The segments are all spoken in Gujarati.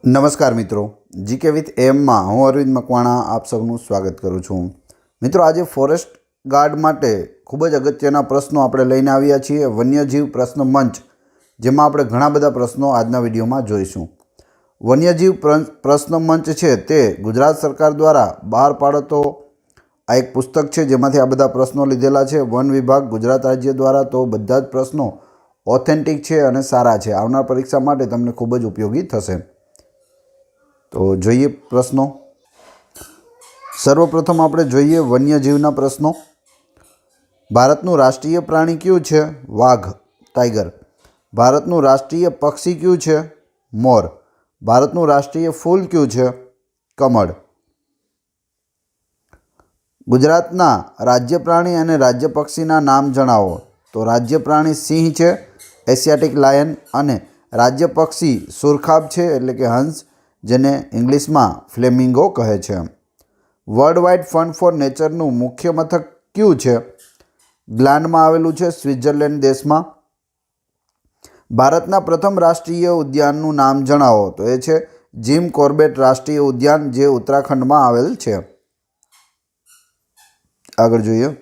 નમસ્કાર મિત્રો, જીકે વિથ એમમાં હું અરવિંદ મકવાણા આપ સૌનું સ્વાગત કરું છું। મિત્રો, આજે ફોરેસ્ટ ગાર્ડ માટે ખૂબ જ અગત્યના પ્રશ્નો આપણે લઈને આવ્યા છીએ। વન્યજીવ પ્રશ્ન મંચ, જેમાં આપણે ઘણા બધા પ્રશ્નો આજના વિડીયોમાં જોઈશું। વન્યજીવ પ્રશ્ન મંચ છે તે ગુજરાત સરકાર દ્વારા બહાર પાડતો આ એક પુસ્તક છે, જેમાંથી આ બધા પ્રશ્નો લીધેલા છે। વન વિભાગ ગુજરાત રાજ્ય દ્વારા તો બધા જ પ્રશ્નો ઓથેન્ટિક છે અને સારા છે, આવનાર પરીક્ષા માટે તમને ખૂબ જ ઉપયોગી થશે। તો જોઈએ પ્રશ્નો। સર્વપ્રથમ આપણે જોઈએ વન્યજીવના પ્રશ્નો। ભારતનું રાષ્ટ્રીય પ્રાણી કયું છે? વાઘ, ટાઈગર। ભારતનું રાષ્ટ્રીય પક્ષી કયું છે? મોર। ભારતનું રાષ્ટ્રીય ફૂલ કયું છે? કમળ। ગુજરાતના રાજ્ય પ્રાણી અને રાજ્ય પક્ષીના નામ જણાવો। તો રાજ્ય પ્રાણી સિંહ છે, એશિયાટિક લાયન, અને રાજ્ય પક્ષી સુરખાબ છે એટલે કે હંસ, જેને ઇંગ્લિશમાં ફ્લેમિંગો કહે છે। વર્લ્ડ વાઇડ ફંડ ફોર નેચરનું મુખ્ય મથક કયું છે? ગ્લાન્ડમાં આવેલું છે, સ્વિટ્ઝરલેન્ડ દેશમાં। ભારતના પ્રથમ રાષ્ટ્રીય ઉદ્યાનનું નામ જણાવો। તો એ છે જીમ કોર્બેટ રાષ્ટ્રીય ઉદ્યાન, જે ઉત્તરાખંડમાં આવેલ છે। આગળ જોઈએ,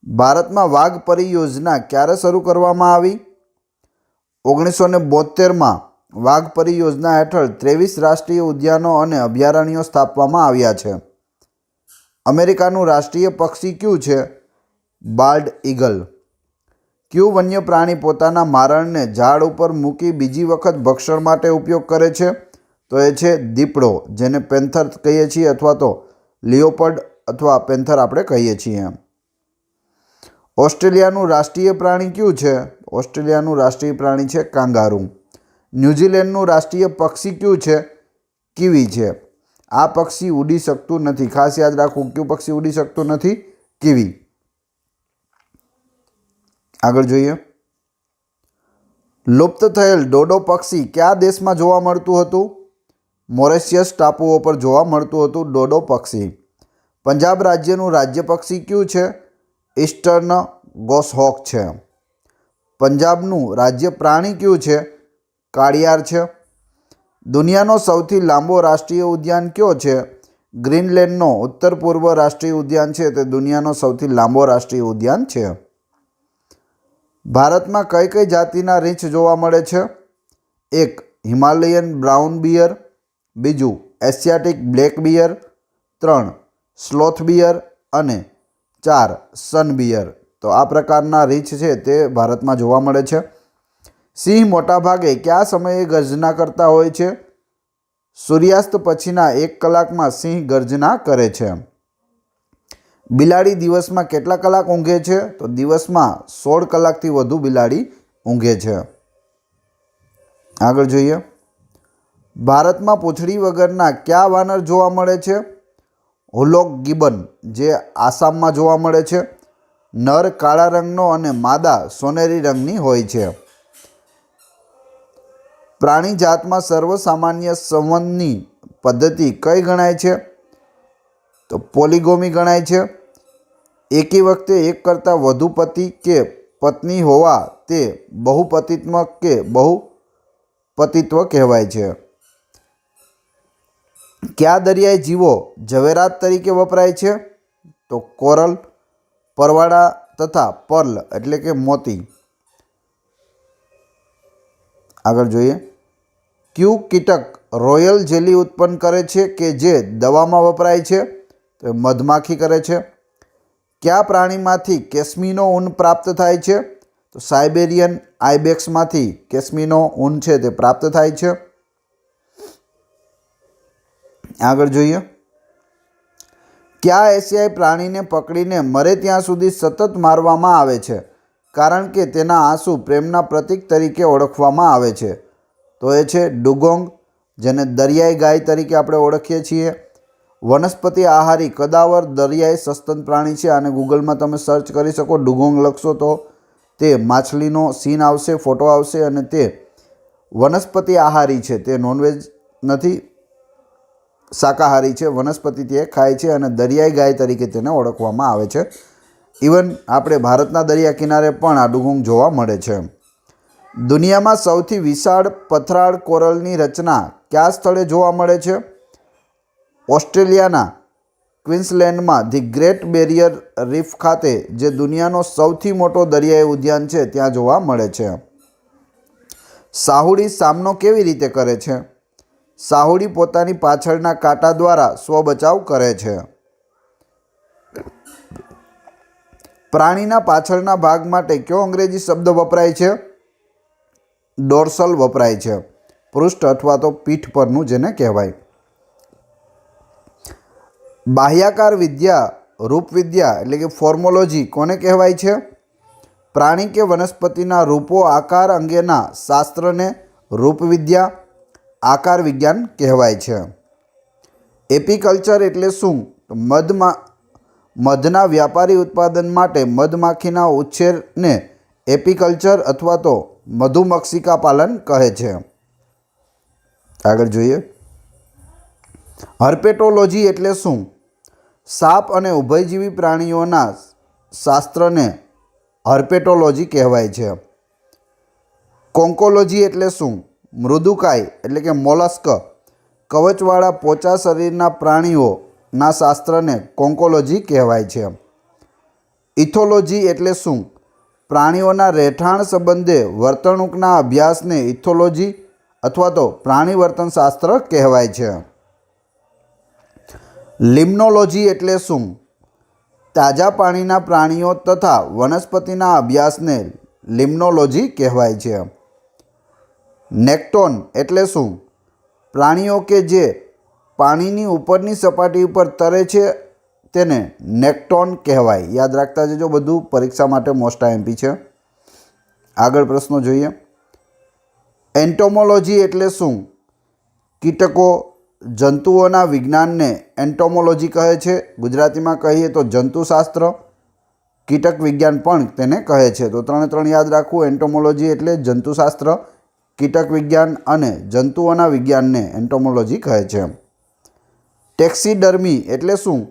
ભારતમાં વાઘ પરિયોજના ક્યારે શરૂ કરવામાં આવી? 1972માં વાઘ પરિયોજના હેઠળ 23 રાષ્ટ્રીય ઉદ્યાનો અને અભયારણ્યો સ્થાપવામાં આવ્યા છે। અમેરિકાનું રાષ્ટ્રીય પક્ષી કયું છે? Bald eagle. કયું વન્ય પ્રાણી પોતાના મારણને ઝાડ ઉપર મૂકી બીજી વખત ભક્ષણ માટે ઉપયોગ કરે છે? તો એ છે દીપડો, જેને પેન્થર કહીએ છીએ, અથવા તો લિયોપર્ડ અથવા પેન્થર આપણે કહીએ છીએ। ઓસ્ટ્રેલિયાનું રાષ્ટ્રીય પ્રાણી કયું છે? ઓસ્ટ્રેલિયાનું રાષ્ટ્રીય પ્રાણી છે કાંગારૂ। ન્યૂઝીલેન્ડનું રાષ્ટ્રીય પક્ષી કયું છે? કીવી છે। આ પક્ષી ઉડી શકતું નથી, ખાસ યાદ રાખવું, કયું પક્ષી ઉડી શકતું નથી? કીવી। આગળ જોઈએ, લુપ્ત થયેલ ડોડો પક્ષી કયા દેશમાં જોવા મળતું હતું? મોરેશિયસ ટાપુઓ પર જોવા મળતું હતું ડોડો પક્ષી। પંજાબ રાજ્યનું રાજ્ય પક્ષી કયું છે? ઈસ્ટર્ન ગોસહોક છે। પંજાબનું રાજ્ય પ્રાણી કયું છે? કાળિયાર છે। દુનિયાનો સૌથી લાંબો રાષ્ટ્રીય ઉદ્યાન કયો છે? ગ્રીનલેન્ડનો ઉત્તર પૂર્વ રાષ્ટ્રીય ઉદ્યાન છે તે દુનિયાનો સૌથી લાંબો રાષ્ટ્રીય ઉદ્યાન છે। ભારતમાં કઈ કઈ જાતિના રીંછ જોવા મળે છે? 1. Himalayan brown bear, 2. Asiatic black bear, 3. Sloth bear અને 4. Sun bear. તો આ પ્રકારના રીંછ છે તે ભારતમાં જોવા મળે છે। સિંહ મોટાભાગે કયા સમયે ગર્જના કરતા હોય છે? સૂર્યાસ્ત પછીના 1 કલાકમાં સિંહ ગર્જના કરે છે। બિલાડી દિવસમાં કેટલા કલાક ઊંઘે છે? તો દિવસમાં 16 કલાકથી વધુ બિલાડી ઊંઘે છે। આગળ જોઈએ, ભારતમાં પૂંછડી વગરના કયા વાનર જોવા મળે છે? હુલોક ગિબન, જે આસામમાં જોવા મળે છે। નર કાળા રંગનો અને માદા સોનેરી રંગની હોય છે। પ્રાણી જાતમાં સર્વસામાન્ય સંવનની પદ્ધતિ કઈ ગણાય છે? તો પોલિગોમી ગણાય છે। એકી વખતે એક કરતાં વધુ પતિ કે પત્ની હોવા તે બહુપતિત્વ કે બહુપતિત્વ કહેવાય છે। કયા દરિયાઈ જીવો ઝવેરાત તરીકે વપરાય છે? તો કોરલ, પરવાળા તથા પર્લ એટલે કે મોતી। આગળ જોઈએ, કયું કીટક રોયલ જેલી ઉત્પન્ન કરે છે કે જે દવામાં વપરાય છે? તો મધમાખી કરે છે। કયા પ્રાણીમાંથી કેસ્મીનો ઊન પ્રાપ્ત થાય છે? તો સાઇબેરિયન આઇબેક્સમાંથી કેસ્મીનો ઊન છે તે પ્રાપ્ત થાય છે। આગળ જોઈએ, કયા એશિયાઈ પ્રાણીને પકડીને મરે ત્યાં સુધી સતત મારવામાં આવે છે કારણ કે તેના આંસુ પ્રેમના પ્રતીક તરીકે ઓળખવામાં આવે છે? તો એ છે ડુગોંગ, જેને દરિયાઈ ગાય તરીકે આપણે ઓળખીએ છીએ। વનસ્પતિ આહારી કદાવર દરિયાઈ સસ્તન પ્રાણી છે, અને ગૂગલમાં તમે સર્ચ કરી શકો, ડુગોંગ લખશો તો તે માછલીનો સીન આવશે, ફોટો આવશે, અને તે વનસ્પતિ આહારી છે, તે નોનવેજ નથી, શાકાહારી છે, વનસ્પતિ તે ખાય છે, અને દરિયાઈ ગાય તરીકે તેને ઓળખવામાં આવે છે। ઇવન આપણે ભારતના દરિયા કિનારે પણ આ ડુગોંગ જોવા મળે છે। દુનિયામાં સૌથી વિશાળ પથરાળ કોરલની રચના કયા સ્થળે જોવા મળે છે? ઓસ્ટ્રેલિયાના ક્વીન્સલેન્ડમાં ધી ગ્રેટ બેરિયર રીફ ખાતે, જે દુનિયાનો સૌથી મોટો દરિયાઈ ઉદ્યાન છે, ત્યાં જોવા મળે છે. સાહુડી સામનો કેવી રીતે કરે છે? સાહુડી પોતાની પાછળના કાંટા દ્વારા સ્વબચાવ કરે છે. પ્રાણીના પાછળના ભાગ માટે કયો અંગ્રેજી શબ્દ વપરાય છે? ડોર્સલ વપરાય છે. પૃષ્ઠ અથવા તો પીઠ પરનું, જેને કહેવાય. બાહ્યાકાર વિદ્યા, રૂપવિદ્યા એટલે કે ફોર્મોલોજી કોને કહેવાય છે? પ્રાણી કે વનસ્પતિના રૂપો આકાર અંગેના શાસ્ત્રને રૂપવિદ્યા, આકાર વિજ્ઞાન કહેવાય છે. એપીકલ્ચર એટલે શું? મધના વ્યાપારી ઉત્પાદન માટે મધમાખીના ઉછેરને એપીકલ્ચર અથવા તો મધુમક્ષિકા પાલન કહે છે. આગળ જોઈએ. હર્પેટોલોજી એટલે શું? સાપ અને ઉભયજીવી પ્રાણીઓના શાસ્ત્રને હર્પેટોલોજી કહેવાય છે. કોન્કોલોજી એટલે શું? મૃદુકાય એટલે કે મોલસ્ક, કવચવાળા પોચા શરીરના પ્રાણીઓના શાસ્ત્રને કોન્કોલોજી કહેવાય છે. ઇથોલોજી એટલે શું? પ્રાણીઓના રહેઠાણ સંબંધે વર્તણૂકના અભ્યાસને ઇથોલોજી અથવા તો પ્રાણી વર્તનશાસ્ત્ર કહેવાય છે. લિમ્નોલોજી એટલે શું? તાજા પાણીના પ્રાણીઓ તથા વનસ્પતિના અભ્યાસને લિમ્નોલોજી કહેવાય છે. નેક્ટોન એટલે શું? પ્રાણીઓ કે જે પાણીની ઉપરની સપાટી ઉપર તરે છે તેને નેક્ટોન કહેવાય. યાદ રાખતા જજો, બધું પરીક્ષા માટે મોસ્ટ આઈએમપી છે. આગળ પ્રશ્નો જોઈએ. એન્ટોમોલોજી એટલે શું? કીટકો, જંતુઓના વિજ્ઞાનને એન્ટોમોલોજી કહે છે. ગુજરાતીમાં કહીએ તો જંતુશાસ્ત્ર. કીટક વિજ્ઞાન પણ તેને કહે છે. તો 3 યાદ રાખવું. એન્ટોમોલોજી એટલે જંતુશાસ્ત્ર, કીટક વિજ્ઞાન અને જંતુઓના વિજ્ઞાનને એન્ટોમોલોજી કહે છે. ટેક્સીડર્મી એટલે શું?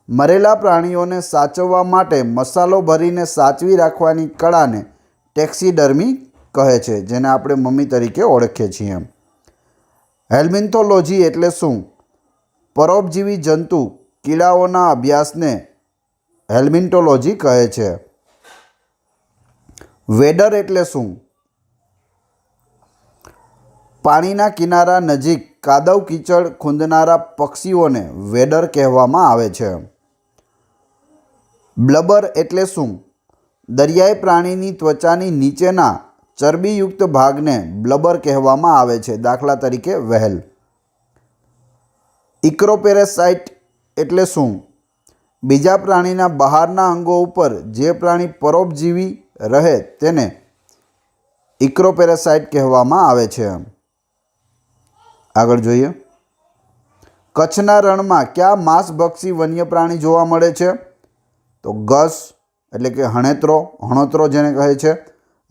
મરેલા પ્રાણીઓને સાચવવા માટે મસાલો ભરીને સાચવી રાખવાની કળાને ટેક્સીડર્મી કહે છે, જેને આપણે મમ્મી તરીકે ઓળખીએ છીએ. હેલ્મિન્થોલોજી એટલે શું? પરોપજીવી જંતુ કીડાઓના અભ્યાસને હેલ્મિન્થોલોજી કહે છે. વેડર એટલે શું? પાણીના કિનારા નજીક કાદવ કીચડ ખૂંદનારા પક્ષીઓને વેડર કહેવામાં આવે છે. બ્લબર એટલે શું? દરિયાઈ પ્રાણીની ત્વચાની નીચેના ચરબીયુક્ત ભાગને બ્લબર કહેવામાં આવે છે. દાખલા તરીકે વહેલ. ઇક્રોપેરેસાઇટ એટલે શું? બીજા પ્રાણીના બહારના અંગો ઉપર જે પ્રાણી પરોપજીવી રહે તેને ઇક્રોપેરેસાઇટ કહેવામાં આવે છે. આગળ જોઈએ. કચ્છના રણમાં કયા માંસભક્ષી વન્ય પ્રાણી જોવા મળે છે? તો ગસ એટલે કે હણોતરો જેને કહે છે,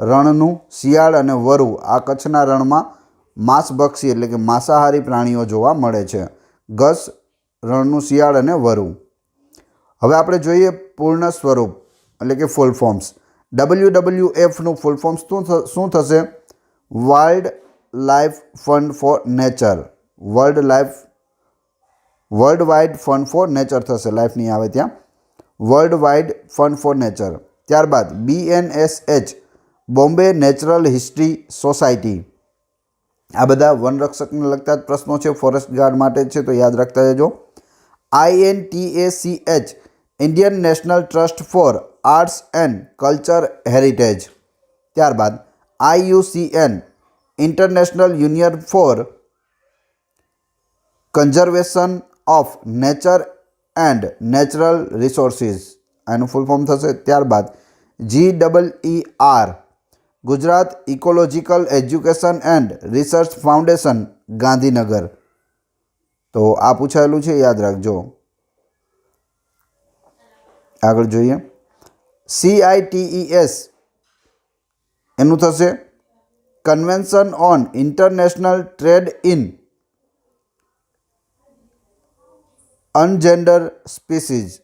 રણનું શિયાળ અને વરુ, આ કચ્છના રણમાં માંસભક્ષી એટલે કે માંસાહારી પ્રાણીઓ જોવા મળે છે. ગસ, રણનું શિયાળ અને વરુ. હવે આપણે જોઈએ પૂર્ણ સ્વરૂપ એટલે કે ફૂલ ફોર્મ્સ. WWFનું ફૂલ ફોર્મ્સ શું થશે? World life fund for nature. World wide fund for nature થશે. લાઈફ નહીં આવે ત્યાં. World wide fund for nature. ત્યારબાદ BNSH, Bombay natural history society. આ બધા વનરક્ષકને લગતા જ પ્રશ્નો છે, ફોરેસ્ટ ગાર્ડ માટે છે, તો યાદ રાખતા જજો. INTACH, Indian National Trust for Arts and Culture Heritage. ત્યારબાદ IUCN, International Union for Conservation of Nature and Natural Resources, આનું ફૂલ ફોર્મ થશે. ત્યારબાદ GEER, Gujarat Ecological Education and Research Foundation, Gandhinagar. તો આ પૂછાયેલું છે, યાદ રાખજો. આગળ જોઈએ. CITES એનું થશે convention on international trade in endangered species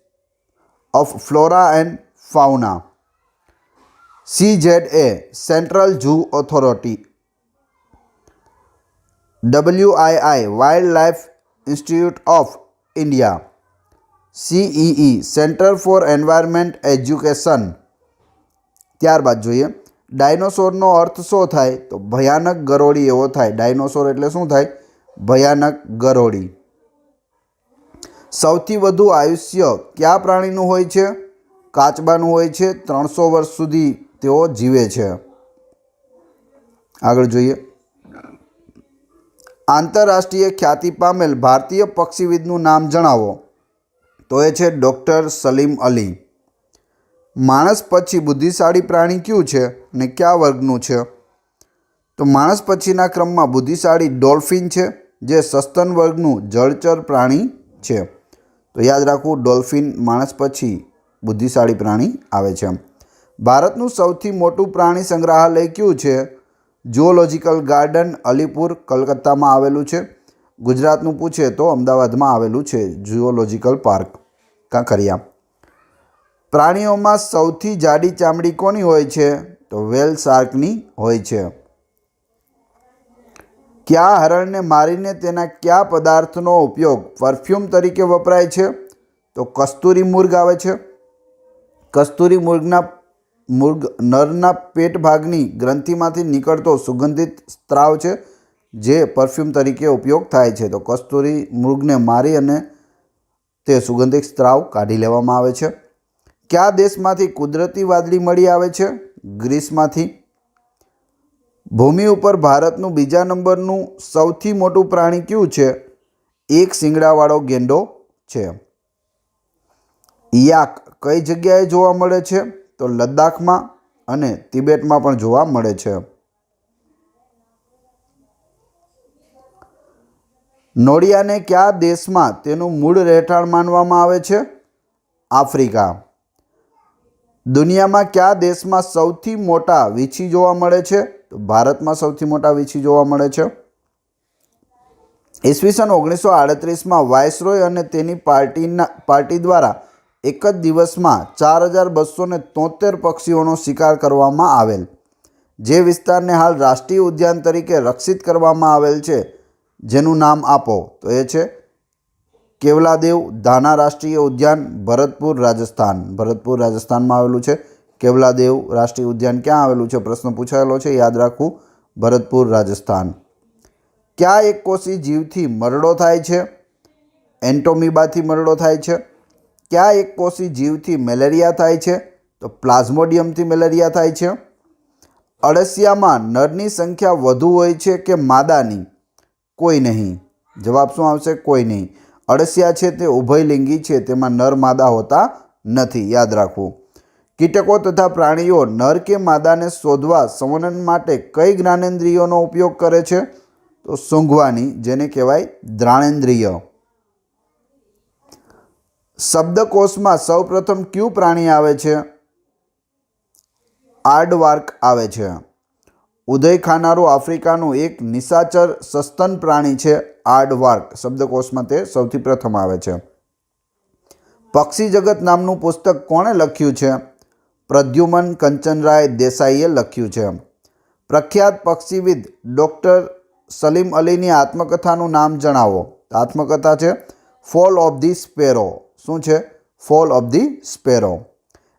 of flora and fauna. CZA, central zoo authority. WII wildlife institute of India, CEE centre for environment education. ત્યારબાદ જોઈએ ડાયનોસોરનો અર્થ શું થાય? તો ભયાનક ગરોળી એવો થાય. ડાયનોસોર એટલે શું થાય? ભયાનક ગરોળી. સૌથી વધુ આયુષ્ય કયા પ્રાણીનું હોય છે? કાચબાનું હોય છે. 300 વર્ષ સુધી તેઓ જીવે છે. આગળ જોઈએ આંતરરાષ્ટ્રીય ખ્યાતિ પામેલ ભારતીય પક્ષીવિદનું નામ જણાવો. તો એ છે ડૉક્ટર સલીમ અલી. માણસ પછી બુદ્ધિશાળી પ્રાણી કયું છે અને કયા વર્ગનું છે? તો માણસ પછીના ક્રમમાં બુદ્ધિશાળી ડોલ્ફિન છે, જે સસ્તન વર્ગનું જળચર પ્રાણી છે. તો યાદ રાખવું, ડોલ્ફિન માણસ પછી બુદ્ધિશાળી પ્રાણી આવે છે. ભારતનું સૌથી મોટું પ્રાણી સંગ્રહાલય કયું છે? ઝૂઓલોજિકલ ગાર્ડન અલીપુર કલકત્તામાં આવેલું છે. ગુજરાતનું પૂછે તો અમદાવાદમાં આવેલું છે ઝૂઓલોજિકલ પાર્ક કાંકરિયા. પ્રાણીઓમાં સૌથી જાડી ચામડી કોની હોય છે? તો વ્હેલ શાર્કની હોય છે. કયા હરણને મારીને તેના કયા પદાર્થનો ઉપયોગ પરફ્યુમ તરીકે વપરાય છે? તો કસ્તુરી મૃગ આવે છે. કસ્તુરી મૃગ નરના પેટ ભાગની ગ્રંથિમાંથી નીકળતો સુગંધિત સ્ત્રાવ છે, જે પરફ્યુમ તરીકે ઉપયોગ થાય છે. તો કસ્તુરી મૃગને મારી અને તે સુગંધિત સ્ત્રાવ કાઢી લેવામાં આવે છે. કયા દેશમાંથી કુદરતી વાદળી મળી આવે છે? ગ્રીસમાંથી. ભૂમિ ઉપર ભારતનું બીજા નંબરનું સૌથી મોટું પ્રાણી કયું છે? એક શિંગડાવાળો ગેંડો છે. યાક કઈ જગ્યાએ જોવા મળે છે? તો લદ્દાખમાં અને તિબેટમાં પણ જોવા મળે છે. નોળિયાને કયા દેશમાં તેનું મૂળ રહેઠાણ માનવામાં આવે છે? આફ્રિકા. દુનિયામાં કયા દેશમાં સૌથી મોટા વીછી જોવા મળે છે? તો ભારતમાં સૌથી મોટા વીછી જોવા મળે છે. ઈસવીસન 1938માં વાયસરોય અને તેની પાર્ટી દ્વારા એક જ દિવસમાં 4273 પક્ષીઓનો શિકાર કરવામાં આવેલ. જે વિસ્તારને હાલ રાષ્ટ્રીય ઉદ્યાન તરીકે રક્ષિત કરવામાં આવેલ છે, જેનું નામ આપો. તો એ છે કેવલાદેવ ધાના રાષ્ટ્રીય ઉદ્યાન, ભરતપુર, રાજસ્થાન. ભરતપુર રાજસ્થાનમાં આવેલું છે. કેવલાદેવ રાષ્ટ્રીય ઉદ્યાન ક્યાં આવેલું છે? પ્રશ્ન પૂછાયેલો છે, યાદ રાખવું, ભરતપુર, રાજસ્થાન. કયા એકકોષી જીવથી મરડો થાય છે? એન્ટોમીબાથી મરડો થાય છે. કયા એકકોષી જીવથી મેલેરિયા થાય છે? તો પ્લાઝ્મોડિયમથી મેલેરિયા થાય છે. અળસિયામાં નરની સંખ્યા વધુ હોય છે કે માદાની? કોઈ નહીં. જવાબ શું આવશે? કોઈ નહીં. અળસિયા છે તે ઉભયલિંગી છે, તેમાં નર માદા હોતા નથી, યાદ રાખવું. કીટકો તથા પ્રાણીઓ નર કે માદાને શોધવા સંવનન માટે કઈ જ્ઞાનેન્દ્રિયોનો ઉપયોગ કરે છે? તો સૂંઘવાની, જેને કહેવાય દ્રાણેન્દ્રિય. શબ્દકોશમાં સૌપ્રથમ કયું પ્રાણી આવે છે? આર્ડવાર્ક આવે છે. ઉદય ખાનારું આફ્રિકાનું એક નિશાચર સસ્તન પ્રાણી છે આર્ડવાર્ક. શબ્દકોશમાં તે સૌથી પ્રથમ આવે છે. પક્ષી જગત નામનું પુસ્તક કોણે લખ્યું છે? પ્રદ્યુમન કંચનરાય દેસાઈએ લખ્યું છે. પ્રખ્યાત પક્ષીવિદ ડૉક્ટર સલીમ અલીની આત્મકથાનું નામ જણાવો. આત્મકથા છે ફોલ ઓફ ધી સ્પેરો. શું છે? Fall of the sparrow.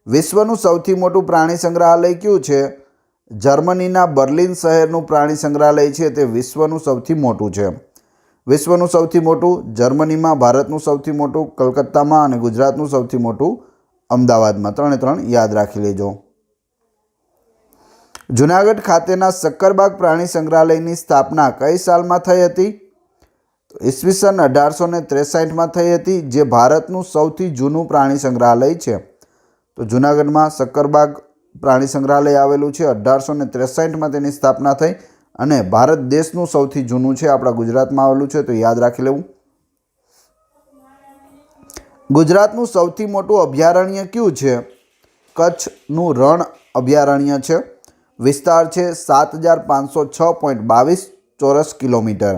વિશ્વનું સૌથી મોટું પ્રાણી સંગ્રહાલય કયું છે? જર્મનીના બર્લિન શહેરનું પ્રાણી સંગ્રહાલય છે તે વિશ્વનું સૌથી મોટું છે. વિશ્વનું સૌથી મોટું જર્મનીમાં, ભારતનું સૌથી મોટું કલકત્તામાં અને ગુજરાતનું સૌથી મોટું અમદાવાદમાં. 3 યાદ રાખી લેજો. જૂનાગઢ ખાતેના સક્કરબાગ પ્રાણી સંગ્રહાલયની સ્થાપના કઈ સાલમાં થઈ હતી? ઈસવીસન 1863માં થઈ હતી, જે ભારતનું સૌથી જૂનું પ્રાણી સંગ્રહાલય છે. તો જૂનાગઢમાં સક્કરબાગ પ્રાણી સંગ્રહાલય આવેલું છે. 1863માં તેની સ્થાપના થઈ અને ભારત દેશનું સૌથી જૂનું છે, આપણા ગુજરાતમાં આવેલું છે, તો યાદ રાખી લેવું. ગુજરાતનું સૌથી મોટું અભયારણ્ય કયું છે? કચ્છનું રણ અભયારણ્ય છે. વિસ્તાર છે 7506.22 ચોરસ કિલોમીટર.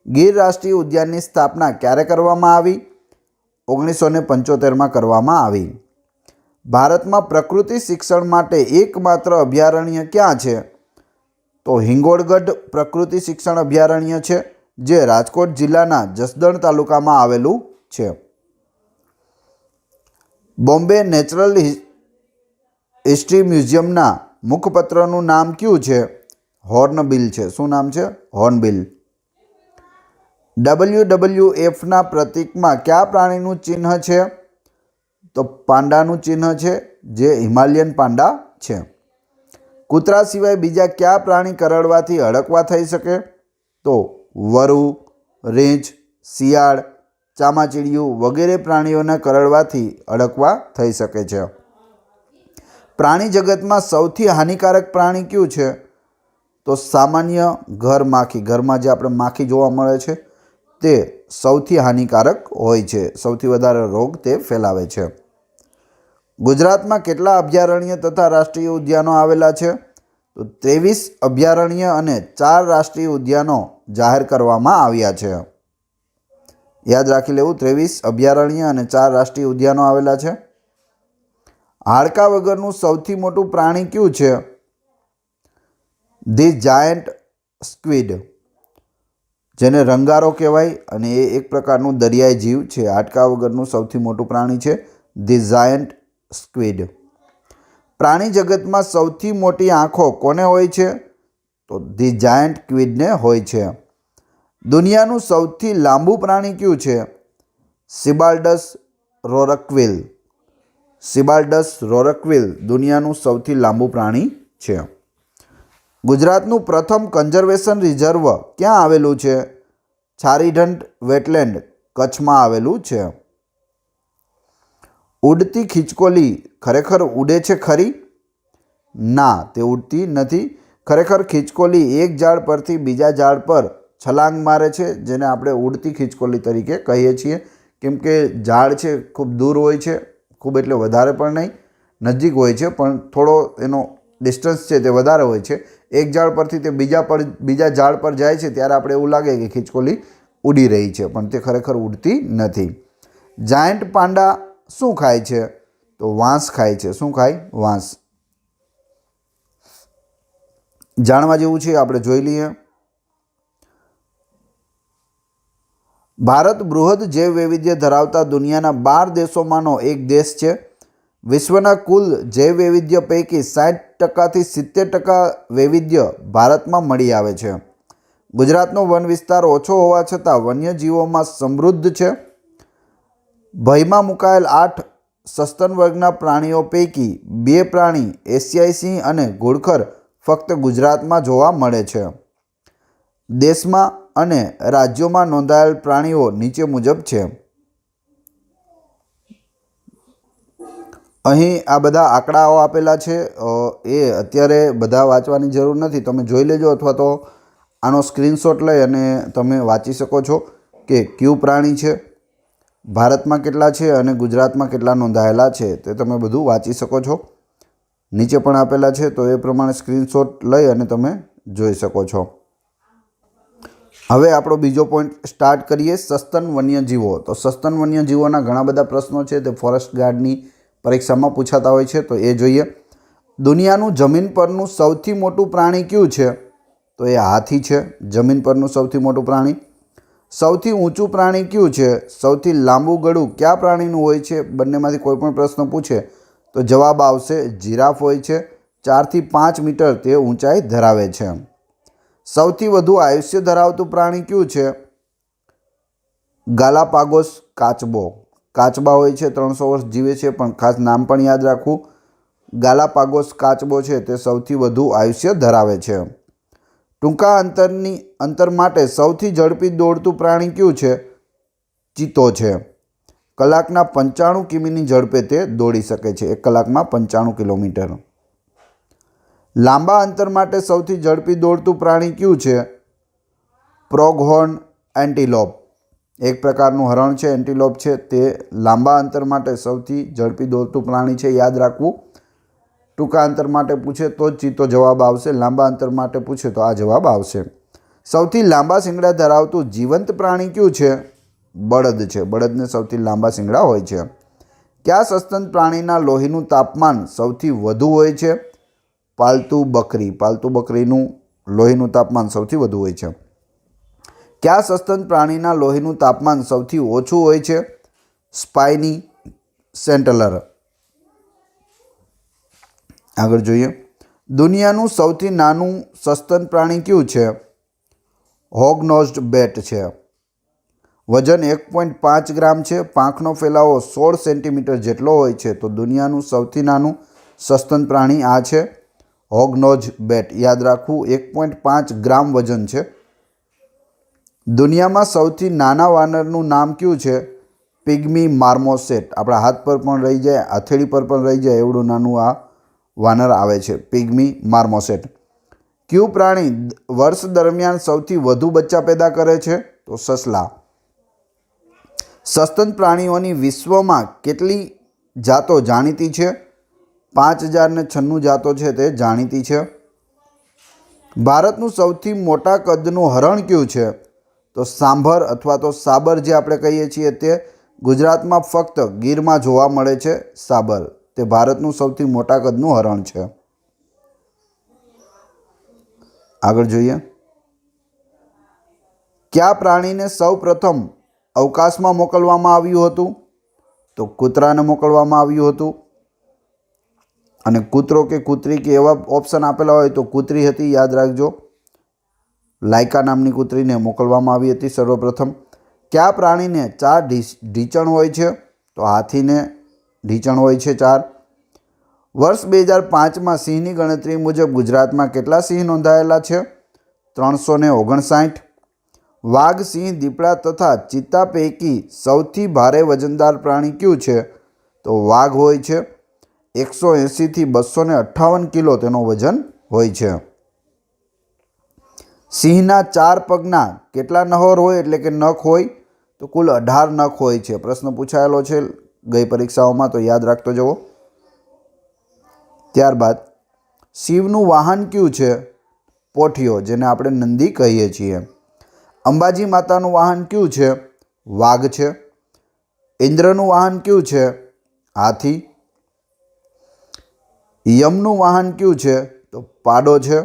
ગીર રાષ્ટ્રીય ઉદ્યાનની સ્થાપના ક્યારે કરવામાં આવી? 1975માં કરવામાં આવી. ભારતમાં પ્રકૃતિ શિક્ષણ માટે એકમાત્ર અભયારણ્ય ક્યાં છે? તો હિંગોળગઢ પ્રકૃતિ શિક્ષણ અભયારણ્ય છે, જે રાજકોટ જિલ્લાના જસદણ તાલુકામાં આવેલું છે. બોમ્બે નેચરલ હિસ્ટ્રી મ્યુઝિયમના મુખપત્રનું નામ કયું છે? હોર્નબિલ છે. શું નામ છે? હોર્નબિલ. WWFના પ્રતીકમાં કયા પ્રાણીનું ચિહ્ન છે? તો પાંડાનું ચિહ્ન છે, જે હિમાલયન પાંડા છે. કૂતરા સિવાય બીજા કયા પ્રાણી કરડવાથી હડકવા થઈ શકે? તો વરુ, રીંછ, શિયાળ, ચામાચીડિયું વગેરે પ્રાણીઓને કરડવાથી હડકવા થઈ શકે છે. પ્રાણી જગતમાં સૌથી હાનિકારક પ્રાણી કયું છે? તો સામાન્ય ઘર માખી. ઘરમાં જે આપણે માખી જોવા મળે છે તે સૌથી હાનિકારક હોય છે. સૌથી વધારે રોગ તે ફેલાવે છે. ગુજરાતમાં કેટલા અભયારણ્ય તથા રાષ્ટ્રીય ઉદ્યાનો આવેલા છે? તો 23 અભયારણ્ય અને 4 રાષ્ટ્રીય ઉદ્યાનો જાહેર કરવામાં આવ્યા છે. યાદ રાખી લેવું, 23 અભયારણ્ય અને 4 રાષ્ટ્રીય ઉદ્યાનો આવેલા છે. હાડકા વગરનું સૌથી મોટું પ્રાણી કયું છે? ધી જાયન્ટ સ્ક્વિડ, જેને રંગારો કહેવાય, અને એ એક પ્રકારનું દરિયાઈ જીવ છે. હાડકા વગરનું સૌથી મોટું પ્રાણી છે ધી જાયન્ટ સ્ક્વિડ. પ્રાણી જગતમાં સૌથી મોટી આંખો કોને હોય છે? તો ધી જાયન્ટ સ્ક્વિડને હોય છે. દુનિયાનું સૌથી લાંબુ પ્રાણી કયું છે? સિબાલ્ડસ રોરક્વિલ. સિબાલ્ડસ રોરક્વિલ દુનિયાનું સૌથી લાંબુ પ્રાણી છે. ગુજરાતનું પ્રથમ કન્ઝર્વેશન રિઝર્વ ક્યાં આવેલું છે? છારીઢંઢ વેટલેન્ડ, કચ્છમાં આવેલું છે. ઉડતી ખિચકોલી ખરેખર ઉડે છે ખરી? ના, તે ઉડતી નથી. ખરેખર ખિચકોલી એક ઝાડ પરથી બીજા ઝાડ પર છલાંગ મારે છે, જેને આપણે ઉડતી ખિચકોલી તરીકે કહીએ છીએ. કેમ કે ઝાડ છે ખૂબ દૂર હોય છે, ખૂબ એટલે વધારે પણ નહીં, નજીક હોય છે પણ થોડો એનો ડિસ્ટન્સ છે તે વધારે હોય છે. એક ઝાડ પરથી તે બીજા ઝાડ પર જાય છે ત્યારે આપણે એવું લાગે કે ખિચકોલી ઉડી રહી છે, પણ તે ખરેખર ઉડતી નથી. જાયન્ટ પાંડા શું ખાય છે? તો વાંસ ખાય છે. શું ખાય? વાંસ. જાણવા જેવું છે, આપણે જોઈ લઈએ. ભારત બૃહદ જૈવ વૈવિધ્ય ધરાવતા દુનિયાના 12 દેશોમાંનો એક દેશ છે. વિશ્વના કુલ જૈવ વૈવિધ્ય પૈકી 60%થી 70% વૈવિધ્ય ભારતમાં મળી આવે છે. ગુજરાતનો વન વિસ્તાર ઓછો હોવા છતાં વન્યજીવોમાં સમૃદ્ધ છે. ભયમાં મુકાયેલ 8 સસ્તન વર્ગના પ્રાણીઓ પૈકી 2 પ્રાણી એશિયાઈ સિંહ અને ઘુડખર ફક્ત ગુજરાતમાં જોવા મળે છે. દેશમાં અને રાજ્યોમાં નોંધાયેલ પ્રાણીઓ નીચે મુજબ છે. અહીં આ બધા આંકડાઓ આપેલા છે, એ અત્યારે બધા વાંચવાની જરૂર નથી. તમે જોઈ લેજો, અથવા તો આનો સ્ક્રીનશોટ લઈ અને તમે વાંચી શકો છો કે કયું પ્રાણી છે, ભારતમાં કેટલા છે અને ગુજરાતમાં કેટલા નોંધાયેલા છે, તે તમે બધું વાંચી શકો છો. નીચે પણ આપેલા છે, તો એ પ્રમાણે સ્ક્રીનશોટ લઈ અને તમે જોઈ શકો છો. હવે આપણો બીજો પોઈન્ટ સ્ટાર્ટ કરીએ, સસ્તન વન્યજીવો. તો સસ્તન વન્યજીવોના ઘણા બધા પ્રશ્નો છે તે ફોરેસ્ટ ગાર્ડની પરીક્ષામાં પૂછાતા હોય છે, તો એ જોઈએ. દુનિયાનું જમીન પરનું સૌથી મોટું પ્રાણી કયું છે? તો એ હાથી છે, જમીન પરનું સૌથી મોટું પ્રાણી. સૌથી ઊંચું પ્રાણી કયું છે? સૌથી લાંબુ ગળું કયા પ્રાણીનું હોય છે? બંનેમાંથી કોઈ પણ પ્રશ્ન પૂછે તો જવાબ આવશે જીરાફ હોય છે. 4 થી 5 મીટર તે ઊંચાઈ ધરાવે છે. સૌથી વધુ આયુષ્ય ધરાવતું પ્રાણી કયું છે? ગાલાપાગોસ કાચબો. કાચબા હોય છે, 300 વર્ષ જીવે છે, પણ ખાસ નામ પણ યાદ રાખવું. ગાલાપાગોસ કાચબો છે તે સૌથી વધુ આયુષ્ય ધરાવે છે. ટૂંકા અંતર માટે સૌથી ઝડપી દોડતું પ્રાણી કયું છે? ચિત્તો છે. કલાકના 95 કિમીની ઝડપે તે દોડી શકે છે. 1 કલાકમાં 95 કિલોમીટર. લાંબા અંતર માટે સૌથી ઝડપી દોડતું પ્રાણી કયું છે? પ્રોગહોર્ન એન્ટીલોપ. એક પ્રકારનું હરણ છે, એન્ટીલોપ છે, તે લાંબા અંતર માટે સૌથી ઝડપી દોડતું પ્રાણી છે. યાદ રાખવું. ટૂંકા અંતર માટે પૂછે તો જ ચિત્તો જવાબ આવશે, લાંબા અંતર માટે પૂછે તો આ જવાબ આવશે. સૌથી લાંબા શિંગડા ધરાવતું જીવંત પ્રાણી કયું છે? બળદ છે. બળદને સૌથી લાંબા શિંગડા હોય છે. કયા સસ્તન પ્રાણીના લોહીનું તાપમાન સૌથી વધુ હોય છે? પાલતુ બકરી. પાલતુ બકરીનું લોહીનું તાપમાન સૌથી વધુ હોય છે? કયા સસ્તન પ્રાણીના લોહીનું તાપમાન સૌથી ઓછું હોય છે? સ્પાઇની સેન્ટલર. આગળ જોઈએ. દુનિયાનું સૌથી નાનું સસ્તન પ્રાણી કયું છે? હોગ-નોઝ્ડ બેટ છે. વજન 1.5 ગ્રામ છે. પાંખનો ફેલાવો 16 સેન્ટીમીટર જેટલો હોય છે. તો દુનિયાનું સૌથી નાનું સસ્તન પ્રાણી આ છે, હોગ-નોઝ્ડ બેટ. યાદ રાખવું, 1.5 ગ્રામ વજન છે. દુનિયામાં સૌથી નાના વાનરનું નામ કયું છે? પિગ્મી માર્મોસેટ. આપણા હાથ પર પણ રહી જાય, હથેળી પર પણ રહી જાય એવડું નાનું આ વાનર આવે છે, પિગ્મી માર્મોસેટ. કયું પ્રાણી વર્ષ દરમિયાન સૌથી વધુ બચ્ચા પેદા કરે છે? તો સસલા. સસ્તન પ્રાણીઓની વિશ્વમાં કેટલી જાતો જાણીતી છે? 5096 જાતો છે તે જાણીતી છે. ભારતનું સૌથી મોટા કદનું હરણ કયું છે? તો સાંભર અથવા તો સાબર જે આપણે કહીએ છીએ તે. ગુજરાતમાં ફક્ત ગીરમાં જોવા મળે છે સાબર. તે ભારતનું સૌથી મોટા કદનું હરણ છે. આગળ જોઈએ. કયા પ્રાણીને સૌ પ્રથમ અવકાશમાં મોકલવામાં આવ્યું હતું? તો કૂતરાને મોકલવામાં આવ્યું હતું. અને કૂતરો કે કૂતરી કે એવા ઓપ્શન આપેલા હોય તો કૂતરી હતી, યાદ રાખજો. લાયકા નામની કૂતરીને મોકલવામાં આવી હતી સર્વપ્રથમ. કયા પ્રાણીને 4 ઢીંચણ હોય છે? તો હાથીને ઢીંચણ હોય છે 4. વર્ષ 2005માં સિંહની ગણતરી મુજબ ગુજરાતમાં કેટલા સિંહ નોંધાયેલા છે? 359. વાઘ, સિંહ, દીપડા તથા ચિત્તા પૈકી સૌથી ભારે વજનદાર પ્રાણી કયું છે? તો વાઘ હોય છે. 180 થી 258 કિલો તેનો વજન હોય છે. સિંહના 4 પગના કેટલા નહોર હોય એટલે કે નખ હોય? તો કુલ 18 નખ હોય છે. પ્રશ્ન પૂછાયેલો છે ગઈ પરીક્ષાઓમાં, તો યાદ રાખતો જવો. ત્યારબાદ શિવનું વાહન કયું છે? પોઠિયો, જેને આપણે નંદી કહીએ છીએ. અંબાજી માતાનું વાહન કયું છે? વાઘ છે. ઇન્દ્રનું વાહન કયું છે? હાથી. યમનું વાહન કયું છે? તો પાડો છે.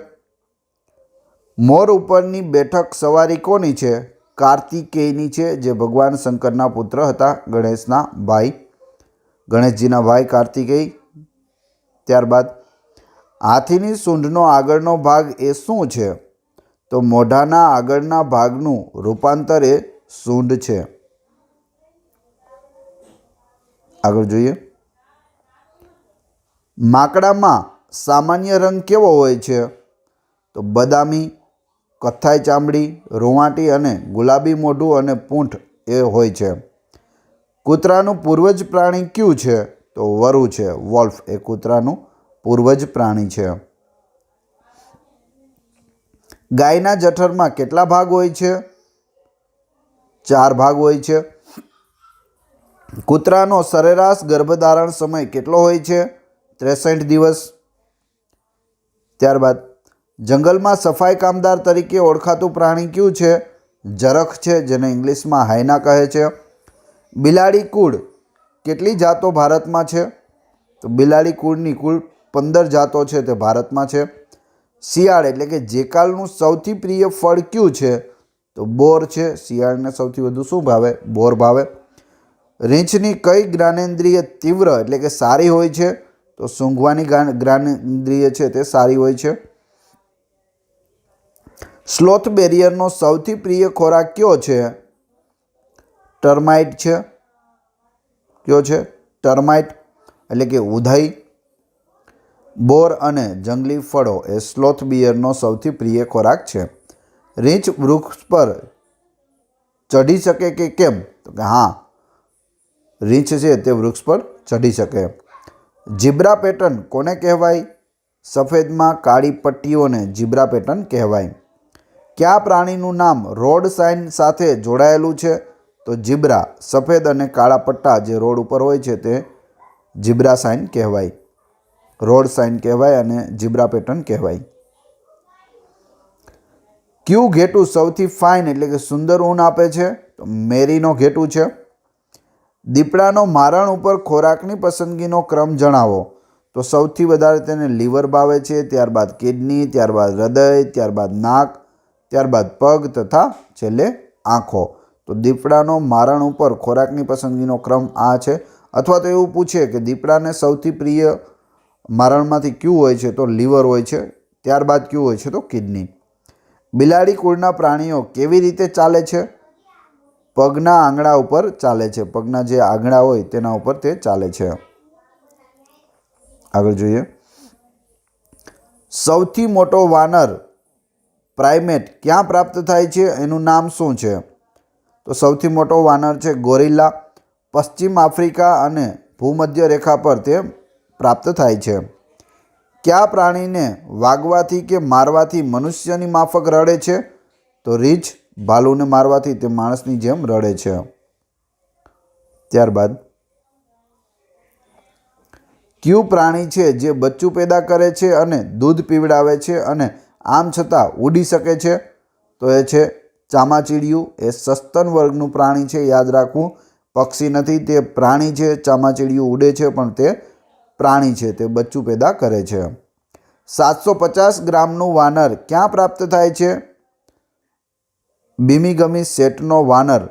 મોર ઉપરની બેઠક સવારી કોની છે? કાર્તિકેયની છે, જે ભગવાન શંકરના પુત્ર હતા, ગણેશના ભાઈ, ગણેશજીના ભાઈ કાર્તિકેય. ત્યારબાદ હાથીની સૂંઢનો આગળનો ભાગ એ શું છે? તો મોઢાના આગળના ભાગનું રૂપાંતર એ સૂંઢ છે. આગળ જોઈએ. માકડામાં સામાન્ય રંગ કેવો હોય છે? તો બદામી, કથ્થાઈ ચામડી, રૂંવાટી અને ગુલાબી મોઢું અને પૂંછ એ હોય છે. કૂતરાનું પૂર્વજ પ્રાણી કયું છે? તો વરુ છે, વોલ્ફ એ કૂતરાનું પૂર્વજ પ્રાણી છે. ગાયના જઠરમાં કેટલા ભાગ હોય છે? 4 ભાગ હોય છે. કૂતરાનો સરેરાશ ગર્ભધારણ સમય કેટલો હોય છે? 63 દિવસ. ત્યારબાદ જંગલમાં સફાઈ કામદાર તરીકે ઓળખાતું પ્રાણી કયું છે? જરખ છે, જેને ઇંગ્લિશમાં હાયના કહે છે. બિલાડી કુળ કેટલી જાતો ભારતમાં છે? તો બિલાડી કુળની કુલ 15 જાતો છે તે ભારતમાં છે. શિયાળ એટલે કે જેકાલનું સૌથી પ્રિય ફળ કયું છે? તો બોર છે. શિયાળને સૌથી વધુ શું ભાવે? બોર ભાવે. રીંછની કઈ જ્ઞાનેન્દ્રિય તીવ્ર એટલે કે સારી હોય છે? તો સૂંઘવાની જ્ઞાનેન્દ્રિય છે તે સારી હોય છે. સ્લોથ બેરિયરનો સૌથી પ્રિય ખોરાક કયો છે? ટર્માઇટ છે. કયો છે? ટર્માઇટ એટલે કે ઉધઈ. બોર અને જંગલી ફળો એ સ્લોથ બેરિયરનો સૌથી પ્રિય ખોરાક છે. રીંછ વૃક્ષ પર ચઢી શકે કે કેમ? તો કે હા, રીંછ છે તે વૃક્ષ પર ચઢી શકે. ઝીબ્રા પેટર્ન કોને કહેવાય? સફેદમાં કાળી પટ્ટીઓને ઝીબ્રા પેટર્ન કહેવાય. કયા પ્રાણીનું નામ રોડ સાઇન સાથે જોડાયેલું છે? તો ઝીબ્રા. સફેદ અને કાળા પટ્ટા જે રોડ ઉપર હોય છે તે ઝીબ્રા સાઇન કહેવાય, રોડ સાઇન કહેવાય અને ઝીબ્રા પેટર્ન કહેવાય. કયું ઘેટું સૌથી ફાઇન એટલે કે સુંદર ઊન આપે છે? તો મેરીનો ઘેટું છે. દીપડાનો મારણ ઉપર ખોરાકની પસંદગીનો ક્રમ જણાવો. તો સૌથી વધારે તેને લીવર ભાવે છે, ત્યારબાદ કિડની, ત્યારબાદ હૃદય, ત્યારબાદ નાક, ત્યારબાદ પગ તથા છેલ્લે આંખો. તો દીપડાનો મારણ ઉપર ખોરાકની પસંદગીનો ક્રમ આ છે. અથવા તો એવું પૂછે કે દીપડાને સૌથી પ્રિય મારણમાંથી કયું હોય છે, તો લીવર હોય છે, ત્યારબાદ કયું હોય છે, તો કિડની. બિલાડી કુળના પ્રાણીઓ કેવી રીતે ચાલે છે? પગના આંગળા ઉપર ચાલે છે. પગના જે આંગળા હોય તેના ઉપર તે ચાલે છે. આગળ જોઈએ. સૌથી મોટો વાનર પ્રાઇમેટ ક્યાં પ્રાપ્ત થાય છે? એનું નામ શું છે? તો સૌથી મોટો વાનર છે ગોરિલા. પશ્ચિમ આફ્રિકા અને ભૂમધ્ય રેખા પર તે પ્રાપ્ત થાય છે. કયા પ્રાણીને વાગવાથી કે મારવાથી મનુષ્યની માફક રડે છે? તો રીંછ. ભાલુને મારવાથી તે માણસની જેમ રડે છે. ત્યારબાદ કયું પ્રાણી છે જે બચ્ચું પેદા કરે છે અને દૂધ પીવડાવે છે અને આમ છતાં ઉડી શકે છે? તો એ છે ચામાચીડિયું. એ સસ્તન વર્ગનું પ્રાણી છે, યાદ રાખવું. પક્ષી નથી, તે પ્રાણી છે. ચામાચીડિયું ઉડે છે પણ તે પ્રાણી છે, તે બચ્ચું પેદા કરે છે. 750 ગ્રામનું વાનર ક્યાં પ્રાપ્ત થાય છે? બીમીગમી સેટનો વાનર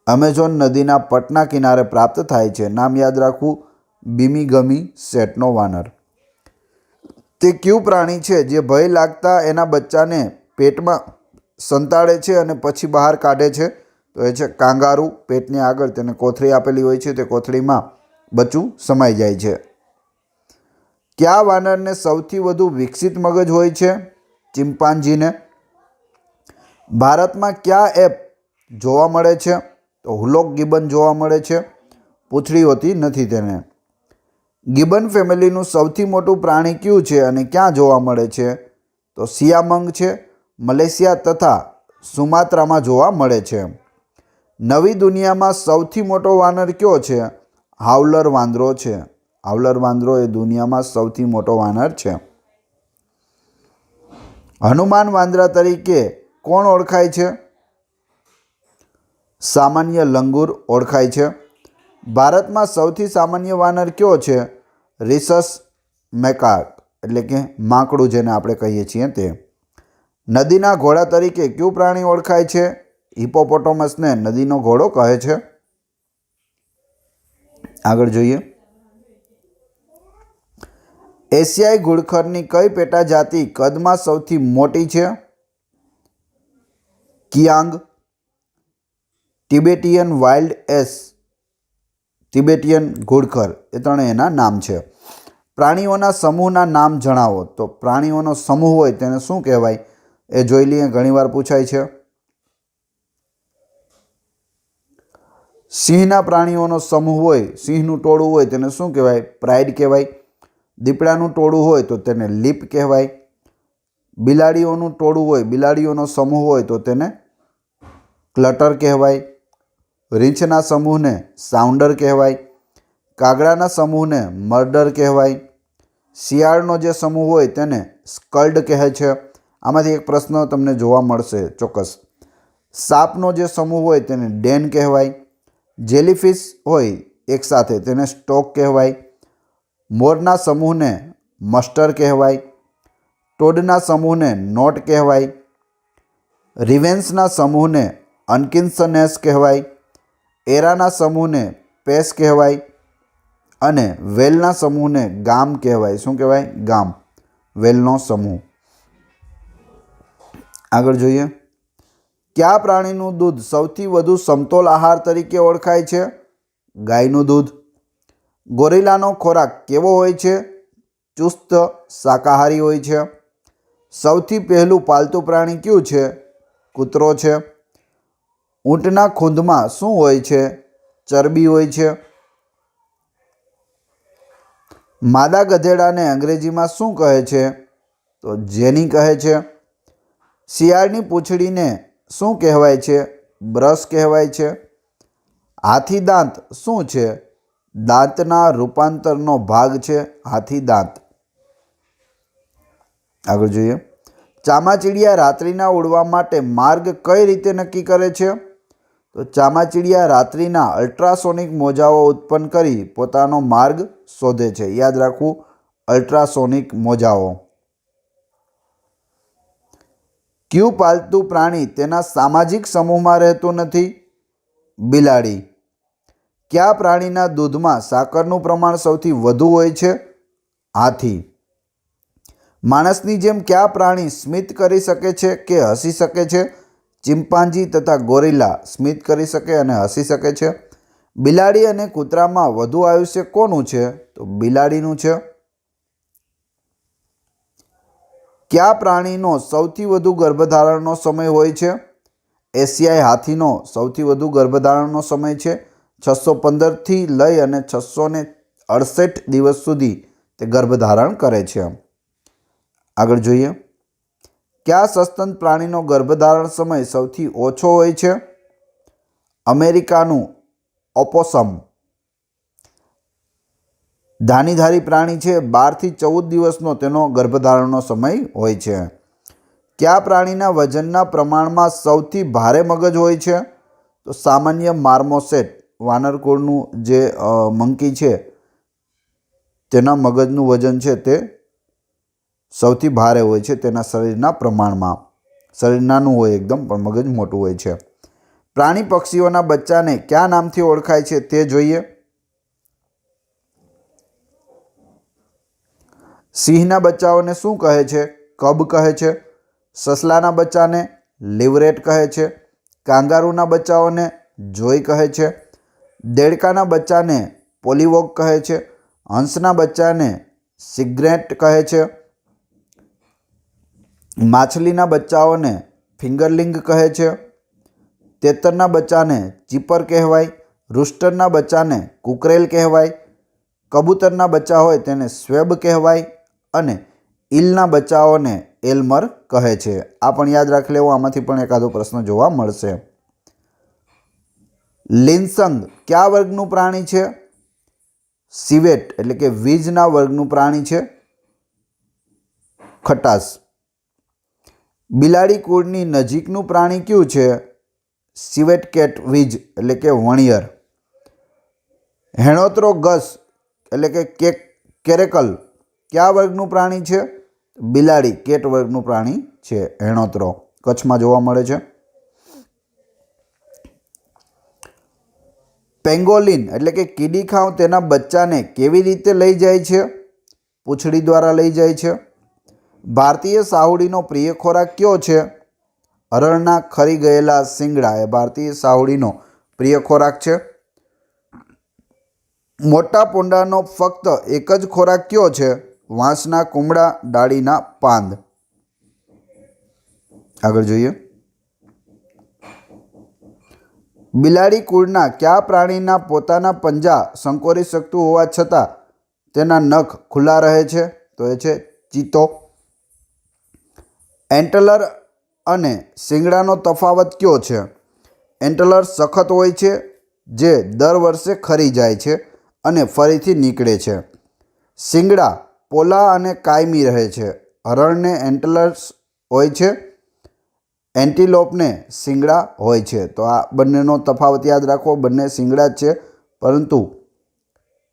અમેઝોન નદીના પટના કિનારે પ્રાપ્ત થાય છે. નામ યાદ રાખવું, બીમીગમી સેટનો વાનર. તે કયું પ્રાણી છે જે ભય લાગતા એના બચ્ચાને પેટમાં સંતાડે છે અને પછી બહાર કાઢે છે? તો એ છે કાંગારૂ. પેટની આગળ તેને કોથળી આપેલી હોય છે, તે કોથળીમાં બચ્ચું સમાઈ જાય છે. કયા વાનરને સૌથી વધુ વિકસિત મગજ હોય છે? ચિમ્પાન્જીને. ભારતમાં કયા એપ જોવા મળે છે? તો હુલોક ગિબન જોવા મળે છે. પૂંછડી હોતી નથી તેને. ગિબન ફેમિલીનું સૌથી મોટું પ્રાણી કયું છે અને ક્યાં જોવા મળે છે? તો સિયામંગ છે. મલેશિયા તથા સુમાત્રામાં જોવા મળે છે. નવી દુનિયામાં સૌથી મોટો વાનર કયો છે? હાવલર વાંદરો છે. હાવલર વાંદરો એ દુનિયામાં સૌથી મોટો વાનર છે. હનુમાન વાંદરા તરીકે કોણ ઓળખાય છે? સામાન્ય લંગૂર ઓળખાય છે. ભારતમાં સૌથી સામાન્ય વાનર કયો છે? રિસસ મેકાક, એટલે કે માંકડું જેને આપણે કહીએ છીએ તે. નદીના ઘોડા તરીકે કયું પ્રાણી ઓળખાય છે? હિપોપોટેમસને નદીનો ઘોડો કહે છે. આગળ જોઈએ. એશિયાઈ ઘુડખરની કઈ પેટા જાતિ કદમાં સૌથી મોટી છે? Kiang. Tibetan wild S, Tibetan ઘુડખર, એ ત્રણેય એના નામ છે. પ્રાણીઓના સમૂહના નામ જણાવો. તો પ્રાણીઓનો સમૂહ હોય તેને શું કહેવાય? એ જોઈ લઈએ, ઘણીવાર પૂછાય છે. સિંહના પ્રાણીઓનો સમૂહ હોય, સિંહનું ટોળું હોય તેને શું કહેવાય? પ્રાઇડ કહેવાય. દીપડાનું ટોળું હોય તો તેને લીપ કહેવાય. બિલાડીઓનું ટોળું હોય, બિલાડીઓનો સમૂહ હોય તો તેને ક્લટર કહેવાય. રીંછના સમૂહને સાઉન્ડર કહેવાય. કાગડાના સમૂહને મર્ડર કહેવાય. શિયાળનો જે સમૂહ હોય તેને સ્કલ્ડ કહે છે. આમાંથી એક પ્રશ્ન તમને જોવા મળશે ચોક્કસ. સાપનો જે સમૂહ હોય તેને ડેન કહેવાય. જેલીફિશ હોય એકસાથે તેને સ્ટોક કહેવાય. મોરના સમૂહને મસ્ટર કહેવાય. ટોડના સમૂહને નોટ કહેવાય. રિવેન્સના સમૂહને અનકિન્સનેસ કહેવાય. એરાના સમૂહને પેસ કહેવાય. અને વેલના સમૂહને ગામ કહેવાય. શું કહેવાય? ગામ. વેલનો સમૂહ. આગળ જોઈએ. કયા પ્રાણીનું દૂધ સૌથી વધુ સમતોલ આહાર તરીકે ઓળખાય છે? ગાયનું દૂધ. ગોરિલાનો ખોરાક કેવો હોય છે? ચુસ્ત શાકાહારી હોય છે. સૌથી પહેલું પાલતુ પ્રાણી કયું છે? કૂતરો છે. ઊંટના ખૂંદમાં શું હોય છે? ચરબી હોય છે. માદા ગધેડાને અંગ્રેજીમાં શું કહે છે? તો જેની કહે છે. શિયાળની પૂંછડીને શું કહેવાય છે? બ્રશ કહેવાય છે. હાથી દાંત શું છે? દાંતના રૂપાંતરનો ભાગ છે હાથી દાંત. આગળ જોઈએ. ચામાચીડિયા રાત્રિના ઉડવા માટે માર્ગ કઈ રીતે નક્કી કરે છે? તો ચામાચીડિયા રાત્રિના અલ્ટ્રાસોનિક મોજાઓ ઉત્પન્ન કરી પોતાનો માર્ગ શોધે છે. યાદ રાખવું, અલ્ટ્રાસોનિક મોજાઓ. કયું પાલતુ પ્રાણી તેના સામાજિક સમૂહમાં રહેતું નથી? બિલાડી. કયા પ્રાણીના દૂધમાં સાકરનું પ્રમાણ સૌથી વધુ હોય છે? હાથી. માણસની જેમ કયા પ્રાણી સ્મિત કરી શકે છે કે હસી શકે છે? ચિમ્પાન્જી તથા ગોરિલા સ્મિત કરી શકે અને હસી શકે છે. બિલાડી અને કૂતરામાં વધુ આયુષ્ય કોનું છે? તો બિલાડીનું છે. કયા પ્રાણીનો સૌથી વધુ ગર્ભધારણનો સમય હોય છે? એશિયાઈ હાથીનો સૌથી વધુ ગર્ભધારણનો સમય છે 615થી લઈ અને 668 દિવસ સુધી તે ગર્ભધારણ કરે છે. આગળ જોઈએ, કયા સસ્તન પ્રાણીનો ગર્ભધારણ સમય સૌથી ઓછો હોય છે? અમેરિકાનું ઓપોસમ. ધાનીધારી પ્રાણી છે. 12થી 14 દિવસનો તેનો ગર્ભધારણનો સમય હોય છે. કયા પ્રાણીના વજનના પ્રમાણમાં સૌથી ભારે મગજ હોય છે? તો સામાન્ય માર્મોસેટ, વાનરકુળનું જે મંકી છે તેના મગજનું વજન છે તે સૌથી ભારે હોય છે તેના શરીરના પ્રમાણમાં. શરીર નાનું હોય એકદમ, પણ મગજ મોટું હોય છે. પ્રાણી પક્ષીઓના બચ્ચાને કયા નામથી ઓળખાય છે તે જોઈએ. સિંહના બચ્ચાઓને શું કહે છે? કબ કહે છે. સસલાના બચ્ચાને લીવરેટ કહે છે. કાંગારૂના બચ્ચાઓને જોઈ કહે છે. દેડકાના બચ્ચાને પોલીવોગ કહે છે. હંસના બચ્ચાને સિગ્રેટ કહે છે. માછલીના બચ્ચાઓને ફિંગરલિંગ કહે છે. તેતરના બચ્ચાને ચીપર કહેવાય. રૂસ્ટરના બચ્ચાને કુકરેલ કહેવાય. કબૂતરના બચ્ચા હોય તેને સ્વેબ કહેવાય અને ઈલના બચ્ચાઓને એલ્મર કહે છે. આ પણ યાદ રાખી લેવું, આમાંથી પણ એકાદો પ્રશ્ન જોવા મળશે. લિનસંગ કયા વર્ગનું પ્રાણી છે? સિવેટ એટલે કે વીજના વર્ગનું પ્રાણી છે. ખટાસ. બિલાડી કુળની નજીકનું પ્રાણી કયું છે? સિવેટ કેટ વીજ એટલે કે વણિયર. હેણોત્રોગસ એટલે કે કેરેકલ કયા વર્ગનું પ્રાણી છે? બિલાડી કેટ વર્ગનું પ્રાણી છે. હેણોત્રો કચ્છમાં જોવા મળે છે. પેંગોલિન એટલે કે કીડીખાઉ તેના બચ્ચાને કેવી રીતે લઈ જાય છે? પૂંછડી દ્વારા લઈ જાય છે. ભારતીય સાહુડીનો પ્રિય ખોરાક કયો છે? હરણના ખરી ગયેલા શિંગડા એ ભારતીય સાહુડીનો પ્રિય ખોરાક છે. મોટા પોંડાનો ફક્ત એક જ ખોરાક કયો છે? વાંસના કુમળા, ડાળીના પાંદ. આગળ જોઈએ, બિલાડી કુળના કયા પ્રાણીના પોતાના પંજા સંકોરી શકતું હોવા છતાં તેના નખ ખુલ્લા રહે છે? તો એ છે ચીતો. એન્ટલર અને શિંગડાનો તફાવત કયો છે? એન્ટલર સખત હોય છે જે દર વર્ષે ખરી જાય છે અને ફરીથી નીકળે છે. શિંગડા પોલા અને કાયમી રહે છે. હરણને એન્ટલર્સ હોય છે, એન્ટિલોપને શિંગડા હોય છે. તો આ બંનેનો તફાવત યાદ રાખો, બંને શિંગડા જ છે, પરંતુ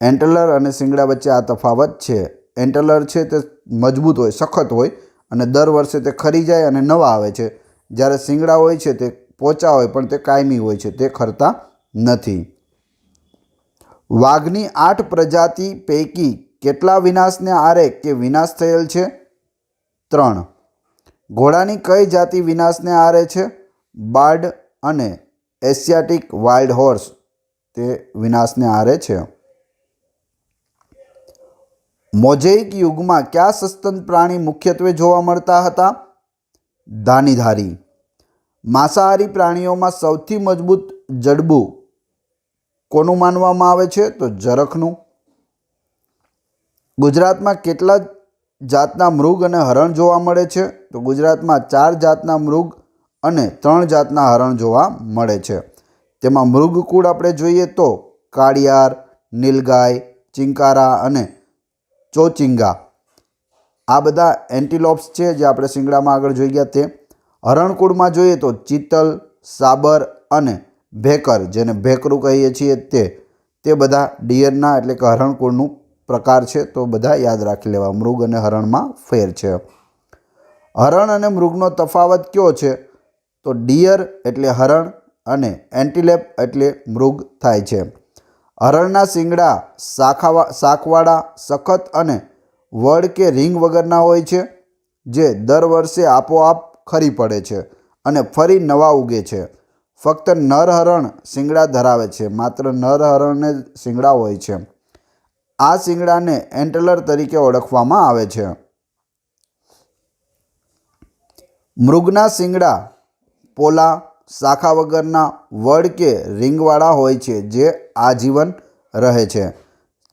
એન્ટલર અને શિંગડા વચ્ચે આ તફાવત છે. એન્ટલર છે તે મજબૂત હોય, સખત હોય અને દર વર્ષે તે ખરી જાય અને નવા આવે છે. જ્યારે શિંગડા હોય છે તે પોચા હોય પણ તે કાયમી હોય છે, તે ખરતા નથી. વાઘની 8 પ્રજાતિ પૈકી કેટલા વિનાશને આરે કે વિનાશ થયેલ છે? 3. ઘોડાની કઈ જાતિ વિનાશને આરે છે? બાર્ડ અને એશિયાટિક વાઇલ્ડ હોર્સ તે વિનાશને આરે છે. મોઝેઇક યુગમાં કયા સસ્તન પ્રાણી મુખ્યત્વે જોવા મળતા હતા? ધાનીધારી. માંસાહારી પ્રાણીઓમાં સૌથી મજબૂત જડબું કોનું માનવામાં આવે છે? તો જરખનું. ગુજરાતમાં કેટલા જાતના મૃગ અને હરણ જોવા મળે છે? તો ગુજરાતમાં 4 જાતના મૃગ અને 3 જાતના હરણ જોવા મળે છે. તેમાં મૃગકુળ આપણે જોઈએ તો કાળિયાર, નીલગાય, ચિંકારા અને ચોચિંગા આ બધા એન્ટિલોપ્સ છે જે આપણે શિંગડામાં આગળ જોઈ ગયા તે. હરણકુળમાં જોઈએ તો ચિત્તલ, સાબર અને ભેકર જેને ભેકરું કહીએ છીએ તે બધા ડિયરના એટલે કે હરણકુળનું પ્રકાર છે. તો બધા યાદ રાખી લેવા. મૃગ અને હરણમાં ફેર છે. હરણ અને મૃગનો તફાવત કયો છે? તો ડિયર એટલે હરણ અને એન્ટિલેપ એટલે મૃગ થાય છે. હરણના શિંગડા શાખવાળા, સખત અને વડ કે રીંગ વગરના હોય છે, જે દર વર્ષે આપોઆપ ખરી પડે છે અને ફરી નવા ઉગે છે. ફક્ત નર હરણ શિંગડા ધરાવે છે. માત્ર નર હરણને શિંગડા હોય છે. આ શિંગડાને એન્ટલર તરીકે ઓળખવામાં આવે છે. મૃગના શિંગડા પોલા, શાખા વગરના, વડ કે રીંગવાળા હોય છે, જે આજીવન રહે છે.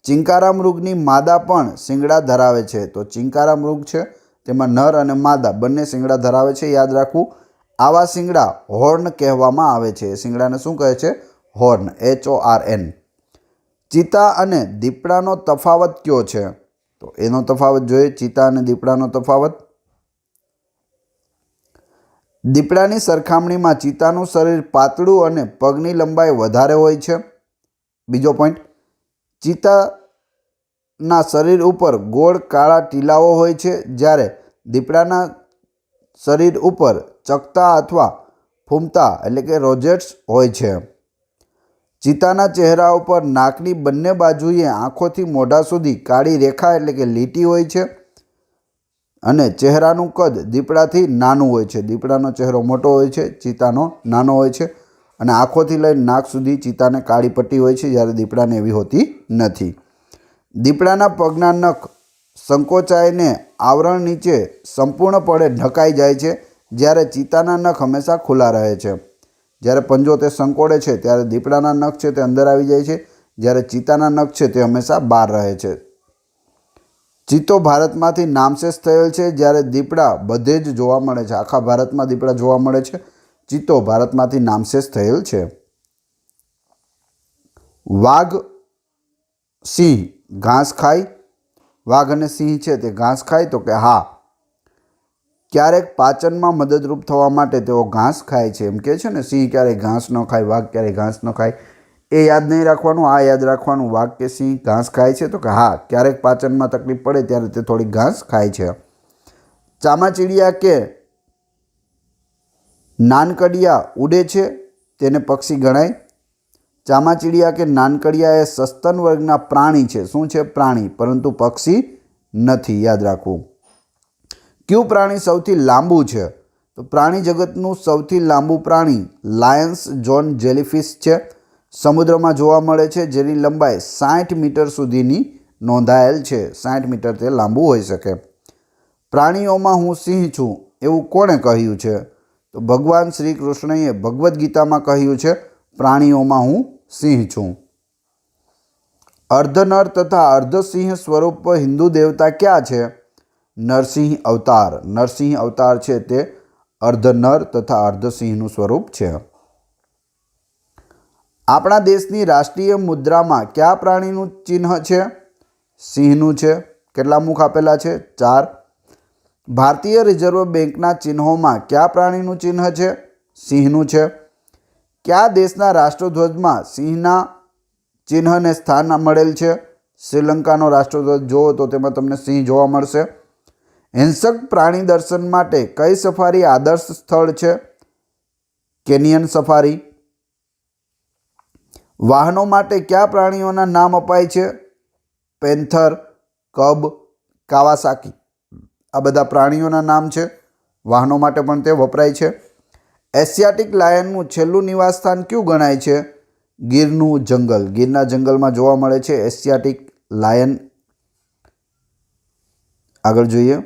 ચિંકારા મૃગની માદા પણ શિંગડા ધરાવે છે. તો ચિંકારા મૃગ છે તેમાં નર અને માદા બંને શિંગડા ધરાવે છે. યાદ રાખવું. આવા શિંગડા હોર્ન કહેવામાં આવે છે. શિંગડાને શું કહે છે? Horn, HORN. ચિત્તા અને દીપડાનો તફાવત કયો છે? તો એનો તફાવત જોઈએ. ચિત્તા અને દીપડાનો તફાવત. દીપડાની સરખામણીમાં ચિત્તાનું શરીર પાતળું અને પગની લંબાઈ વધારે હોય છે. બીજો પોઈન્ટ, ચિત્તાના શરીર ઉપર ગોળ કાળા ટીલાઓ હોય છે, જ્યારે દીપડાના શરીર ઉપર ચકતા અથવા ફૂમતા એટલે કે રોજેટ્સ હોય છે. ચિત્તાના ચહેરા ઉપર નાકની બંને બાજુએ આંખોથી મોઢા સુધી કાળી રેખા એટલે કે લીટી હોય છે અને ચહેરાનું કદ દીપડાથી નાનું હોય છે. દીપડાનો ચહેરો મોટો હોય છે, ચિત્તાનો નાનો હોય છે અને આંખોથી લઈને નાક સુધી ચિત્તાને કાળી પટ્ટી હોય છે, જ્યારે દીપડાને એવી હોતી નથી. દીપડાના પગના નખ સંકોચાઈને આવરણ નીચે સંપૂર્ણપણે ઢંકાઈ જાય છે, જ્યારે ચિત્તાના નખ હંમેશા ખુલ્લા રહે છે. જ્યારે પંજો તે સંકોડે છે ત્યારે દીપડાના નખ છે તે અંદર આવી જાય છે, જ્યારે ચિત્તાના નખ છે તે હંમેશા બહાર રહે છે. ચિત્તો ભારતમાંથી નામશેષ થયેલ છે, જ્યારે દીપડા બધે જ જોવા મળે છે. આખા ભારતમાં દીપડા જોવા મળે છે. ચિત્તો ભારતમાંથી નામશેષ થયેલ છે. વાઘ, સિંહ ઘાસ ખાય? વાઘ અને સિંહ છે તે ઘાસ ખાય? તો કે હા. ક્યારેક પાચનમાં મદદરૂપ થવા માટે તેઓ ઘાસ ખાય છે. એમ કહે છે ને, સિંહ ક્યારેય ઘાસ ન ખાય, વાઘ ક્યારેય ઘાસ ન ખાય. એ યાદ નહીં રાખવાનું, આ યાદ રાખવાનું. વાઘ કે સિંહ ઘાસ ખાય છે? તો કે હા, ક્યારેક પાચનમાં તકલીફ પડે ત્યારે તે થોડીક ઘાસ ખાય છે. ચામાચીડિયા કે નાનકડિયા ઉડે છે, તેને પક્ષી ગણાય? ચામાચીડિયા કે નાનકડિયા એ સસ્તન વર્ગના પ્રાણી છે. શું છે? પ્રાણી, પરંતુ પક્ષી નથી. યાદ રાખવું. કયું પ્રાણી સૌથી લાંબુ છે? તો પ્રાણી જગતનું સૌથી લાંબુ પ્રાણી લાયન્સ જોન જેલીફિશ છે. સમુદ્રમાં જોવા મળે છે, જેની લંબાઈ 60 મીટર સુધીની નોંધાયેલ છે. 60 મીટર તે લાંબુ હોઈ શકે. પ્રાણીઓમાં હું સિંહ છું એવું કોણે કહ્યું છે? તો ભગવાન શ્રી કૃષ્ણએ ભગવદ્ ગીતામાં કહ્યું છે, પ્રાણીઓમાં હું સિંહ છું. અર્ધનર તથા અર્ધસિંહ સ્વરૂપ હિન્દુ દેવતા ક્યાં છે? નરસિંહ અવતાર. નરસિંહ અવતાર છે તે અર્ધનર તથા અર્ધસિંહનું સ્વરૂપ છે. આપણા દેશની રાષ્ટ્રીય મુદ્રામાં કયા પ્રાણીનું ચિહ્ન છે? સિંહનું છે. કેટલા મુખ આપેલા છે? 4. ભારતીય રિઝર્વ બેંકના ચિહ્નોમાં કયા પ્રાણીનું ચિહ્ન છે? સિંહનું છે. કયા દેશના રાષ્ટ્રધ્વજમાં સિંહના ચિહ્નને સ્થાન મળેલ છે? શ્રીલંકાનો રાષ્ટ્રધ્વજ જુઓ તો તેમાં તમને સિંહ જોવા મળશે. હિંસક પ્રાણી દર્શન માટે કઈ સફારી આદર્શ સ્થળ છે? Canyon safari. વાહનો માટે કયા પ્રાણીઓના નામ અપાય છે? Panther, cub, Kawasaki. આ બધા પ્રાણીઓના નામ છે. વાહનો માટે પણ તે વપરાય છે. એશિયાટિક લાયનનું છેલ્લું નિવાસસ્થાન કયું ગણાય છે? ગીરનું જંગલ. ગીરના જંગલમાં જોવા મળે છે એશિયાટિક લાયન. આગળ જોઈએ.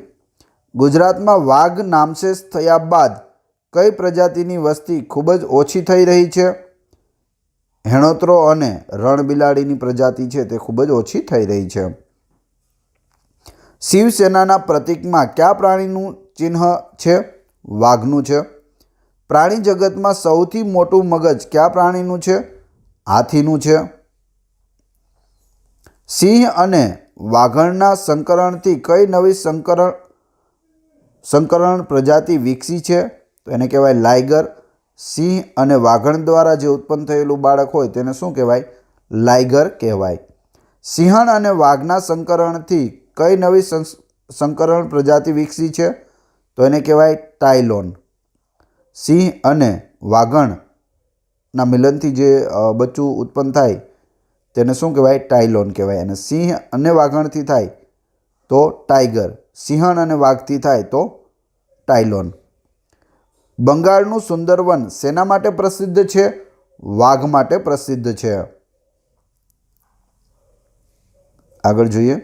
ગુજરાતમાં વાઘ નામશેષ થયા બાદ કઈ પ્રજાતિની વસ્તી ખૂબ જ ઓછી થઈ રહી છે? હેણોત્રો અને રણબિલાડીની પ્રજાતિ છે તે ખૂબ જ ઓછી થઈ રહી છે. શિવસેનાના પ્રતીકમાં કયા પ્રાણીનું ચિહ્ન છે? વાઘનું છે. પ્રાણી જગતમાં સૌથી મોટું મગજ કયા પ્રાણીનું છે? હાથીનું છે. સિંહ અને વાઘણના સંકરણથી કઈ નવી સંકરણ પ્રજાતિ વિકસી છે? તો એને કહેવાય લાયગર. સિંહ અને વાઘણ દ્વારા જે ઉત્પન્ન થયેલું બાળક હોય તેને શું કહેવાય? લાયગર કહેવાય. સિંહણ અને વાઘના સંકરણથી કઈ નવી સંકરણ પ્રજાતિ વિકસી છે? તો એને કહેવાય ટાયલોન. સિંહ અને વાઘણના મિલનથી જે બચ્ચું ઉત્પન્ન થાય તેને શું કહેવાય? ટાયલોન કહેવાય. અને સિંહ અને વાઘણથી થાય તો ટાઈગર. સિંહણ અને વાઘથી થાય તો ટાયલોન. બંગાળનું સુંદરવન શેના માટે પ્રસિદ્ધ છે? વાઘ માટે પ્રસિદ્ધ છે. આગળ જોઈએ.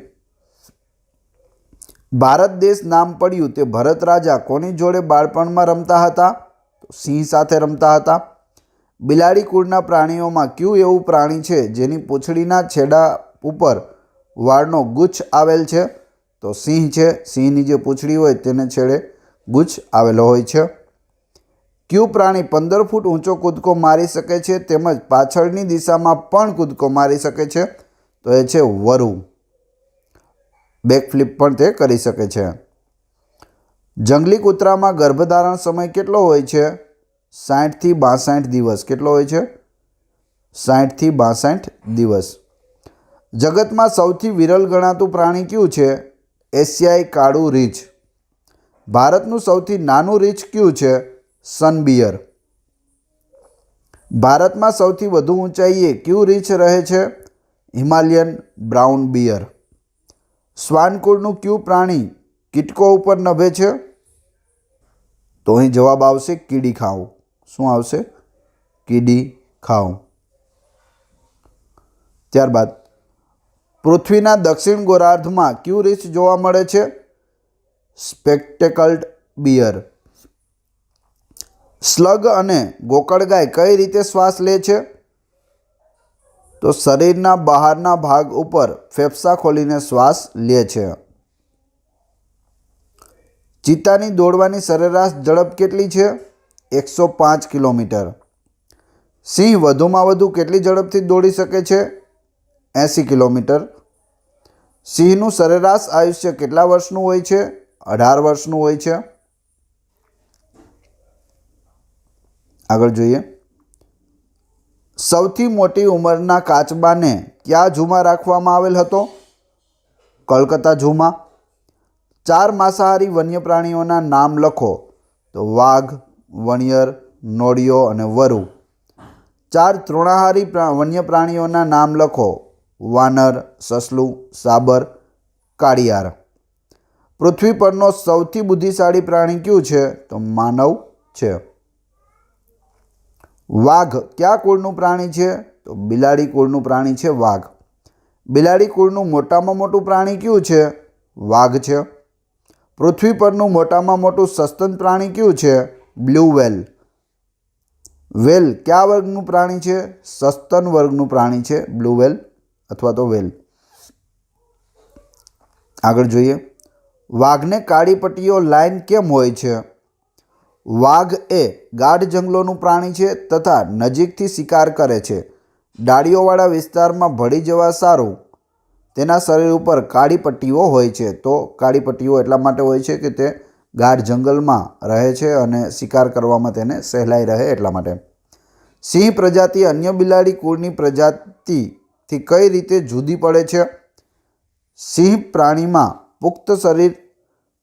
ભારત દેશ નામ પડ્યું તે ભરત રાજા કોની જોડે બાળપણમાં રમતા હતા? સિંહ સાથે રમતા હતા. બિલાડી કુળના પ્રાણીઓમાં કયું એવું પ્રાણી છે જેની પૂંછડીના છેડા ઉપર વાળનો ગુચ્છ આવેલ છે? તો સિંહ છે. સિંહની જે પૂંછડી હોય તેને છેડે ગુચ્છ આવેલો હોય છે. કયું પ્રાણી 15 ફૂટ ઊંચો કૂદકો મારી શકે છે તેમજ પાછળની દિશામાં પણ કૂદકો મારી શકે છે? તો એ છે વરુ. બેકફ્લિપ પણ તે કરી શકે છે. જંગલી કૂતરામાં ગર્ભધારણ સમય કેટલો હોય છે? 60 થી 62 દિવસ. કેટલો હોય છે? 60 થી 62 દિવસ. જગતમાં સૌથી વિરલ ગણાતું પ્રાણી કયું છે? એશિયાઈ કાળું રીંછ. ભારતનું સૌથી નાનું રીંછ કયું છે? સનબિયર. ભારતમાં સૌથી વધુ ઊંચાઈએ કયું રીંછ રહે છે? Himalayan brown beer. શ્વાનકુળનું કયું પ્રાણી કીટકો ઉપર નભે છે? તો અહીં જવાબ આવશે કીડી ખાવ. શું આવશે? કીડી ખાવ. ત્યારબાદ પૃથ્વીના દક્ષિણ ગોળાર્ધમાં કયું રીંછ જોવા મળે છે? સ્પેક્ટેકલ્ડ બિયર. સ્લગ અને ગોકળગાય કઈ રીતે શ્વાસ લે છે? તો શરીરના બહારના ભાગ ઉપર ફેફસા ખોલીને શ્વાસ લે છે. ચિત્તાની દોડવાની સરેરાશ ઝડપ કેટલી છે? 105 કિલોમીટર. સિંહ વધુમાં વધુ કેટલી ઝડપથી દોડી શકે છે? 80 કિલોમીટર. સિંહનું સરેરાશ આયુષ્ય કેટલા વર્ષનું હોય છે? 18 વર્ષનું હોય છે. આગળ જોઈએ. સૌથી મોટી ઉંમરના કાચબાને કયા ઝૂમાં રાખવામાં આવેલ હતો? કલકત્તા ઝૂમાં. 4 માંસાહારી વન્ય પ્રાણીઓના નામ લખો. તો વાઘ, વણિયર, નોળિયો અને વરુ. 4 તૃણાહારી વન્ય પ્રાણીઓના નામ લખો. વાનર, સસલું, સાબર, કાળિયાર. પૃથ્વી પરનો સૌથી બુદ્ધિશાળી પ્રાણી કયું છે? તો માનવ છે. વાઘ કયા કુળનું પ્રાણી છે? તો બિલાડી કુળનું પ્રાણી છે વાઘ. બિલાડી કુળનું મોટામાં મોટું પ્રાણી કયું છે? વાઘ છે. પૃથ્વી પરનું મોટામાં મોટું સસ્તન પ્રાણી કયું છે? Blue whale. વ્હેલ કયા વર્ગનું પ્રાણી છે? સસ્તન વર્ગનું પ્રાણી છે બ્લુ વ્હેલ અથવા તો વ્હેલ. આગળ જોઈએ. વાઘને કાળી પટ્ટીઓ લાઈન કેમ હોય છે? વાઘ એ ગાઢ જંગલોનું પ્રાણી છે તથા નજીકથી શિકાર કરે છે. ડાળીઓવાળા વિસ્તારમાં ભળી જવા સારું તેના શરીર ઉપર કાળી પટ્ટીઓ હોય છે. તો કાળી પટ્ટીઓ એટલા માટે હોય છે કે તે ગાઢ જંગલમાં રહે છે અને શિકાર કરવામાં તેને સહેલાઈ રહે એટલા માટે. સિંહ પ્રજાતિ અન્ય બિલાડી કુળની પ્રજાતિથી કઈ રીતે જુદી પડે છે? સિંહ પ્રાણીમાં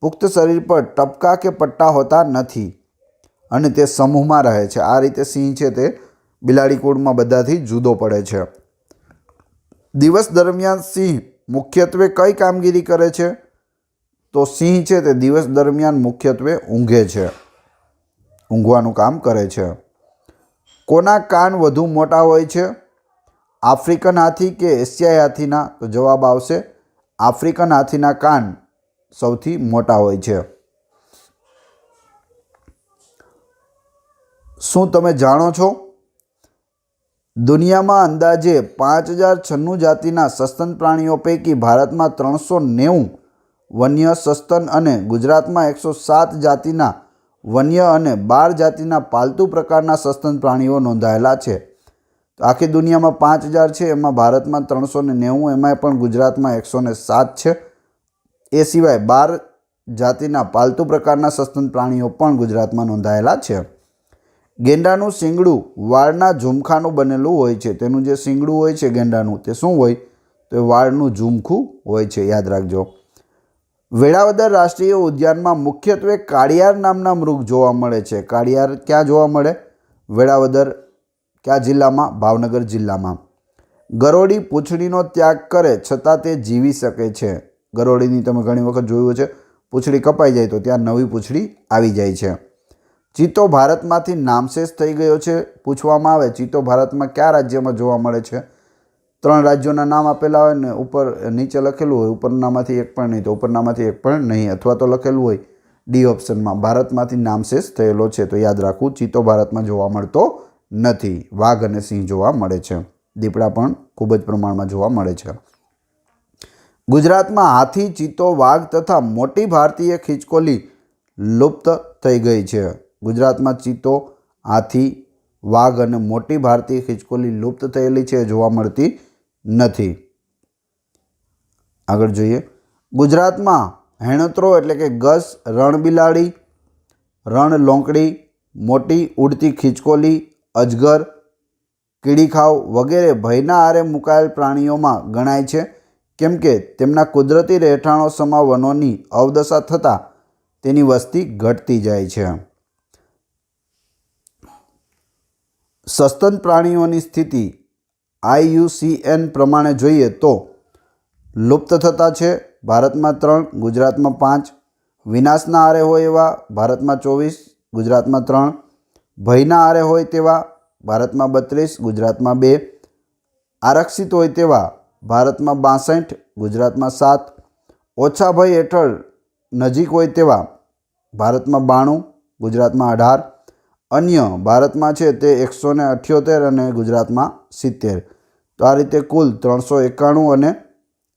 પુખ્ત શરીર પર ટપકા કે પટ્ટા હોતા નથી અને તે સમૂહમાં રહે છે. આ રીતે સિંહ છે તે બિલાડી કુળમાં બધાથી જુદો પડે છે. દિવસ દરમિયાન સિંહ મુખ્યત્વે કઈ કામગીરી કરે છે? તો સિંહ છે તે દિવસ દરમિયાન મુખ્યત્વે ઊંઘે છે. ઊંઘવાનું કામ કરે છે. કોના કાન વધુ મોટા હોય છે? આફ્રિકન હાથી કે એશિયાઈ હાથીના? તો જવાબ આવશે આફ્રિકન હાથીના કાન સૌથી મોટા હોય છે. શું તમે જાણો છો દુનિયામાં અંદાજે 5096 જાતિના સસ્તન પ્રાણીઓ પૈકી ભારતમાં 390 વન્ય સસ્તન અને ગુજરાતમાં 107 જાતિના વન્ય અને 12 જાતિના પાલતુ પ્રકારના સસ્તન પ્રાણીઓ નોંધાયેલા છે. તો આખી દુનિયામાં 5000 છે, એમાં ભારતમાં 390, એમાં પણ ગુજરાતમાં 107 છે. એ સિવાય 12 જાતિના પાલતુ પ્રકારના સસ્તન પ્રાણીઓ પણ ગુજરાતમાં નોંધાયેલા છે. ગેંડાનું શીંગડું વાળના ઝુમખાનું બનેલું હોય છે. તેનું જે શીંગડું હોય છે ગેંડાનું તે શું હોય? તો એ વાળનું ઝુમખું હોય છે, યાદ રાખજો. વેળાવદર રાષ્ટ્રીય ઉદ્યાનમાં મુખ્યત્વે કાળિયાર નામના મૃગ જોવા મળે છે. કાળિયાર ક્યાં જોવા મળે? વેળાવદર. કયા જિલ્લામાં? ભાવનગર જિલ્લામાં. ગરોળી પૂંછડીનો ત્યાગ કરે છતાં તે જીવી શકે છે. ગરોળીની તમે ઘણી વખત જોયું છે, પૂંછડી કપાઈ જાય તો ત્યાં નવી પૂંછડી આવી જાય છે. ચિત્તો ભારતમાંથી નામશેષ થઈ ગયો છે. પૂછવામાં આવે ચિત્તો ભારતમાં કયા રાજ્યમાં જોવા મળે છે? 3 રાજ્યોના નામ આપેલા હોય ને ઉપર નીચે લખેલું હોય, ઉપરનામાંથી એક પણ નહીં તો ઉપરનામાંથી એક પણ નહીં, અથવા તો લખેલું હોય ડી ઓપ્શનમાં ભારતમાંથી નામશેષ થયેલો છે. તો યાદ રાખવું, ચિત્તો ભારતમાં જોવા મળતો નથી. વાઘ અને સિંહ જોવા મળે છે. દીપડા પણ ખૂબ જ પ્રમાણમાં જોવા મળે છે. ગુજરાતમાં હાથી, ચિત્તો, વાઘ તથા મોટી ભારતીય ખિસકોલી લુપ્ત થઈ ગઈ છે. ગુજરાતમાં ચિત્તો, હાથી, વાઘ અને મોટી ભારતીય ખિસકોલી લુપ્ત થયેલી છે, જોવા મળતી નથી. આગળ જોઈએ. ગુજરાતમાં હેણોત્રો એટલે કે ગસ, રણબિલાડી, રણલોંકડી, મોટી ઉડતી ખિસકોલી, અજગર, કીડીખાવ વગેરે ભયના આરે મુકાયેલ પ્રાણીઓમાં ગણાય છે, કેમ કે તેમના કુદરતી રહેઠાણો સમા વનોની અવદશા થતાં તેની વસ્તી ઘટતી જાય છે. સસ્તન પ્રાણીઓની સ્થિતિ IUCN પ્રમાણે જોઈએ તો લુપ્ત થતા છે. ભારતમાં 3, ગુજરાતમાં 5. વિનાશના આરે હોય એવા ભારતમાં 24, ગુજરાતમાં 3. ભયના આરે હોય તેવા ભારતમાં 32, ગુજરાતમાં 2. આરક્ષિત હોય તેવા ભારતમાં 62, ગુજરાતમાં 7. ઓછા ભય હેઠળ નજીક હોય તેવા ભારતમાં 92, ગુજરાતમાં 18. અન્ય ભારતમાં છે તે 178 અને ગુજરાતમાં 70. તો આ રીતે કુલ 391 અને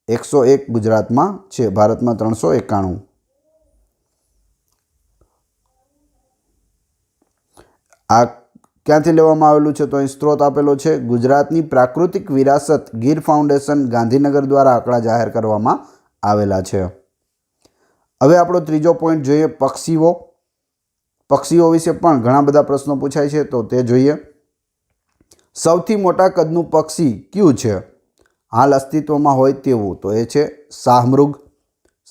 101 ગુજરાતમાં છે. ભારતમાં 391. આ ક્યાંથી લેવામાં આવેલું છે? તો અહીં સ્ત્રોત આપેલો છે. ગુજરાતની પ્રાકૃતિક વિરાસત ગીર ફાઉન્ડેશન ગાંધીનગર દ્વારા આંકડા જાહેર કરવામાં આવેલા છે. હવે આપણો ત્રીજો પોઈન્ટ જોઈએ, પક્ષીઓ. પક્ષીઓ વિશે પણ ઘણા બધા પ્રશ્નો પૂછાય છે, તો તે જોઈએ. સૌથી મોટા કદનું પક્ષી કયું છે? હાલ અસ્તિત્વમાં હોય તેવું, તો એ છે શાહમૃગ.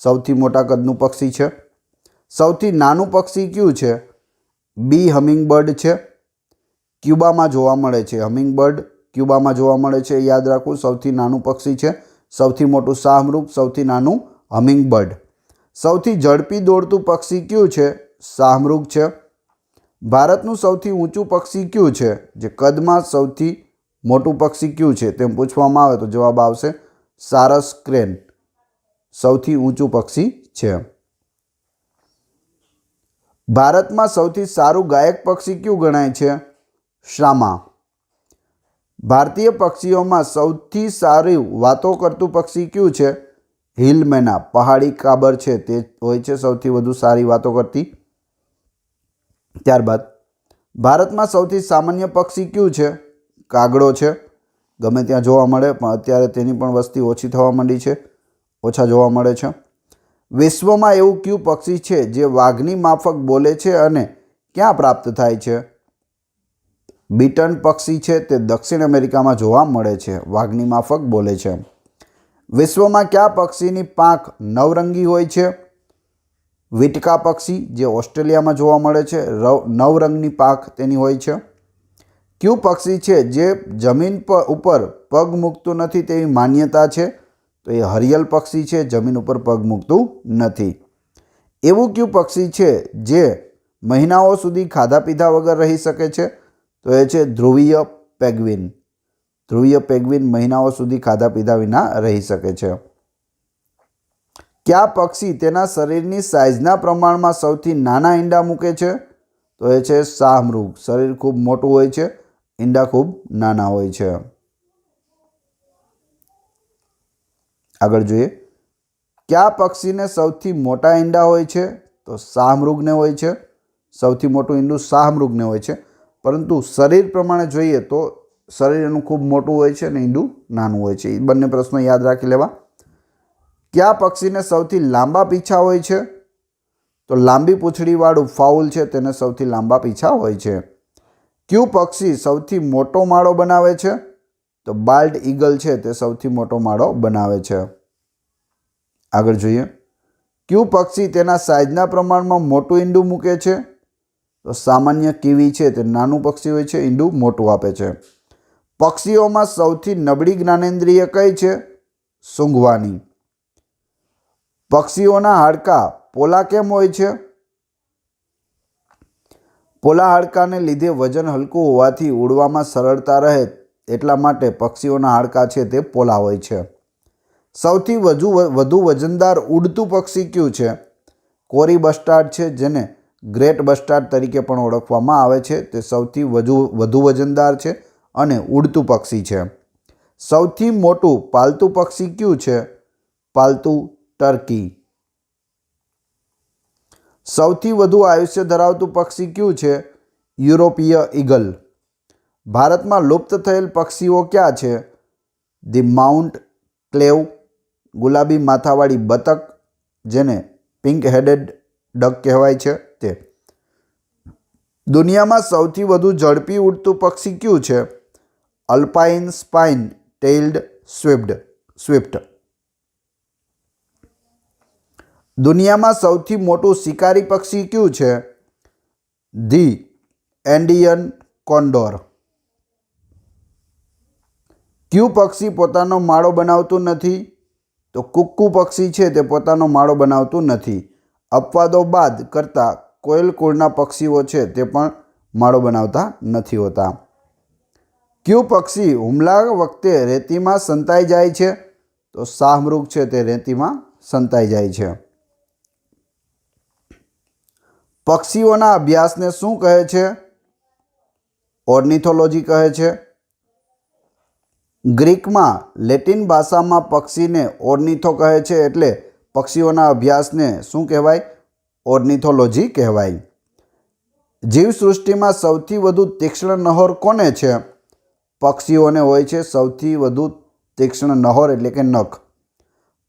સૌથી મોટા કદનું પક્ષી છે. સૌથી નાનું પક્ષી કયું છે? બી હમિંગબર્ડ છે. ક્યુબામાં જોવા મળે છે. હમિંગબર્ડ ક્યુબામાં જોવા મળે છે, યાદ રાખવું. સૌથી નાનું પક્ષી છે. સૌથી મોટું શાહમૃગ, સૌથી નાનું હમિંગબર્ડ. સૌથી ઝડપી દોડતું પક્ષી કયું છે? શાહમૃગ છે. ભારતનું સૌથી ઊંચું પક્ષી કયું છે? જે કદમાં સૌથી મોટું પક્ષી કયું છે તેમ પૂછવામાં આવે તો જવાબ આવશે સારસ ક્રેન. સૌથી ઊંચું પક્ષી છે. ભારતમાં સૌથી સારું ગાયક પક્ષી કયું ગણાય છે? શ્રામા. ભારતીય પક્ષીઓમાં સૌથી સારી વાતો કરતું પક્ષી કયું છે? હિલ મેના. પહાડી કાબર છે તે હોય છે સૌથી વધુ સારી વાતો કરતી. ત્યારબાદ ભારતમાં સૌથી સામાન્ય પક્ષી કયું છે? કાગડો છે. ગમે ત્યાં જોવા મળે પણ અત્યારે તેની પણ વસ્તી ઓછી થવા માંડી છે, ઓછા જોવા મળે છે. વિશ્વમાં એવું કયું પક્ષી છે જે વાઘની માફક બોલે છે અને ક્યાં પ્રાપ્ત થાય છે? બીટન પક્ષી છે તે દક્ષિણ અમેરિકામાં જોવા મળે છે, વાઘની માફક બોલે છે. વિશ્વમાં કયા પક્ષીની પાંખ નવરંગી હોય છે? વીટકા પક્ષી, જે ઓસ્ટ્રેલિયામાં જોવા મળે છે. 9 રંગની પાંખ તેની હોય છે. કયું પક્ષી છે જે જમીન ઉપર પગ મૂકતું નથી તેવી માન્યતા છે? તો એ હરિયલ પક્ષી છે, જમીન ઉપર પગ મૂકતું નથી. એવું કયું પક્ષી છે જે મહિનાઓ સુધી ખાધા પીધા વગર રહી શકે છે? તો એ છે ધ્રુવીય પેગ્વિન. ધ્રુવીય પેગ્વિન મહિનાઓ સુધી ખાધા પીધા વિના રહી શકે છે. કયા પક્ષી તેના શરીરની સાઇઝના પ્રમાણમાં સૌથી નાના ઈંડા મૂકે છે? તો એ છે શાહમૃગ. શરીર ખૂબ મોટું હોય છે, ઈંડા ખૂબ નાના હોય છે. આગળ જોઈએ. કયા પક્ષીને સૌથી મોટા ઈંડા હોય છે? તો શાહમૃગને હોય છે. સૌથી મોટું ઈંડું શાહમૃગને હોય છે, પરંતુ શરીર પ્રમાણે જોઈએ તો શરીર એનું ખૂબ મોટું હોય છે અને ઈંડું નાનું હોય છે. એ બંને પ્રશ્નો યાદ રાખી લેવા. કયા પક્ષીને સૌથી લાંબા પીંછા હોય છે? તો લાંબી પૂંછડીવાળું ફાઉલ છે તેને સૌથી લાંબા પીંછા હોય છે. કયું પક્ષી સૌથી મોટો માળો બનાવે છે? તો બાલ્ડ ઈગલ છે તે સૌથી મોટો માળો બનાવે છે. આગળ જોઈએ. કયું પક્ષી તેના સાઇઝના પ્રમાણમાં મોટું ઈંડું મૂકે છે? તો સામાન્ય કીવી છે તે નાનું પક્ષી હોય છે, ઈંડું મોટું આપે છે. પક્ષીઓમાં સૌથી નબળી જ્ઞાનેન્દ્રિય કઈ છે? સૂંઘવાની. પક્ષીઓના હાડકાં પોલા કેમ હોય છે? પોલા હાડકાને લીધે વજન હલકું હોવાથી ઉડવામાં સરળતા રહે એટલા માટે પક્ષીઓના હાડકાં છે તે પોલા હોય છે. સૌથી વધુ વજનદાર ઉડતું પક્ષી કયું છે? કોરી બસ્ટાર્ડ છે, જેને ગ્રેટ બસ્ટાર્ડ તરીકે પણ ઓળખવામાં આવે છે. તે સૌથી વધુ વજનદાર છે અને ઉડતું પક્ષી છે. સૌથી મોટું પાલતુ પક્ષી કયું છે? પાલતુ ટર્કી. સૌથી વધુ આયુષ્ય ધરાવતું પક્ષી કયું છે? યુરોપીય ઈગલ. ભારતમાં લુપ્ત થયેલ પક્ષીઓ ક્યાં છે? ધી માઉન્ટ ક્લેવ, ગુલાબી માથાવાળી બતક, જેને પિંક હેડેડ ડક કહેવાય છે તે. દુનિયામાં સૌથી વધુ ઝડપી ઉડતું પક્ષી કયું છે? Alpine spine tailed swift. દુનિયામાં સૌથી મોટું શિકારી પક્ષી કયું છે? The Andean condor. કયું પક્ષી પોતાનો માળો બનાવતું નથી? તો કુક્કુ પક્ષી છે તે પોતાનો માળો બનાવતું નથી. અપવાદો બાદ કરતાં કોયલ કુળના પક્ષીઓ છે તે પણ માળો બનાવતા નથી હોતા. કયું પક્ષી હુમલા વખતે રેતીમાં સંતાઈ જાય છે? તો શાહમૃગ છે તે રેતીમાં સંતાઈ જાય છે. પક્ષીઓના અભ્યાસને શું કહે છે? ઓર્નિથોલોજી કહે છે. ગ્રીકમાં લેટિન ભાષામાં પક્ષીને ઓર્નિથો કહે છે, એટલે પક્ષીઓના અભ્યાસને શું કહેવાય? ઓર્નિથોલોજી કહેવાય. જીવસૃષ્ટિમાં સૌથી વધુ તીક્ષ્ણ નહોર કોને છે? પક્ષીઓને હોય છે સૌથી વધુ તીક્ષ્ણ નહોર એટલે કે નખ.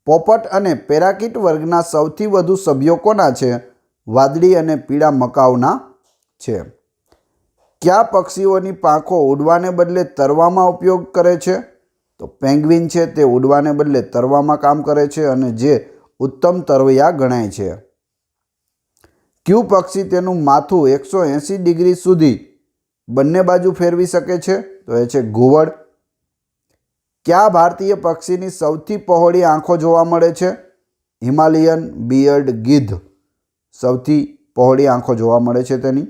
પોપટ અને પેરાકીટ વર્ગના સૌથી વધુ સભ્યો કોના છે? વાદળી અને પીળા મકાઉના છે. કયા પક્ષીઓની પાંખો ઉડવાને બદલે તરવામાં ઉપયોગ કરે છે? તો પેંગ્વિન છે તે ઉડવાને બદલે તરવામાં કામ કરે છે અને જે ઉત્તમ તરવૈયા ગણાય છે. કયું પક્ષી તેનું માથું 180 ડિગ્રી સુધી બંને બાજુ ફેરવી શકે છે? તો એ છે ઘુવડ. કયા ભારતીય પક્ષીની સૌથી પહોળી આંખો જોવા મળે છે? હિમાલયન બિયર્ડ ગીધ સૌથી પહોળી આંખો જોવા મળે છે તેની.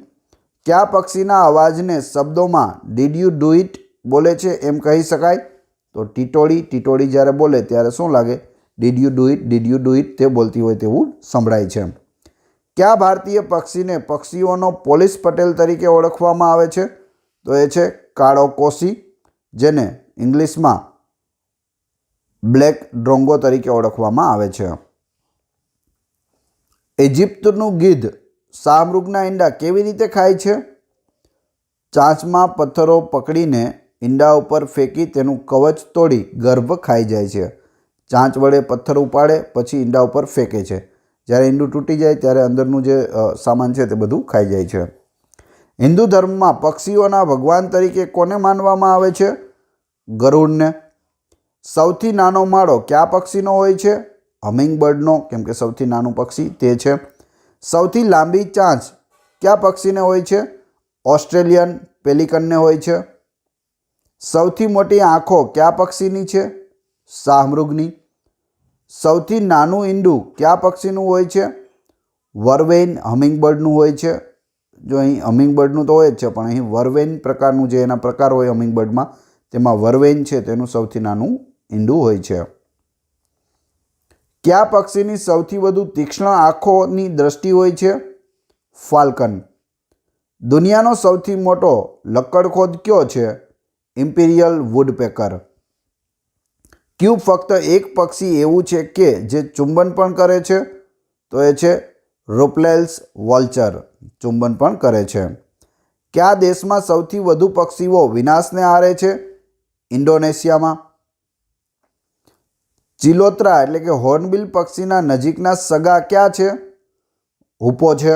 કયા પક્ષીના અવાજને શબ્દોમાં ડીડ યુ ડુ ઇટ બોલે છે એમ કહી શકાય? તો ટીટોળી. ટીટોળી જ્યારે બોલે ત્યારે શું લાગે? Did you do it, did you do it તે બોલતી હોય તેવું સંભળાય છે. કયા ભારતીય પક્ષીને પક્ષીઓનો પોલીસ પટેલ તરીકે ઓળખવામાં આવે છે? તો એ છે કાળો કોસી, જેને ઇંગ્લિશમાં બ્લેક ડ્રોંગો તરીકે ઓળખવામાં આવે છે. ઇજિપ્તનું ગીધ શાહમૃગના ઈંડા કેવી રીતે ખાય છે? ચાંચમાં પથ્થરો પકડીને ઈંડા ઉપર ફેંકી તેનું કવચ તોડી ગર્ભ ખાઈ જાય છે. ચાંચ વડે પથ્થર ઉપાડે પછી ઈંડા ઉપર ફેંકે છે. જ્યારે ઈંડું તૂટી જાય ત્યારે અંદરનું જે સામાન છે તે બધું ખાઈ જાય છે. હિન્દુ ધર્મમાં પક્ષીઓના ભગવાન તરીકે કોને માનવામાં આવે છે? ગરુડને. સૌથી નાનો માળો કયા પક્ષીનો હોય છે? હમિંગબર્ડનો, કેમ કે સૌથી નાનું પક્ષી તે છે. સૌથી લાંબી ચાંચ કયા પક્ષીને હોય છે? ઓસ્ટ્રેલિયન પેલિકનને હોય છે. સૌથી મોટી આંખો કયા પક્ષીની છે? શાહમૃગની. સૌથી નાનું ઈંડું કયા પક્ષીનું હોય છે? વર્વેઇન હમિંગબર્ડનું હોય છે. જો અહીં હમિંગબર્ડનું તો હોય જ છે, પણ અહીં વર્વેઇન પ્રકારનું જે એના પ્રકાર હોય હમિંગબર્ડમાં, તેમાં વર્વેઇન છે તેનું સૌથી નાનું ઈંડું હોય છે. કયા પક્ષીની સૌથી વધુ તીક્ષ્ણ આંખોની દ્રષ્ટિ હોય છે? ફાલ્કન. દુનિયાનો સૌથી મોટો લક્કડખોદ કયો છે? ઇમ્પિરિયલ વુડપેકર. કયું ફક્ત એક પક્ષી એવું છે કે જે ચુંબન પણ કરે છે? તો એ છે રોપ્લેલ્સ વોલ્ચર, ચુંબન પણ કરે છે. કયા દેશમાં સૌથી વધુ પક્ષીઓ વિનાશને આરે છે? ઇન્ડોનેશિયામાં. ચિલોત્રા એટલે કે હોર્નબિલ પક્ષીના નજીકના સગા ક્યાં છે? હુપો છે.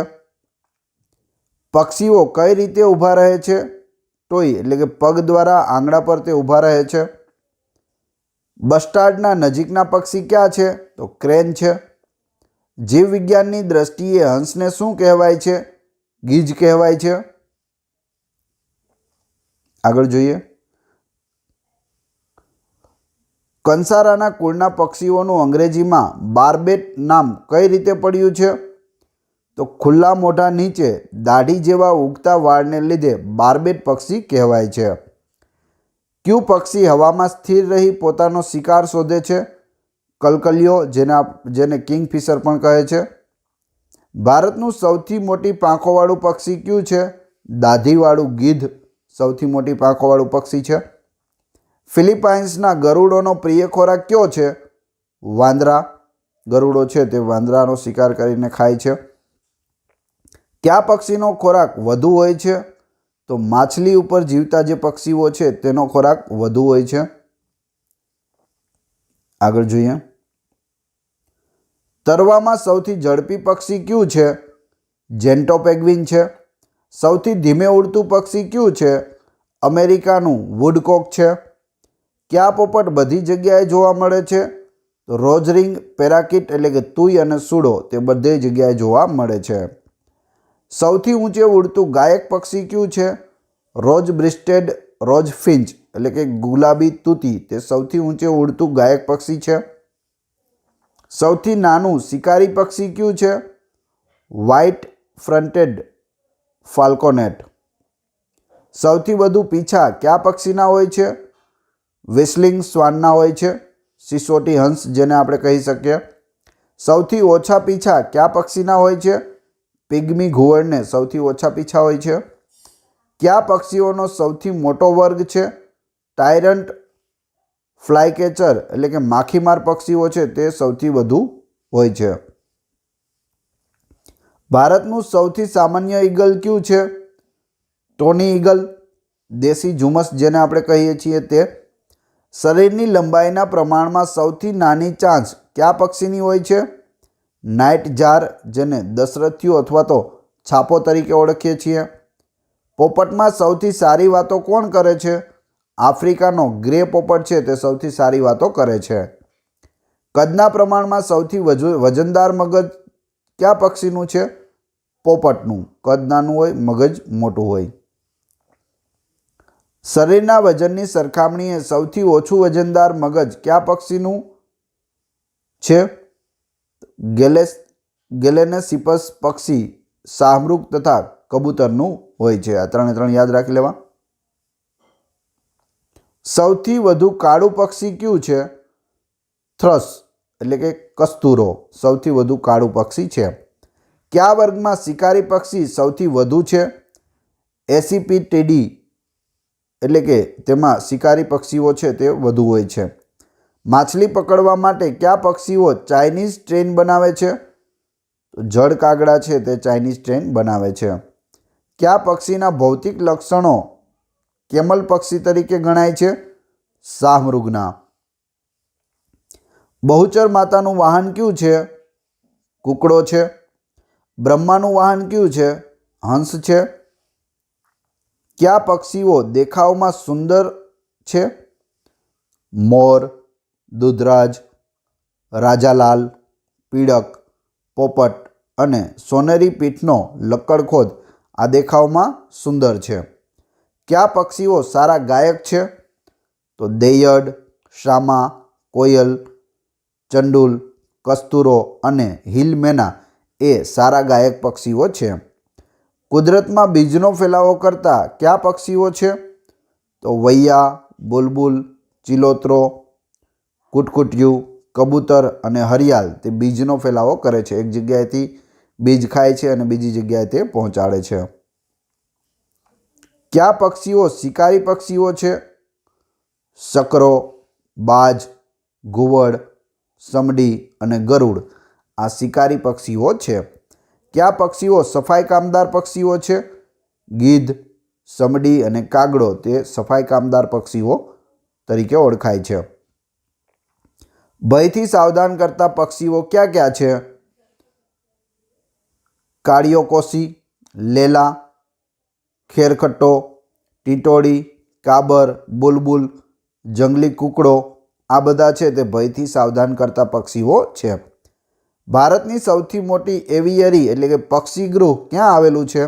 પક્ષીઓ કઈ રીતે ઊભા રહે છે? ટોય એટલે કે પગ દ્વારા આંગળા પર તે ઊભા રહે છે. બસ્ટાર્ડના નજીકના પક્ષી ક્યાં છે? તો ક્રેન છે. જીવવિજ્ઞાનની દ્રષ્ટિએ હંસને શું કહેવાય છે? ગીધ કહેવાય છે. આગળ જોઈએ. કંસારાના કુળના પક્ષીઓનું અંગ્રેજીમાં બાર્બેટ નામ કઈ રીતે પડ્યું છે? તો ખુલ્લા મોઢા નીચે દાઢી જેવા ઉગતા વાળને લીધે બાર્બેટ પક્ષી કહેવાય છે. કયું પક્ષી હવામાં સ્થિર રહી પોતાનો શિકાર શોધે છે? કલકલિયો, જેને કિંગફિશર પણ કહે છે. ભારતનું સૌથી મોટી પાંખોવાળું પક્ષી કયું છે? દાઢીવાળું ગીધ સૌથી મોટી પાંખોવાળું પક્ષી છે. ફિલિપાઇન્સના ગરુડોનો પ્રિય ખોરાક કયો છે? વાંદરા. ગરુડો છે તે વાંદરાનો શિકાર કરીને ખાય છે. કયા પક્ષીનો ખોરાક વધુ હોય છે? તો માછલી ઉપર જીવતા જે પક્ષીઓ છે તેનો ખોરાક વધુ હોય છે. આગળ જોઈએ. તરવામાં સૌથી ઝડપી પક્ષી કયું છે? જેન્ટો પેગ્વિન છે. સૌથી ધીમે ઉડતું પક્ષી કયું છે? અમેરિકાનું વુડકોક છે. કયા પોપટ બધી જગ્યાએ જોવા મળે છે? તો રોઝરિંગ, પેરાકીટ એટલે કે તુઈ અને સુડો તે બધી જગ્યાએ જોવા મળે છે. સૌથી ઊંચે ઉડતું ગાયક પક્ષી કયું છે? રોઝ બ્રિસ્ટેડ રોઝ ફિન્ચ એટલે કે ગુલાબી તૂતી તે સૌથી ઊંચે ઉડતું ગાયક પક્ષી છે. સૌથી નાનું શિકારી પક્ષી કયું છે? વ્હાઇટ ફ્રન્ટેડ ફાલ્કોનેટ. સૌથી વધુ પીંછા કયા પક્ષીના હોય છે? વ્હિસ્લિંગ શ્વાનના હોય છે. સિસોટી હંસ જેને આપણે કહી શકીએ. સૌથી ઓછા પીંછા કયા પક્ષીના હોય છે? પિગ્મી ઘુવડને સૌથી ઓછા પીંછા હોય છે. કયા પક્ષીઓનો સૌથી મોટો વર્ગ છે? ટાયરન્ટ ફ્લાયકેચર એટલે કે માખીમાર પક્ષીઓ છે તે સૌથી વધુ હોય છે. ભારતનું સૌથી સામાન્ય ઈગલ કયું છે? ટોની ઈગલ, દેશી ઝુમસ જેને આપણે કહીએ છીએ તે. શરીરની લંબાઈના પ્રમાણમાં સૌથી નાની ચાંચ કયા પક્ષીની હોય છે? નાઇટજાર, જેને દશરથીઓ અથવા તો છાપો તરીકે ઓળખીએ છીએ. પોપટમાં સૌથી સારી વાતો કોણ કરે છે? આફ્રિકાનો ગ્રે પોપટ છે તે સૌથી સારી વાતો કરે છે. કદના પ્રમાણમાં સૌથી વજનદાર મગજ કયા પક્ષીનું છે? પોપટનું. કદ નાનું હોય, મગજ મોટું હોય. શરીરના વજનની સરખામણીએ સૌથી ઓછું વજનદાર મગજ કયા પક્ષીનું છે? ગેલેનેસિપસ પક્ષી, શાહમૃગ તથા કબૂતરનું હોય છે. આ ત્રણે યાદ રાખી લેવા. સૌથી વધુ કાળું પક્ષી કયું છે? થ્રસ એટલે કે કસ્તુરો સૌથી વધુ કાળું પક્ષી છે. કયા વર્ગમાં શિકારી પક્ષી સૌથી વધુ છે? એસિપિટેડી એટલે કે તેમાં શિકારી પક્ષીઓ છે તે વધુ હોય છે. માછલી પકડવા માટે કયા પક્ષીઓ ચાઇનીઝ ટ્રેન બનાવે છે? જળ કાગડા છે તે ચાઇનીઝ ટ્રેન બનાવે છે. કયા પક્ષીના ભૌતિક લક્ષણો કેમલ પક્ષી તરીકે ગણાય છે? શાહમૃગના. બહુચર માતાનું વાહન કયું છે? કુકડો છે. બ્રહ્માનું વાહન કયું છે? હંસ છે. કયા પક્ષીઓ દેખાવમાં સુંદર છે? મોર, દૂધરાજ, રાજાલાલ, પીળક, પોપટ અને સોનેરી પીઠનો લક્કડખોદ આ દેખાવમાં સુંદર છે. કયા પક્ષીઓ સારા ગાયક છે? તો દેયડ, શામા, કોયલ, ચંડુલ, કસ્તુરો અને હિલમેના એ સારા ગાયક પક્ષીઓ છે. કુદરતમાં બીજનો ફેલાવો કરતા કયા પક્ષીઓ છે? તો વૈયા, બુલબુલ, ચિલોત્રો, કુટકુટિયું, કબૂતર અને હરિયાળ તે બીજનો ફેલાવો કરે છે. એક જગ્યાએથી બીજ ખાય છે અને બીજી જગ્યાએ તે પહોંચાડે છે. કયા પક્ષીઓ શિકારી પક્ષીઓ છે? શકરો, બાજ, ઘુવડ, સમડી અને ગરુડ આ શિકારી પક્ષીઓ છે. કયા પક્ષીઓ સફાઈ કામદાર પક્ષીઓ છે? ગીધ, સમડી અને કાગડો તે સફાઈ કામદાર પક્ષીઓ તરીકે ઓળખાય છે. ભયથી સાવધાન કરતા પક્ષીઓ ક્યાં ક્યાં છે? કાળિયો કોસી, લેલા, ખેરખટ્ટો, ટીટોળી, કાબર, બુલબુલ, જંગલી કૂકડો આ બધા છે તે ભયથી સાવધાન કરતા પક્ષીઓ છે. ભારતની સૌથી મોટી એવિયરી એટલે કે પક્ષીગૃહ ક્યાં આવેલું છે?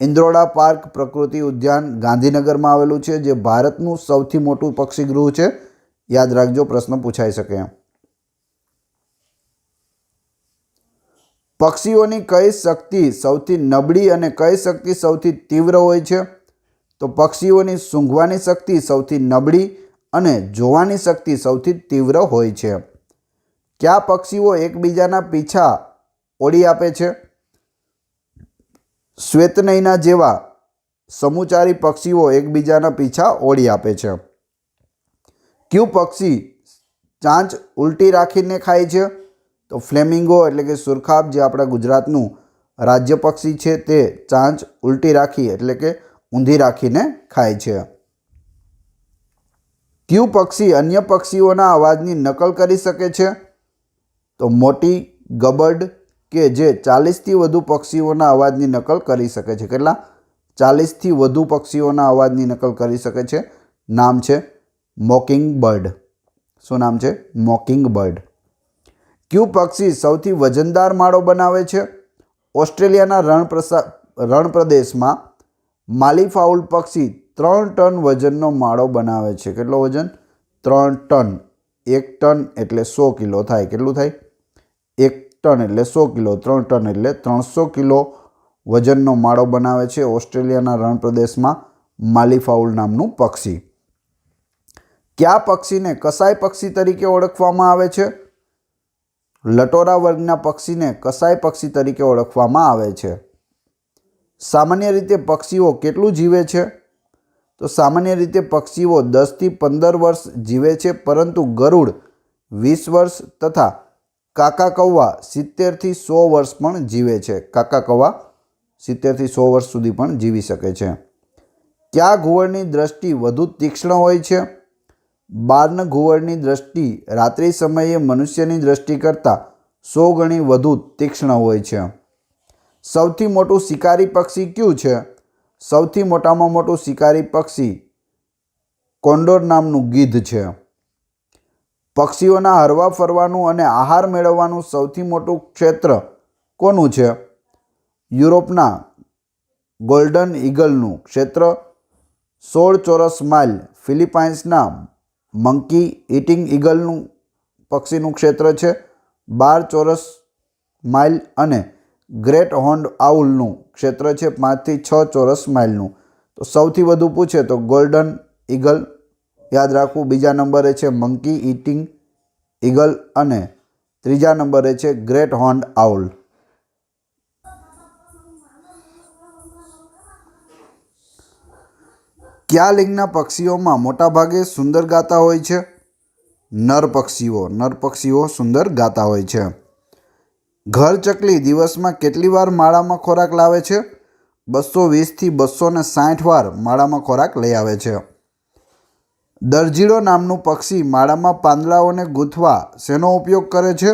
ઇન્દ્રોડા પાર્ક પ્રકૃતિ ઉદ્યાન ગાંધીનગરમાં આવેલું છે, જે ભારતનું સૌથી મોટું પક્ષીગૃહ છે. યાદ રાખજો, પ્રશ્ન પૂછાઈ શકે. પક્ષીઓની કઈ શક્તિ સૌથી નબળી અને કઈ શક્તિ સૌથી તીવ્ર હોય છે? તો પક્ષીઓની સૂંઘવાની શક્તિ સૌથી નબળી અને જોવાની શક્તિ સૌથી તીવ્ર હોય છે. કયા પક્ષીઓ એકબીજાના પીછા ઓળી આપે છે? શ્વેતનૈના જેવા સમુચારી પક્ષીઓ એકબીજાના પીછા ઓળી આપે છે. કયું પક્ષી ચાંચ ઉલટી રાખીને ખાય છે? તો ફ્લેમિંગો એટલે કે સુરખાબ, જે આપણા ગુજરાતનું રાજ્ય પક્ષી છે, તે ચાંચ ઉલટી રાખી એટલે કે ઊંધી રાખીને ખાય છે. કયું પક્ષી અન્ય પક્ષીઓના અવાજની નકલ કરી શકે છે? તો મોટી ગબર્ડ, કે જે 40થી વધુ પક્ષીઓના અવાજની નકલ કરી શકે છે. કેટલા? 40થી વધુ પક્ષીઓના અવાજની નકલ કરી શકે છે. નામ છે મોકિંગ બર્ડ. શું નામ છે? મોકિંગ બર્ડ. કયું પક્ષી સૌથી વજનદાર માળો બનાવે છે? ઓસ્ટ્રેલિયાના રણ પ્રદેશમાં માલીફાઉલ પક્ષી 3 ટન વજનનો માળો બનાવે છે. કેટલો વજન? 3 ટન. 1 ટન એટલે 100 કિલો થાય. કેટલું થાય? 1 ટન એટલે 100 કિલો. 3 ટન એટલે 300 કિલો વજનનો માળો બનાવે છે ઓસ્ટ્રેલિયાના રણ પ્રદેશમાં માલીફાઉલ નામનું પક્ષી. કયા પક્ષીને કસાઈ પક્ષી તરીકે ઓળખવામાં આવે છે? લટોરા વર્ગના પક્ષીને કસાઈ પક્ષી તરીકે ઓળખવામાં આવે છે. સામાન્ય રીતે પક્ષીઓ કેટલું જીવે છે? તો સામાન્ય રીતે પક્ષીઓ 10થી 15 વર્ષ જીવે છે, પરંતુ ગરુડ 20 વર્ષ તથા કાકા કૌવા 70થી 100 વર્ષ પણ જીવે છે. કાકા કૌવા 70થી 100 વર્ષ સુધી પણ જીવી શકે છે. કયા ઘુવડની દ્રષ્ટિ વધુ તીક્ષ્ણ હોય છે? બાર્ન ઘુવડની દ્રષ્ટિ રાત્રિ સમયે મનુષ્યની દ્રષ્ટિ કરતાં 100 ગણી વધુ તીક્ષ્ણ હોય છે. સૌથી મોટું શિકારી પક્ષી કયું છે? સૌથી મોટામાં મોટું શિકારી પક્ષી કોન્ડોર નામનું ગીધ છે. પક્ષીઓના હરવા ફરવાનું અને આહાર મેળવવાનું સૌથી મોટું ક્ષેત્ર કોનું છે? યુરોપના ગોલ્ડન ઈગલનું ક્ષેત્ર 16 ચોરસ માઇલ, ફિલિપાઇન્સના મંકી ઇટિંગ ઈગલનું પક્ષીનું ક્ષેત્ર છે 12 ચોરસ માઇલ અને ગ્રેટ હોર્ન્ડ આઉલનું ક્ષેત્ર છે 5થી 6 ચોરસ માઇલનું. તો સૌથી વધુ પૂછે તો ગોલ્ડન ઈગલ યાદ રાખવું, બીજા નંબરે છે મંકી ઇટિંગ ઈગલ અને ત્રીજા નંબરે છે ગ્રેટ હોર્ન્ડ આઉલ. કયા લિંગના પક્ષીઓમાં મોટાભાગે સુંદર ગાતા હોય છે? નર પક્ષીઓ સુંદર ગાતા હોય છે. ઘર ચકલી દિવસમાં કેટલી વાર માળામાં ખોરાક લાવે છે? 220થી 260 વાર માળામાં ખોરાક લઈ આવે છે. દરજીડો નામનું પક્ષી માળામાં પાંદડાઓને ગૂંથવા શેનો ઉપયોગ કરે છે?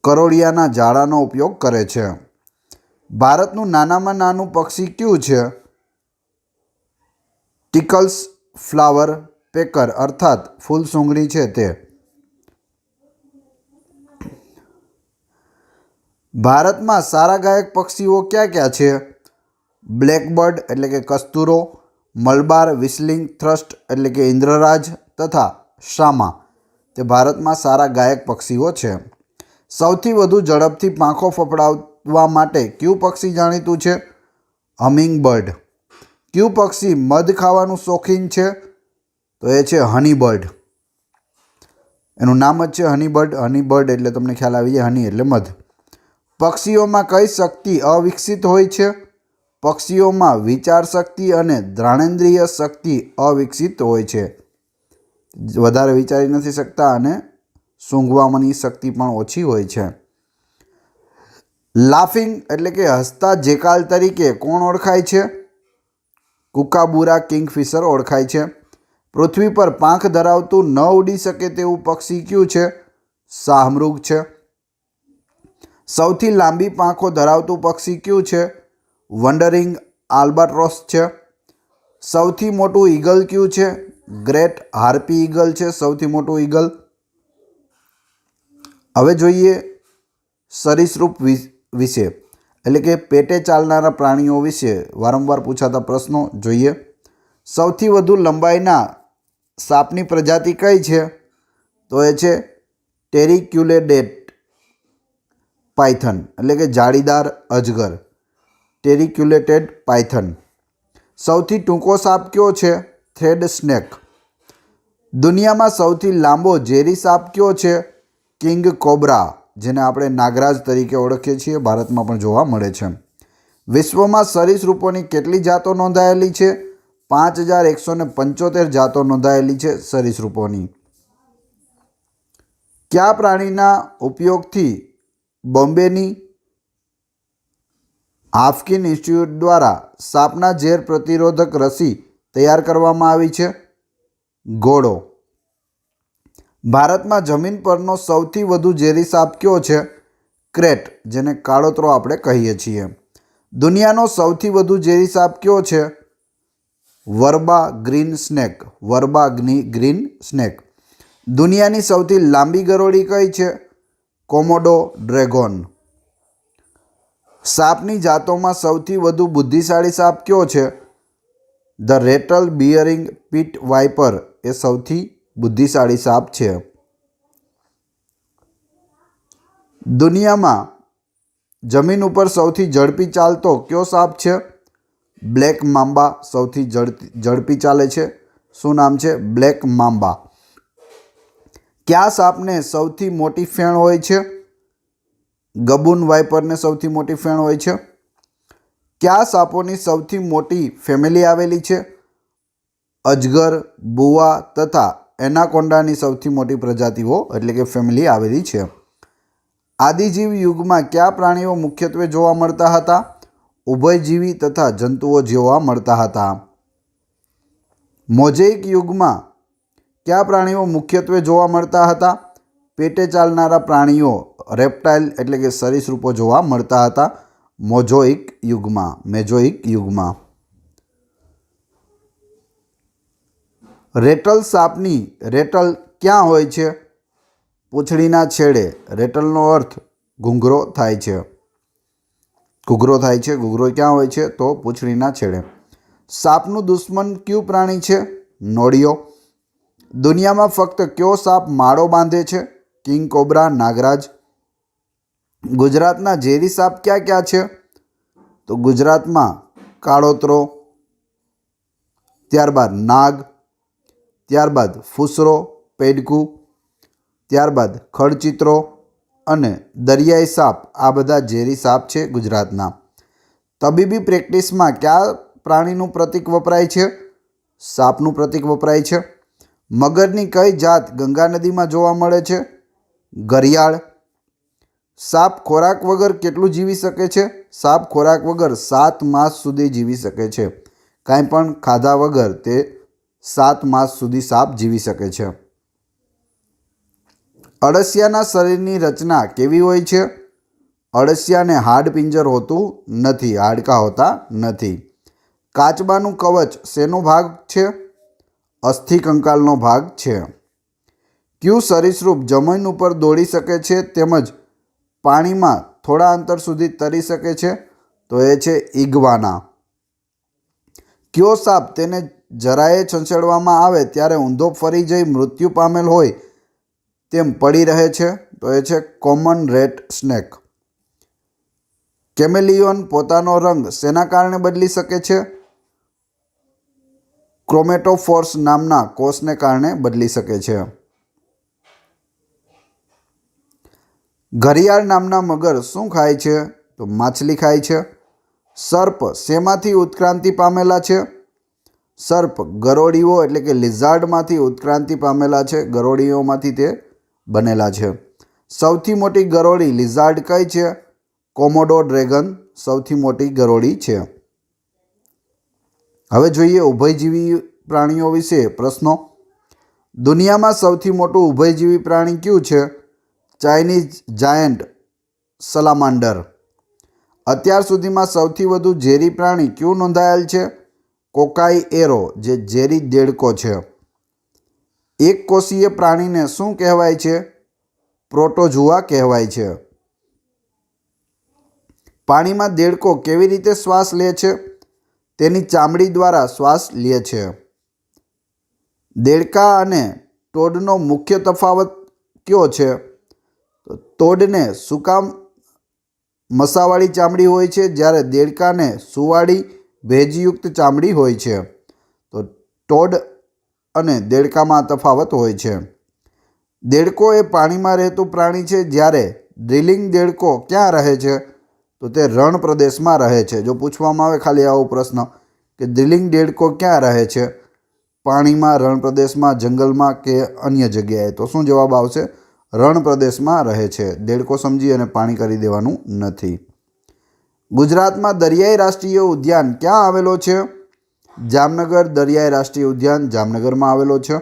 કરોળિયાના જાળાનો ઉપયોગ કરે છે. ભારતનું નાનામાં નાનું પક્ષી કયું છે? ટિકલ્સ ફ્લાવર પેકર અર્થાત ફૂલ સૂંઘણી છે તે. ભારતમાં સારા ગાયક પક્ષીઓ કયા કયા છે? બ્લેકબર્ડ એટલે કે કસ્તુરો, મલબાર વિસ્લિંગ થ્રસ્ટ એટલે કે ઇન્દ્રરાજ તથા શામા તે ભારતમાં સારા ગાયક પક્ષીઓ છે. સૌથી વધુ ઝડપથી પાંખો ફફડાવવા માટે કયું પક્ષી જાણીતું છે? Humming bird. કયું પક્ષી મધ ખાવાનું શોખીન છે? તો એ છે હનીબર્ડ. એનું નામ જ છે હનીબર્ડ. હનીબર્ડ એટલે તમને ખ્યાલ આવી જાય, હની એટલે મધ. પક્ષીઓમાં કઈ શક્તિ અવિકસિત હોય છે? પક્ષીઓમાં વિચાર શક્તિ અને ઘ્રાણેન્દ્રિય શક્તિ અવિકસિત હોય છે. વધારે વિચારી નથી શકતા અને સૂંઘવાની શક્તિ પણ ઓછી હોય છે. લાફિંગ એટલે કે હસતા જેકાલ તરીકે કોણ ઓળખાય છે? કુકાબુરા કિંગફિશર ઓળખાય છે. પૃથ્વી પર પાંખ ધરાવતું ન ઉડી શકે તેવું પક્ષી કયું છે? શાહમૃગ છે. સૌથી લાંબી પાંખો ધરાવતું પક્ષી કયું છે? વન્ડરિંગ આલ્બાટ્રોસ છે. સૌથી મોટું ઈગલ કયું છે? ગ્રેટ હાર્પી ઈગલ છે સૌથી મોટું ઈગલ. હવે જોઈએ સરીસૃપ વિશે, એટલે કે પેટે ચાલનારા પ્રાણીઓ વિશે વારંવાર પૂછાતા પ્રશ્નો જોઈએ. સૌથી વધુ લંબાઈના સાપની પ્રજાતિ કઈ છે? તો એ છે ટેરિક્યુલેટેડ પાયથન, એટલે કે જાળીદાર અજગર, ટેરિક્યુલેટેડ પાયથન. સૌથી ટૂંકો સાપ કયો છે? Thread snake. દુનિયામાં સૌથી લાંબો ઝેરી સાપ કયો છે? કિંગ કોબ્રા, જેને આપણે નાગરાજ તરીકે ઓળખીએ છીએ, ભારતમાં પણ જોવા મળે છે. વિશ્વમાં સરીસૃપોની કેટલી જાતો નોંધાયેલી છે? 5175 જાતો નોંધાયેલી છે સરીસૃપોની. કયા પ્રાણીના ઉપયોગથી બોમ્બેની હાફકિન ઇન્સ્ટિટ્યૂટ દ્વારા સાપના ઝેર પ્રતિરોધક રસી તૈયાર કરવામાં આવી છે? ઘોડો. ભારતમાં જમીન પરનો સૌથી વધુ ઝેરી સાપ કયો છે? ક્રેટ, જેને કાળોતરો આપણે કહીએ છીએ. દુનિયાનો સૌથી વધુ ઝેરી સાપ કયો છે? વર્બા ગ્રીન સ્નેક, વર્બા ગ્રીન સ્નેક. દુનિયાની સૌથી લાંબી ગરોળી કઈ છે? કોમોડો ડ્રેગન. સાપની જાતોમાં સૌથી વધુ બુદ્ધિશાળી સાપ કયો છે? ધ રેટલ બિયરિંગ પીટ વાઇપર એ સૌથી બુદ્ધિશાળી સાપ છે. દુનિયામાં જમીન ઉપર સૌથી ઝડપી ચાલતો કયો સાપ છે? બ્લેક મામ્બા સૌથી ઝડપી ચાલે છે. શું નામ છે? બ્લેક મામ્બા. કયા સાપને સૌથી મોટી ફેણ હોય છે? ગબૂન વાઇપરને સૌથી મોટી ફેણ હોય છે. કયા સાપોની સૌથી મોટી ફેમિલી આવેલી છે? અજગર, બુવા તથા એનાકોન્ડાની સૌથી મોટી પ્રજાતિઓ એટલે કે ફેમિલી આવેલી છે. આદિજીવ યુગમાં કયા પ્રાણીઓ મુખ્યત્વે જોવા મળતા હતા? ઉભયજીવી તથા જંતુઓ જોવા મળતા હતા. મોઝેઇક યુગમાં કયા પ્રાણીઓ મુખ્યત્વે જોવા મળતા હતા? પેટે ચાલનારા પ્રાણીઓ, રેપ્ટાઇલ એટલે કે સરીસૃપો જોવા મળતા હતા મોઝેઇક યુગમાં. રેટલ સાપની રેટલ ક્યાં હોય છે? પૂંછડીના છેડે. રેટલનો અર્થ ઘૂંઘરો થાય છે. ઘૂઘરો ક્યાં હોય છે? તો પૂંછડીના છેડે. સાપનું દુશ્મન કયું પ્રાણી છે? નોળિયો. દુનિયામાં ફક્ત કયો સાપ માળો બાંધે છે? કિંગ કોબ્રા, નાગરાજ. ગુજરાતના ઝેરી સાપ ક્યાં ક્યાં છે? તો ગુજરાતમાં કાળોતરો, ત્યારબાદ નાગ, ત્યારબાદ ફૂસરો, પેડકું, ત્યારબાદ ખડચિત્રો અને દરિયાઈ સાપ. આ બધા ઝેરી સાપ છે ગુજરાતના. તબીબી પ્રેક્ટિસમાં કયા પ્રાણીનું પ્રતીક વપરાય છે? સાપનું પ્રતીક વપરાય છે. મગરની કઈ જાત ગંગા નદીમાં જોવા મળે છે? ઘરિયાળ. સાપ ખોરાક વગર કેટલું જીવી શકે છે? સાપ ખોરાક વગર 7 માસ સુધી જીવી શકે છે. કાંઈ પણ ખાધા વગર તે 7 માસ સુધી સાપ જીવી શકે છે. અળસિયાના શરીરની રચના કેવી હોય છે? અળસિયાને હાડપિંજર હોતું નથી, હાડકાં હોતા નથી. કાચબાનું કવચ શેનો ભાગ છે? અસ્થિકંકાલનો ભાગ છે. કયું સરીસૃપ જમીન ઉપર દોડી શકે છે તેમજ પાણીમાં થોડા અંતર સુધી તરી શકે છે? તો એ છે ઇગ્વાના. કયો સાપ તેને જરાયે છંછેડવામાં આવે ત્યારે ઊંધો ફરી જઈ મૃત્યુ પામેલ હોય તેમ પડી રહે છે? તો એ છે કોમન રેટ સ્નેક. કેમેલિયોન પોતાનો રંગ શેના કારણે બદલી શકે છે? ક્રોમેટોફોર્સ નામના કોષને કારણે બદલી શકે છે. ઘરિયાળ નામના મગર શું ખાય છે? તો માછલી ખાય છે. સર્પ શેમાંથી ઉત્ક્રાંતિ પામેલા છે? સર્પ ગરોળીઓ એટલે કે લિઝાર્ડમાંથી ઉત્ક્રાંતિ પામેલા છે. ગરોળીઓમાંથી તે બનેલા છે. સૌથી મોટી ગરોળી લિઝાર્ડ કઈ છે? કોમોડો ડ્રેગન સૌથી મોટી ગરોળી છે. હવે જોઈએ ઉભયજીવી પ્રાણીઓ વિશે પ્રશ્નો. દુનિયામાં સૌથી મોટું ઉભયજીવી પ્રાણી કયું છે? Chinese giant salamander. અત્યાર સુધીમાં સૌથી વધુ ઝેરી પ્રાણી કયું નોંધાયેલ છે? કોકાઈ એરો જે ઝેરી દેડકો છે. એક કોષીય પ્રાણીને શું કહેવાય છે? પ્રોટોઝુઆ કહેવાય છે. પાણીમાં દેડકો કેવી રીતે શ્વાસ લે છે? તેની ચામડી દ્વારા શ્વાસ લે છે. દેડકા અને ટોડનો મુખ્ય તફાવત કયો છે? તો ટોડને સુકામ મસાવાળી ચામડી હોય છે, જ્યારે દેડકાને સુવાળી ભેજયુક્ત ચામડી હોય છે. તો ટોડ અને દેડકામાં તફાવત હોય છે. દેડકો એ પાણીમાં રહેતું પ્રાણી છે, જ્યારે ડ્રિલિંગ દેડકો ક્યાં રહે છે? તો તે રણ પ્રદેશમાં રહે છે. જો પૂછવામાં આવે ખાલી આવો પ્રશ્ન કે ડ્રિલિંગ દેડકો ક્યાં રહે છે, પાણીમાં, રણ પ્રદેશમાં, જંગલમાં કે અન્ય જગ્યાએ, તો શું જવાબ આવશે? રણ પ્રદેશમાં રહે છે. દેડકો સમજી અને પાણી કરી દેવાનું નથી. ગુજરાતમાં દરિયાઈ રાષ્ટ્રીય ઉદ્યાન ક્યાં આવેલો છે? જામનગર દરિયાઈ રાષ્ટ્રીય ઉદ્યાન જામનગરમાં આવેલો છે.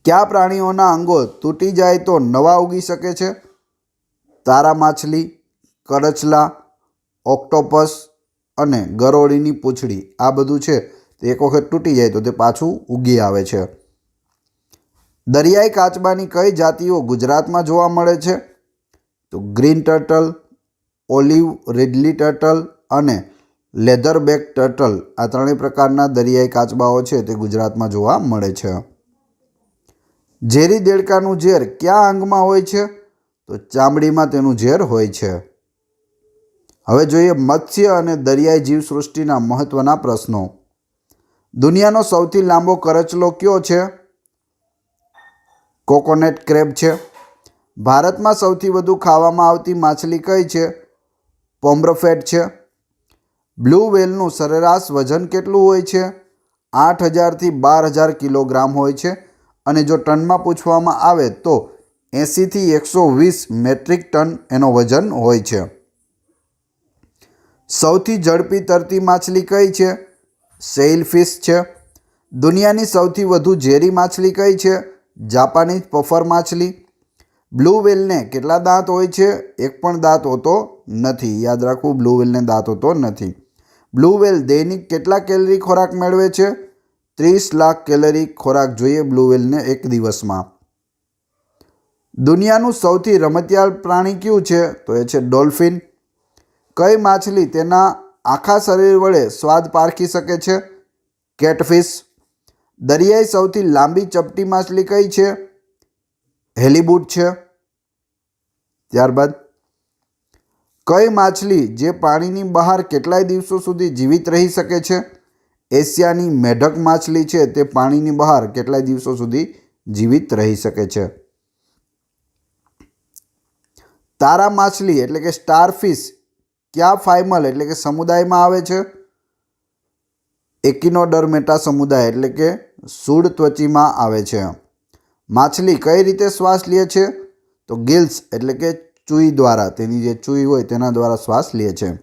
કયા પ્રાણીઓના અંગો તૂટી જાય તો નવા ઉગી શકે છે? તારા માછલી, કરચલા, ઓક્ટોપસ અને ગરોળીની પૂંછડી. આ બધું છે તે એક વખત તૂટી જાય તો તે પાછું ઉગી આવે છે. દરિયાઈ કાચબાની કઈ જાતિઓ ગુજરાતમાં જોવા મળે છે? તો green turtle, olive ridley turtle અને લેધરબેક ટર્ટલ. આ ત્રણેય પ્રકારના દરિયાઈ કાચબાઓ છે તે ગુજરાતમાં જોવા મળે છે. ઝેરી દેડકાનું ઝેર કયા અંગમાં હોય છે? તો ચામડીમાં તેનું ઝેર હોય છે. હવે જોઈએ મત્સ્ય અને દરિયાઈ જીવસૃષ્ટિના મહત્વના પ્રશ્નો. દુનિયાનો સૌથી લાંબો કરચલો કયો છે? કોકોનેટ ક્રેબ છે. ભારતમાં સૌથી વધુ ખાવામાં આવતી માછલી કઈ છે? પોમ્બ્રફેટ છે. બ્લુ વ્હેલનું સરેરાશ વજન કેટલું હોય છે? 8,000 થી 12,000 કિલોગ્રામ હોય છે. અને જો ટનમાં પૂછવામાં આવે તો 80 થી 120 મેટ્રિક ટન એનો વજન હોય છે. સૌથી ઝડપી તરતી માછલી કઈ છે? સેઇલફિશ છે. દુનિયાની સૌથી વધુ ઝેરી માછલી કઈ છે? જાપાનીઝ પફર માછલી. બ્લુ વ્હેલને કેટલા દાંત હોય છે? એક પણ દાંત હોતો નથી. યાદ રાખવું, બ્લુ વ્હેલને દાંત હોતો નથી. બ્લુ વ્હેલ દૈનિક કેટલા કેલરી ખોરાક મેળવે છે? 30 લાખ કેલરી ખોરાક જોઈએ બ્લુ વ્હેલને એક દિવસમાં. દુનિયાનું સૌથી રમતિયાળ પ્રાણી કયું છે? તો એ છે ડોલ્ફિન. કઈ માછલી તેના આખા શરીર વડે સ્વાદ પારખી શકે છે? કેટફિશ. દરિયાઈ સૌથી લાંબી ચપટી માછલી કઈ છે? હેલીબુટ છે. ત્યારબાદ કઈ માછલી જે પાણીની બહાર કેટલાય દિવસો સુધી જીવિત રહી શકે છે? એશિયાની મેઢક માછલી છે તે પાણીની બહાર કેટલાય દિવસો સુધી જીવિત રહી શકે છે. તારા માછલી એટલે કે સ્ટારફિશ કયા ફાઇમલ એટલે કે સમુદાયમાં આવે છે? એકિનોડર્મેટા સમુદાય એટલે કે સૂળ ત્વચીમાં આવે છે. માછલી કઈ રીતે શ્વાસ લે છે? તો ગિલ્સ એટલે કે ચૂઈ દ્વારા, તેની જે ચૂઈ હોય તેના દ્વારા શ્વાસ લે છે.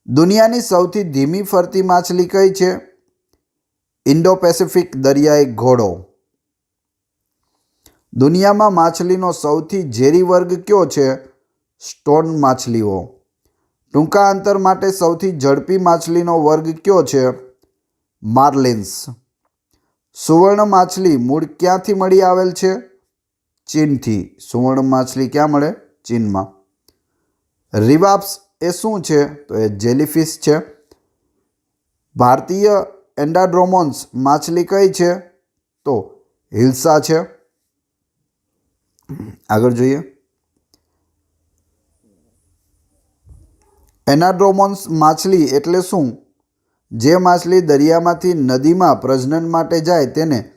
દુનિયાની સૌથી ધીમી ફરતી માછલી કઈ છે? ઇન્ડો પેસિફિક દરિયાઈ ઘોડો. દુનિયામાં માછલીનો સૌથી ઝેરી વર્ગ કયો છે? સ્ટોન માછલીઓ. ટૂંકા અંતર માટે સૌથી ઝડપી માછલીનો વર્ગ કયો છે? માર્લિન્સ. સુવર્ણ માછલી મૂળ ક્યાંથી મળી આવેલ છે? ચીનથી. સુવર્ણ માછલી ક્યાં મળે? ચીનમાં. રિવાપ્સ એ શું છે? તો એ જેલીફિશ છે. ભારતીય એન્ડાડ્રોમોન્સ માછલી કઈ છે? તો હિલ્સા છે. આગળ જોઈએ. એનાડ્રોમોન્સ માછલી એટલે શું? જે માછલી દરિયામાંથી નદીમાં પ્રજનન માટે જાય તેને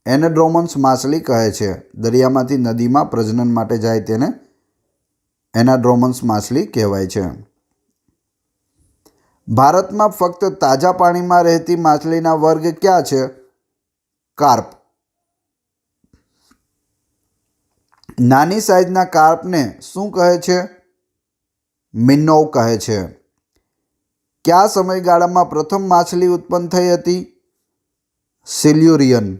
એનાડ્રોમોન્સ માછલી કહે છે. દરિયામાંથી નદીમાં પ્રજનન માટે જાય તેને એનાડ્રોમોન્સ માછલી કહેવાય છે. ભારતમાં ફક્ત તાજા પાણીમાં રહેતી માછલીના વર્ગ ક્યાં છે? કાર્પ. નાની સાઈઝના કાર્પને શું કહે છે? મિન્નોવ કહે છે. કયા સમયગાળામાં પ્રથમ માછલી ઉત્પન્ન થઈ હતી? સિલ્યુરિયન.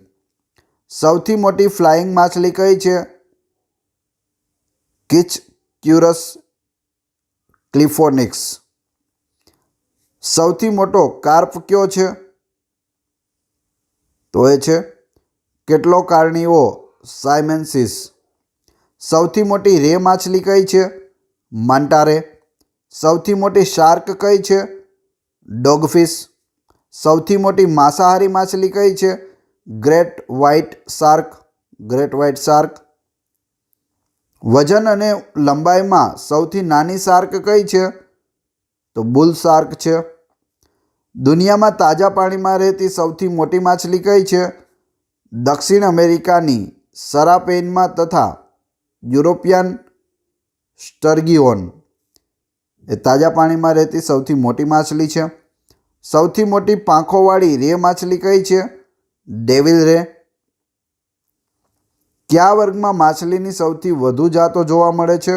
સૌથી મોટી ફ્લાઇંગ માછલી કઈ છે? કિચક્યુરસ ક્લિફોનિક્સ. સૌથી મોટો કાર્પ કયો છે? તો એ છે કેટલોકાર્નિઓ સાયમેન્સિસ. સૌથી મોટી રે માછલી કઈ છે? માન્ટા રે. સૌથી મોટી શાર્ક કઈ છે? ડોગફિશ. સૌથી મોટી માંસાહારી માછલી કઈ છે? Great white shark. Great white shark. વજન અને લંબાઈમાં સૌથી નાની શાર્ક કઈ છે? તો બુલ શાર્ક છે. દુનિયામાં તાજા પાણીમાં રહેતી સૌથી મોટી માછલી કઈ છે? દક્ષિણ અમેરિકાની સરાપેનમાં તથા યુરોપિયન સ્ટર્ગિયોન એ તાજા પાણીમાં રહેતી સૌથી મોટી માછલી છે. સૌથી મોટી પાંખોવાળી રે માછલી કઈ છે? ડેવિલ રે. કયા વર્ગમાં માછલીની સૌથી વધુ જાતો જોવા મળે છે?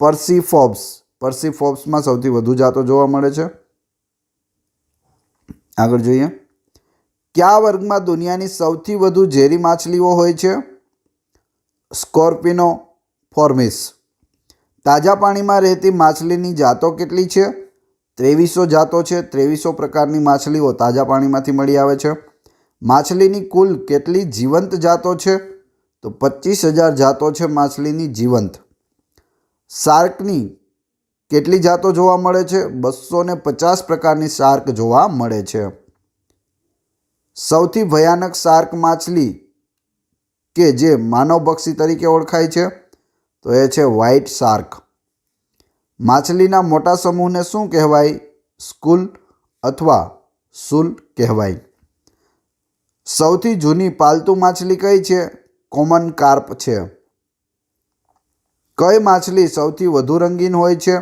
પર્સીફોબ્સ. પર્સીફોબ્સમાં સૌથી વધુ જાતો જોવા મળે છે. આગળ જોઈએ. કયા વર્ગમાં દુનિયાની સૌથી વધુ ઝેરી માછલીઓ હોય છે? સ્કોર્પિનો ફોર્મિસ. તાજા પાણીમાં રહેતી માછલીની જાતો કેટલી છે? 2300 જાતો છે. 2300 પ્રકારની માછલીઓ તાજા પાણીમાંથી મળી આવે છે. માછલીની કુલ કેટલી જીવંત જાતો છે? તો 25,000 જાતો છે માછલીની જીવંત. શાર્કની કેટલી જાતો જોવા મળે છે? 250 પ્રકારની શાર્ક જોવા મળે છે. સૌથી ભયાનક શાર્ક માછલી કે જે માનવભક્ષી તરીકે ઓળખાય છે તો એ છે વ્હાઇટ શાર્ક. માછલીના મોટા સમૂહને શું કહેવાય? સ્કુલ અથવા શુલ કહેવાય. સૌથી જૂની પાલતુ માછલી કઈ છે? કોમન કાર્પ છે. કઈ માછલી સૌથી વધુ રંગીન હોય છે?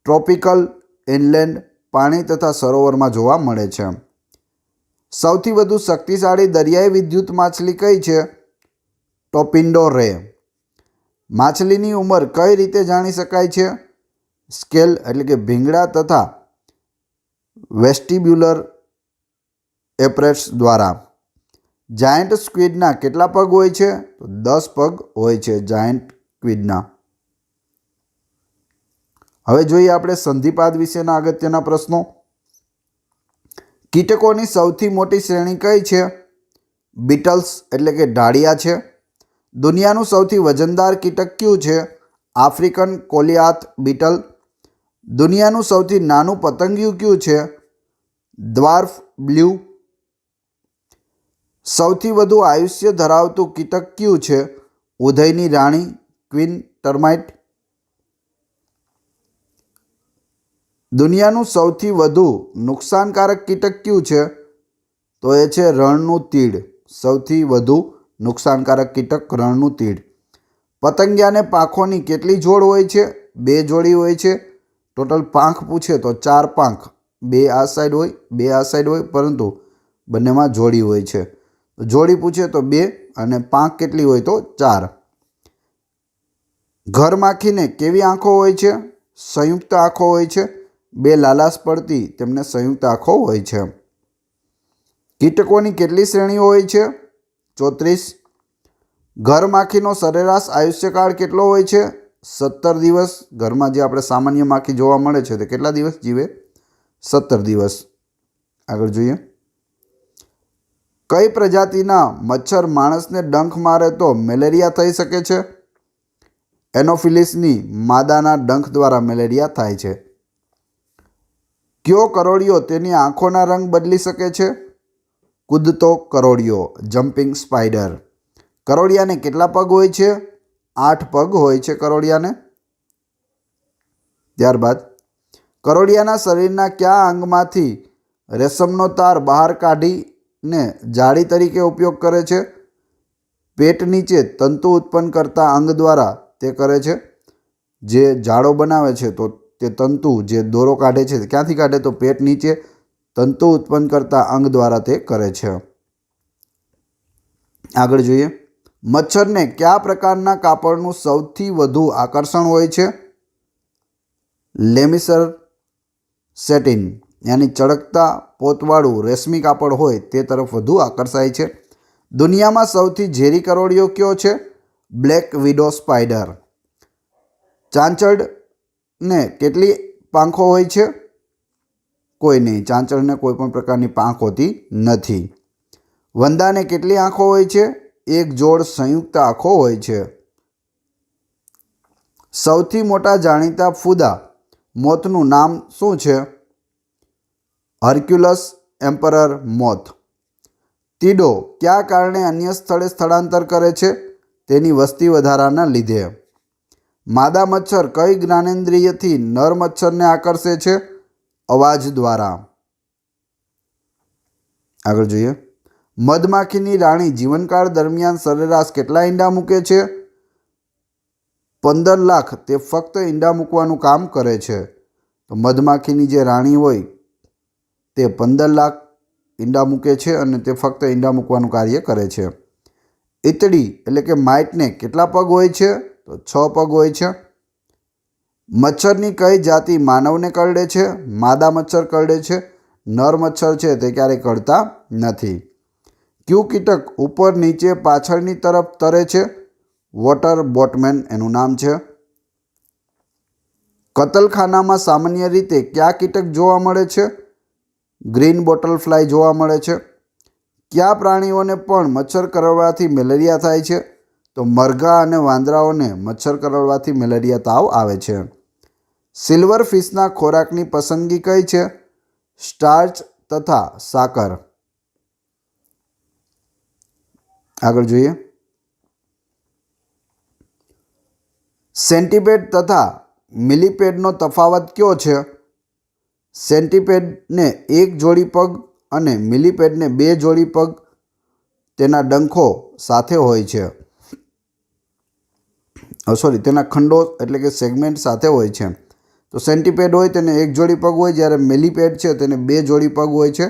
ટ્રોપિકલ ઇનલેન્ડ પાણી તથા સરોવરમાં જોવા મળે છે. સૌથી વધુ શક્તિશાળી દરિયાઈ વિદ્યુત માછલી કઈ છે? ટોપિન્ડો રે. માછલીની ઉંમર કઈ રીતે જાણી શકાય છે? સ્કેલ એટલે કે ભીંગડા તથા વેસ્ટિબ્યુલર એપરેટ્સ દ્વારા. જાયન્ટ સ્ક્વિડના કેટલા પગ હોય છે? તો 10 પગ હોય છે જાયન્ટ સ્ક્વિડના. હવે જોઈએ આપણે સંધિપાદ વિશેના અગત્યના પ્રશ્નો. કીટકોની સૌથી મોટી શ્રેણી કઈ છે? બીટલ્સ એટલે કે ઢાળિયા છે. દુનિયાનું સૌથી વજનદાર કીટક કયું છે? African goliath beetle. દુનિયાનું સૌથી નાનું પતંગિયું કયું છે? Dwarf blue. સૌથી વધુ આયુષ્ય ધરાવતું કીટક કયું છે? ઉધઈની રાણી ક્વીન ટર્માઇટ. દુનિયાનું સૌથી વધુ નુકસાનકારક કીટક કયું છે? તો એ છે રણનું તીડ. સૌથી વધુ નુકસાનકારક કીટક રણનું તીડ. પતંગિયાને પાંખોની કેટલી જોડ હોય છે? 2 જોડી હોય છે. ટોટલ પાંખ પૂછે તો 4 પાંખ. 2 આ સાઈડ હોય, 2 આ સાઈડ હોય, પરંતુ બંનેમાં જોડી હોય છે. જોડી પૂછે તો 2 અને પાંખ કેટલી હોય તો 4. ઘર માખીને કેવી આંખો હોય છે? સંયુક્ત આંખો હોય છે. 2 લાલાશ પડતી તેમને સંયુક્ત આંખો હોય છે. કીટકોની કેટલી શ્રેણીઓ હોય છે? 34. ઘર માખીનો સરેરાશ આયુષ્યકાળ કેટલો હોય છે? 17 દિવસ. ઘરમાં જે આપણે સામાન્ય માખી જોવા મળે છે તે કેટલા દિવસ જીવે? 17 દિવસ. આગળ જોઈએ. કઈ પ્રજાતિના મચ્છર માણસને ડંખ મારે તો મેલેરિયા થઈ શકે છે? એનોફિલિસની માદાના ડંખ દ્વારા મેલેરિયા થાય છે. કયો કરોળિયો તેની આંખોના રંગ બદલી શકે છે? કૂદતો કરોળિયો, જમ્પિંગ સ્પાઈડર. કરોળિયાને કેટલા પગ હોય છે? 8 પગ હોય છે કરોળિયાને. ત્યારબાદ કરોળિયાના શરીરના કયા અંગમાંથી રેશમનો તાર બહાર કાઢીને જાળી તરીકે ઉપયોગ કરે છે? પેટ નીચે તંતુ ઉત્પન્ન કરતા અંગ દ્વારા તે કરે છે. જે જાળો બનાવે છે તો તે તંતુ જે દોરો કાઢે છે ક્યાંથી કાઢે? તો પેટ નીચે તંતુ ઉત્પન્ન કરતા અંગ દ્વારા તે કરે છે. આગળ જોઈએ. મચ્છરને કયા પ્રકારના કાપડનું સૌથી વધુ આકર્ષણ હોય છે? લેમિસર સેટિન યાની ચળકતા પોતવાળું રેશમી કાપડ હોય તે તરફ વધુ આકર્ષાય છે. દુનિયામાં સૌથી ઝેરી કરોળિયો કયો છે? Black widow spider. ચાંચડને કેટલી પાંખો હોય છે? કોઈ નહીં. ચાંચડને કોઈ પણ પ્રકારની પાંખ હોતી નથી. વંદાને કેટલી આંખો હોય છે? એક જોડ સંયુક્ત આંખો હોય છે. સૌથી મોટા જાણીતા ફૂદા મોથનું નામ શું છે? Hercules emperor moth. તીડો કયા કારણે અન્ય સ્થળે સ્થળાંતર કરે છે? તેની વસ્તી વધારાના લીધે. માદા મચ્છર કઈ જ્ઞાનેન્દ્રિયથી નર મચ્છરને આકર્ષે છે? અવાજ દ્વારા. આગળ જોઈએ. મધમાખીની રાણી જીવનકાળ દરમિયાન સરેરાશ કેટલા ઈંડા મૂકે છે? 15 લાખ. તે ફક્ત ઈંડા મૂકવાનું કામ કરે છે. તો મધમાખીની જે રાણી હોય તે 15 લાખ ઈંડા મૂકે છે અને તે ફક્ત ઈંડા મૂકવાનું કાર્ય કરે છે. ઈતળી એટલે કે માઇટને કેટલા પગ હોય છે? તો 6 પગ હોય છે. મચ્છરની કઈ જાતિ માનવને કરડે છે? માદા મચ્છર કરડે છે. નર મચ્છર છે તે ક્યારેય કરડતા નથી. કયું કીટક ઉપર નીચે પાછળની તરફ તરે છે? વોટર બોટમેન એનું નામ છે. કતલખાનામાં સામાન્ય રીતે કયા કીટક જોવા મળે છે? ગ્રીન બોટલ ફ્લાય જોવા મળે છે. કયા પ્રાણીઓને પણ મચ્છર કરડવાથી મેલેરિયા થાય છે? તો મરઘા અને વાંદરાઓને મચ્છર કરડવાથી મેલેરિયા તાવ આવે છે. સિલ્વર ફિશના ખોરાકની પસંદગી કઈ છે? સ્ટાર્ચ તથા સાકર. આગળ જોઈએ. સેન્ટીપેડ તથા મિલીપેડનો તફાવત કયો છે? સેન્ટીપેડને 1 જોડી પગ અને મિલીપેડને 2 જોડી પગ તેના ડંખો સાથે હોય છે. તેના ખંડો એટલે કે સેગમેન્ટ સાથે હોય છે. તો સેન્ટીપેડ હોય તેને 1 જોડી પગ હોય, જ્યારે મિલીપેડ છે તેને 2 જોડી પગ હોય છે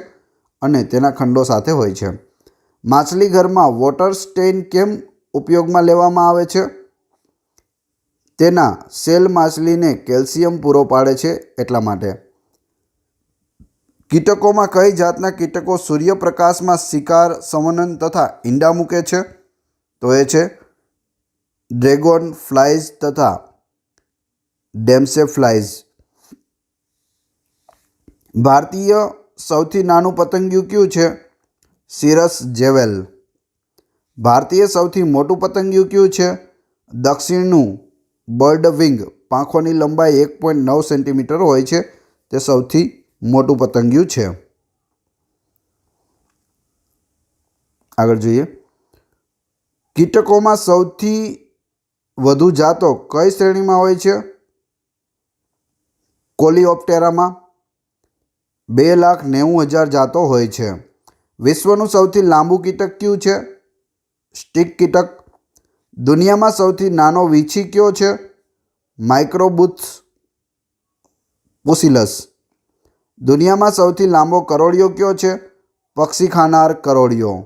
અને તેના ખંડો સાથે હોય છે. માછલી ઘરમાં વોટર સ્ટેઇન કેમ ઉપયોગમાં લેવામાં આવે છે? તેના સેલ માછલીને કેલ્શિયમ પૂરો પાડે છે એટલા માટે. કીટકોમાં કઈ જાતના કીટકો સૂર્યપ્રકાશમાં શિકાર, સંવનન તથા ઈંડા મૂકે છે? તો એ છે ડ્રેગન ફ્લાઇઝ તથા ડેમ્સે ફ્લાઇઝ. ભારતીય સૌથી નાનું પતંગિયું કયું છે? સિરસ જેવેલ. ભારતીય સૌથી મોટું પતંગિયું કયું છે? દક્ષિણનું બર્ડ વિંગ. પાંખોની લંબાઈ 1.9 સેન્ટીમીટર હોય છે. તે સૌથી મોટું પતંગિયું છે. આગળ જોઈએ. કીટકોમાં સૌથી વધુ જાતો કઈ શ્રેણીમાં હોય છે? કોલિઓપ્ટેરામાં 2,90,000 જાતો હોય છે. વિશ્વનું સૌથી લાંબુ કીટક કયું છે? સ્ટીક કીટક. દુનિયામાં સૌથી નાનો વીછી કયો છે? માઇક્રોબુથ્સ પુસિલસ. દુનિયામાં સૌથી લાંબો કરોળિયો કયો છે? પક્ષી ખાનાર કરોળિયો.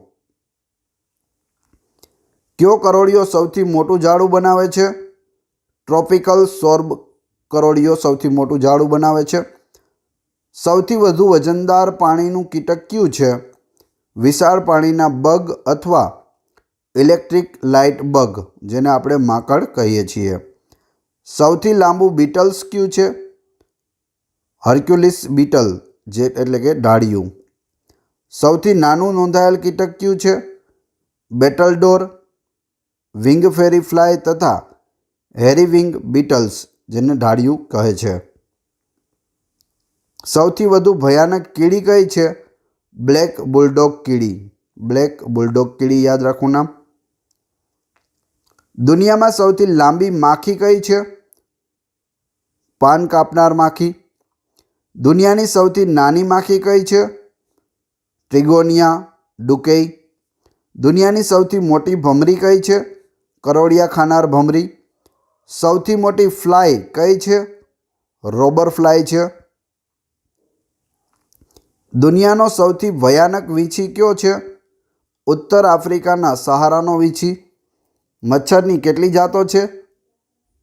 કયો કરોળિયો સૌથી મોટું જાળું બનાવે છે? ટ્રોપિકલ સોર્બ કરોળિયો સૌથી મોટું જાળું બનાવે છે. સૌથી વધુ વજનદાર પાણીનું કીટક કયું છે? વિશાળ પાણીના બગ અથવા ઇલેક્ટ્રિક લાઇટ બગ, જેને આપણે માકડ કહીએ છીએ. સૌથી લાંબુ બીટલ્સ કયું છે? હર્ક્યુલિસ બીટલ, જે એટલે કે ઢાળિયું. સૌથી નાનું નોંધાયેલ કીટક કયું છે? બેટલડોર, વિંગ ફેરી ફ્લાય તથા હેરી વિંગ બીટલ્સ, જેને ઢાળિયું કહે છે. સૌથી વધુ ભયાનક કીડી કઈ છે? બ્લેક બુલડોગ કીડી. બ્લેક બુલડોગ કીડી યાદ રાખવું નામ. દુનિયામાં સૌથી લાંબી માખી કઈ છે? પાન કાપનાર માખી. દુનિયાની સૌથી નાની માખી કઈ છે? ટ્રિગોનિયા ડુકેઈ. દુનિયાની સૌથી મોટી ભમરી કઈ છે? કરોળિયા ખાનાર ભમરી. સૌથી મોટી ફ્લાય કઈ છે? રોબર ફ્લાય છે. દુનિયાનો સૌથી ભયાનક વીછી કયો છે? ઉત્તર આફ્રિકાના સહારાનો વીછી. મચ્છરની કેટલી જાતો છે?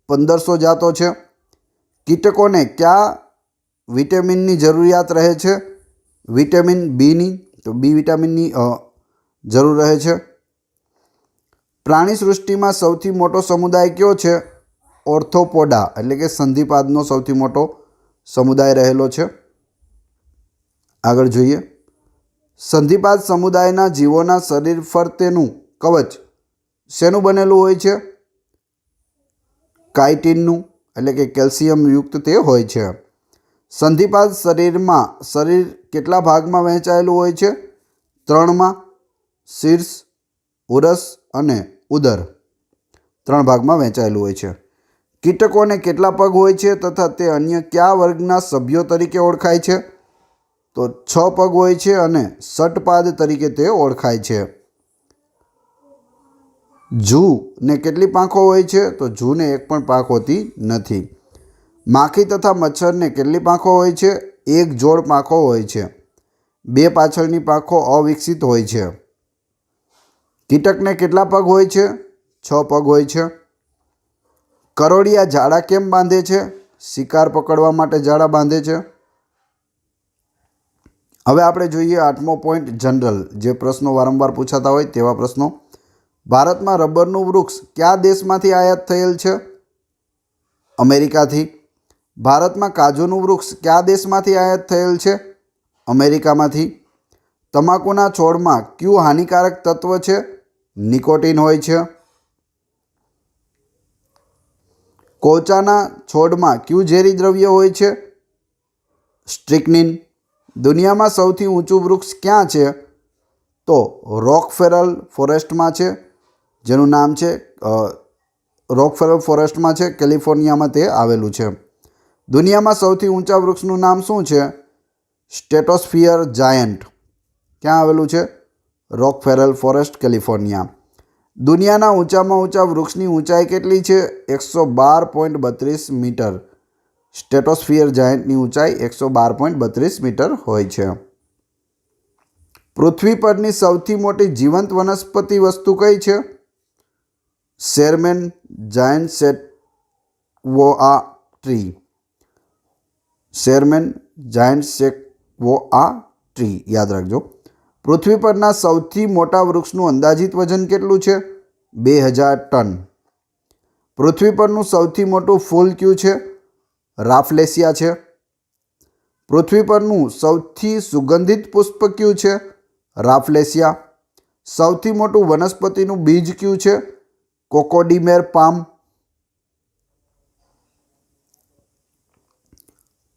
1500 જાતો છે. કીટકોને કયા વિટામિનની જરૂરિયાત રહે છે? વિટામિન બીની. તો બી વિટામિનની જરૂર રહે છે. પ્રાણી સૃષ્ટિમાં સૌથી મોટો સમુદાય કયો છે? ઓર્થોપોડા એટલે કે સંધિપાદનો સૌથી મોટો સમુદાય રહેલો છે. આગળ જોઈએ, સંધિપાદ સમુદાયના જીવોના શરીર ફરતેનું કવચ શેનું બનેલું હોય છે? કાઇટિનનું, એટલે કે કેલ્શિયમ યુક્ત તે હોય છે. સંધિપાદ શરીર કેટલા ભાગમાં વહેંચાયેલું હોય છે? 3માં, શીર્ષ, ઉરસ અને ઉદર 3 ભાગમાં વહેંચાયેલું હોય છે. કીટકોને કેટલા પગ હોય છે તથા તે અન્ય કયા વર્ગના સભ્યો તરીકે ઓળખાય છે? તો 6 પગ હોય છે અને ષટપાદ તરીકે તે ઓળખાય છે. જૂને કેટલી પાંખો હોય છે? તો જૂને એક પણ પાંખ હોતી નથી. માખી તથા મચ્છરને કેટલી પાંખો હોય છે? 1 જોડ પાંખો હોય છે. 2 પાછળની પાંખો અવિકસિત હોય છે. કીટકને કેટલા પગ હોય છે? 6 પગ હોય છે. કરોળિયા જાળા કેમ બાંધે છે? શિકાર પકડવા માટે જાળા બાંધે છે. હવે આપણે જોઈએ 8મો પોઈન્ટ, જનરલ, જે પ્રશ્નો વારંવાર પૂછાતા હોય તેવા પ્રશ્નો. ભારતમાં રબરનું વૃક્ષ કયા દેશમાંથી આયાત થયેલ છે? અમેરિકાથી. ભારતમાં કાજુનું વૃક્ષ કયા દેશમાંથી આયાત થયેલ છે? અમેરિકામાંથી. તમાકુના છોડમાં કયું હાનિકારક તત્વ છે? નિકોટિન હોય છે. કોચાના છોડમાં કયું ઝેરી દ્રવ્ય હોય છે? સ્ટ્રિક્નિન. દુનિયામાં સૌથી ઊંચું વૃક્ષ ક્યાં છે? તો રોકફેલર ફોરેસ્ટમાં છે, જેનું નામ છે રોકફેલર ફોરેસ્ટમાં છે, કેલિફોર્નિયામાં તે આવેલું છે. દુનિયામાં સૌથી ઊંચા વૃક્ષનું નામ શું છે? સ્ટ્રેટોસ્ફિયર જાયન્ટ. ક્યાં આવેલું છે? Rockefeller forest, California. દુનિયાના ઊંચામાં ઊંચા વૃક્ષની ઊંચાઈ કેટલી છે? 112.32 મીટર. સ્ટ્રેટોસ્ફિયર જાયન્ટની ઊંચાઈ 112.32 મીટર હોય છે. પૃથ્વી પરની સૌથી મોટી જીવંત વનસ્પતિ વસ્તુ કઈ છે? Sherman giant સેક્વોઆ tree. Sherman giant સેક્વોઆ tree યાદ રાખજો. પૃથ્વી પરના સૌથી મોટા વૃક્ષનું અંદાજિત વજન કેટલું છે? 2000 ટન. પૃથ્વી પરનું સૌથી મોટું ફૂલ કયું છે? રાફલેશિયા છે. પૃથ્વી પરનું સૌથી સુગંધિત પુષ્પ કયું છે? રાફલેશિયા. સૌથી મોટું વનસ્પતિનું બીજ કયું છે? કોકોડીમેર પામ.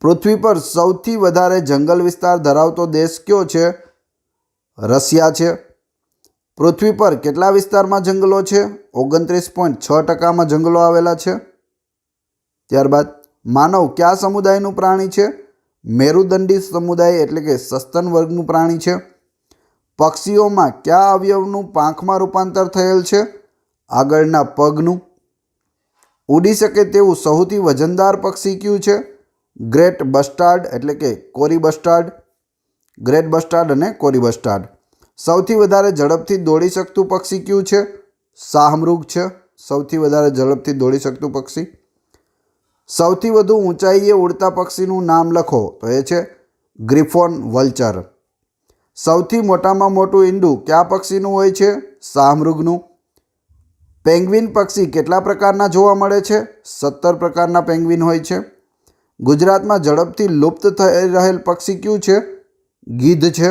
પૃથ્વી પર સૌથી વધારે જંગલ વિસ્તાર ધરાવતો દેશ કયો છે? રશિયા છે. પૃથ્વી પર કેટલા વિસ્તારમાં જંગલો છે? 29.6% જંગલો આવેલા છે. ત્યારબાદ માનવ કયા સમુદાયનું પ્રાણી છે? મેરુદંડી સમુદાય, એટલે કે સસ્તન વર્ગનું પ્રાણી છે. પક્ષીઓમાં કયા અવયવનું પાંખમાં રૂપાંતર થયેલ છે? આગળના પગનું. ઉડી શકે તેવું સૌથી વજનદાર પક્ષી કયું છે? ગ્રેટ બસ્ટાર્ડ, એટલે કે કોરી બસ્ટાર્ડ. ગ્રેટ બસ્ટાર્ડ અને કોરી બસ્ટાર્ડ. સૌથી વધારે ઝડપથી દોડી શકતું પક્ષી કયું છે? શાહમૃગ છે. સૌથી વધારે ઝડપથી દોડી શકતું પક્ષી. સૌથી વધુ ઊંચાઈએ ઉડતા પક્ષીનું નામ લખો. તો એ છે ગ્રિફોન વલ્ચર. સૌથી મોટામાં મોટું ઈંડું કયા પક્ષીનું હોય છે? શાહમૃગનું. પેંગ્વિન પક્ષી કેટલા પ્રકારના જોવા મળે છે? 17 પ્રકારના પેંગ્વિન હોય છે. ગુજરાતમાં ઝડપથી લુપ્ત થઈ રહેલ પક્ષી કયું છે? ગીધ છે.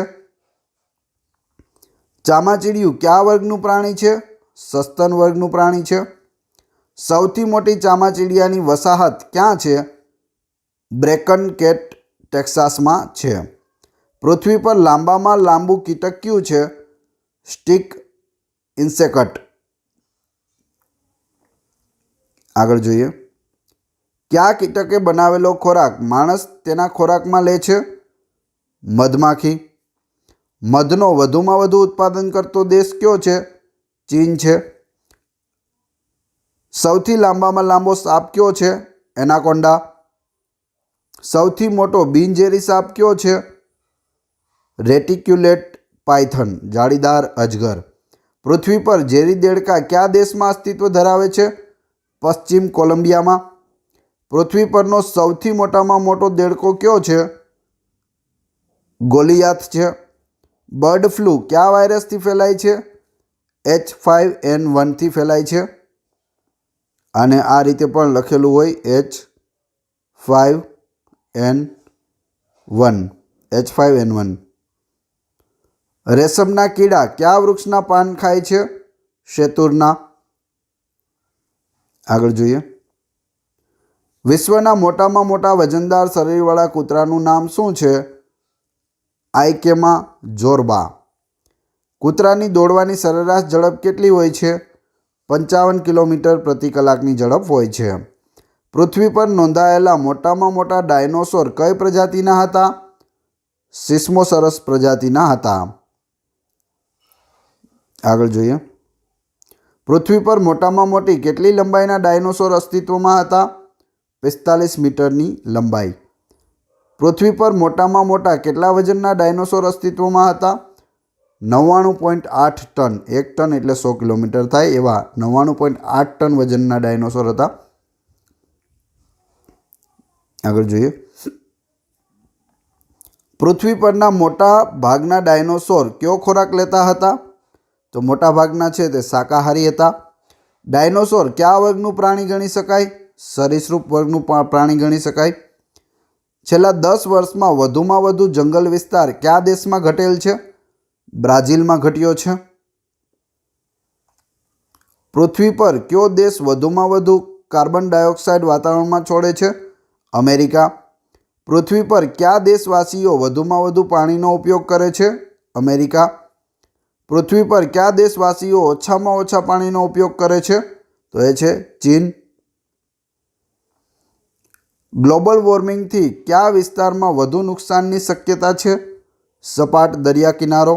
ચામાચીડિયું કયા વર્ગનું પ્રાણી છે? સસ્તન વર્ગનું પ્રાણી છે. સૌથી મોટી ચામાચીડિયાની વસાહત ક્યાં છે? બ્રેકન કેટ, ટેક્સાસમાં છે. પૃથ્વી પર લાંબામાં લાંબુ કીટક કયું છે? Stick insect. આગળ જોઈએ, કયા કીટકે બનાવેલો ખોરાક માણસ તેના ખોરાકમાં લે છે? મધમાખી. મધનો વધુમાં વધુ ઉત્પાદન કરતો દેશ કયો છે? ચીન છે. સૌથી લાંબામાં લાંબો સાપ કયો છે? એનાકોન્ડા. સૌથી મોટો બિનઝેરી સાપ કયો છે? રેટિક્યુલેટ પાયથન, જાળીદાર અજગર. પૃથ્વી પર ઝેરી દેડકા કયા દેશમાં અસ્તિત્વ ધરાવે છે? પશ્ચિમ કોલંબિયામાં. પૃથ્વી પરનો સૌથી મોટામાં મોટો દેડકો કયો છે? ગોલિયાથ છે. બર્ડ ફ્લૂ કયા વાયરસથી ફેલાય છે? H5N1 થી ફેલાય છે. અને આ રીતે પણ લખેલું હોય H5N1, H5N1. રેશમના કીડા કયા વૃક્ષના પાન ખાય છે? શેતુરના. આગળ જોઈએ. વિશ્વના મોટામાં મોટા વજનદાર શરીરવાળા કૂતરાનું નામ શું છે? આઇકેમા જોર્બા. કૂતરાની દોડવાની સરેરાશ ઝડપ કેટલી હોય છે? 55 કિલોમીટર પ્રતિ કલાકની ઝડપ હોય છે. પૃથ્વી પર નોંધાયેલા મોટામાં મોટા ડાયનોસોર કઈ પ્રજાતિના હતા? સિસ્મોસરસ પ્રજાતિના હતા. આગળ જોઈએ. પૃથ્વી પર મોટામાં મોટી કેટલી લંબાઈના ડાયનોસોર અસ્તિત્વમાં હતા? 45 મીટરની લંબાઈ. પૃથ્વી પર મોટામાં મોટા કેટલા વજનના ડાયનોસોર અસ્તિત્વમાં હતા? 99.8 ટન. 1 ટન એટલે 100 કિલોમીટર થાય એવા 99.8 ટન વજનના ડાયનોસોર હતા. આગળ જોઈએ. પૃથ્વી પરના મોટા ભાગના ડાયનોસોર કયો ખોરાક લેતા હતા? તો મોટા ભાગના છે તે શાકાહારી હતા. ડાયનોસોર કયા વર્ગનું પ્રાણી ગણી શકાય? સરીસૃપ વર્ગનું પ્રાણી ગણી શકાય. છેલ્લા 10 વર્ષમાં વધુમાં વધુ જંગલ વિસ્તાર કયા દેશમાં ઘટેલ છે? બ્રાઝિલમાં ઘટ્યો છે. પૃથ્વી પર કયો દેશ વધુમાં વધુ કાર્બન ડાયોક્સાઇડ વાતાવરણમાં છોડે છે? અમેરિકા. પૃથ્વી પર કયા દેશવાસીઓ વધુમાં વધુ પાણીનો ઉપયોગ કરે છે? અમેરિકા. પૃથ્વી પર કયા દેશવાસીઓ ઓછામાં ઓછા પાણીનો ઉપયોગ કરે છે? તો એ છે ચીન. ગ્લોબલ વોર્મિંગથી કયા વિસ્તારમાં વધુ નુકસાનની શક્યતા છે? સપાટ દરિયા કિનારો.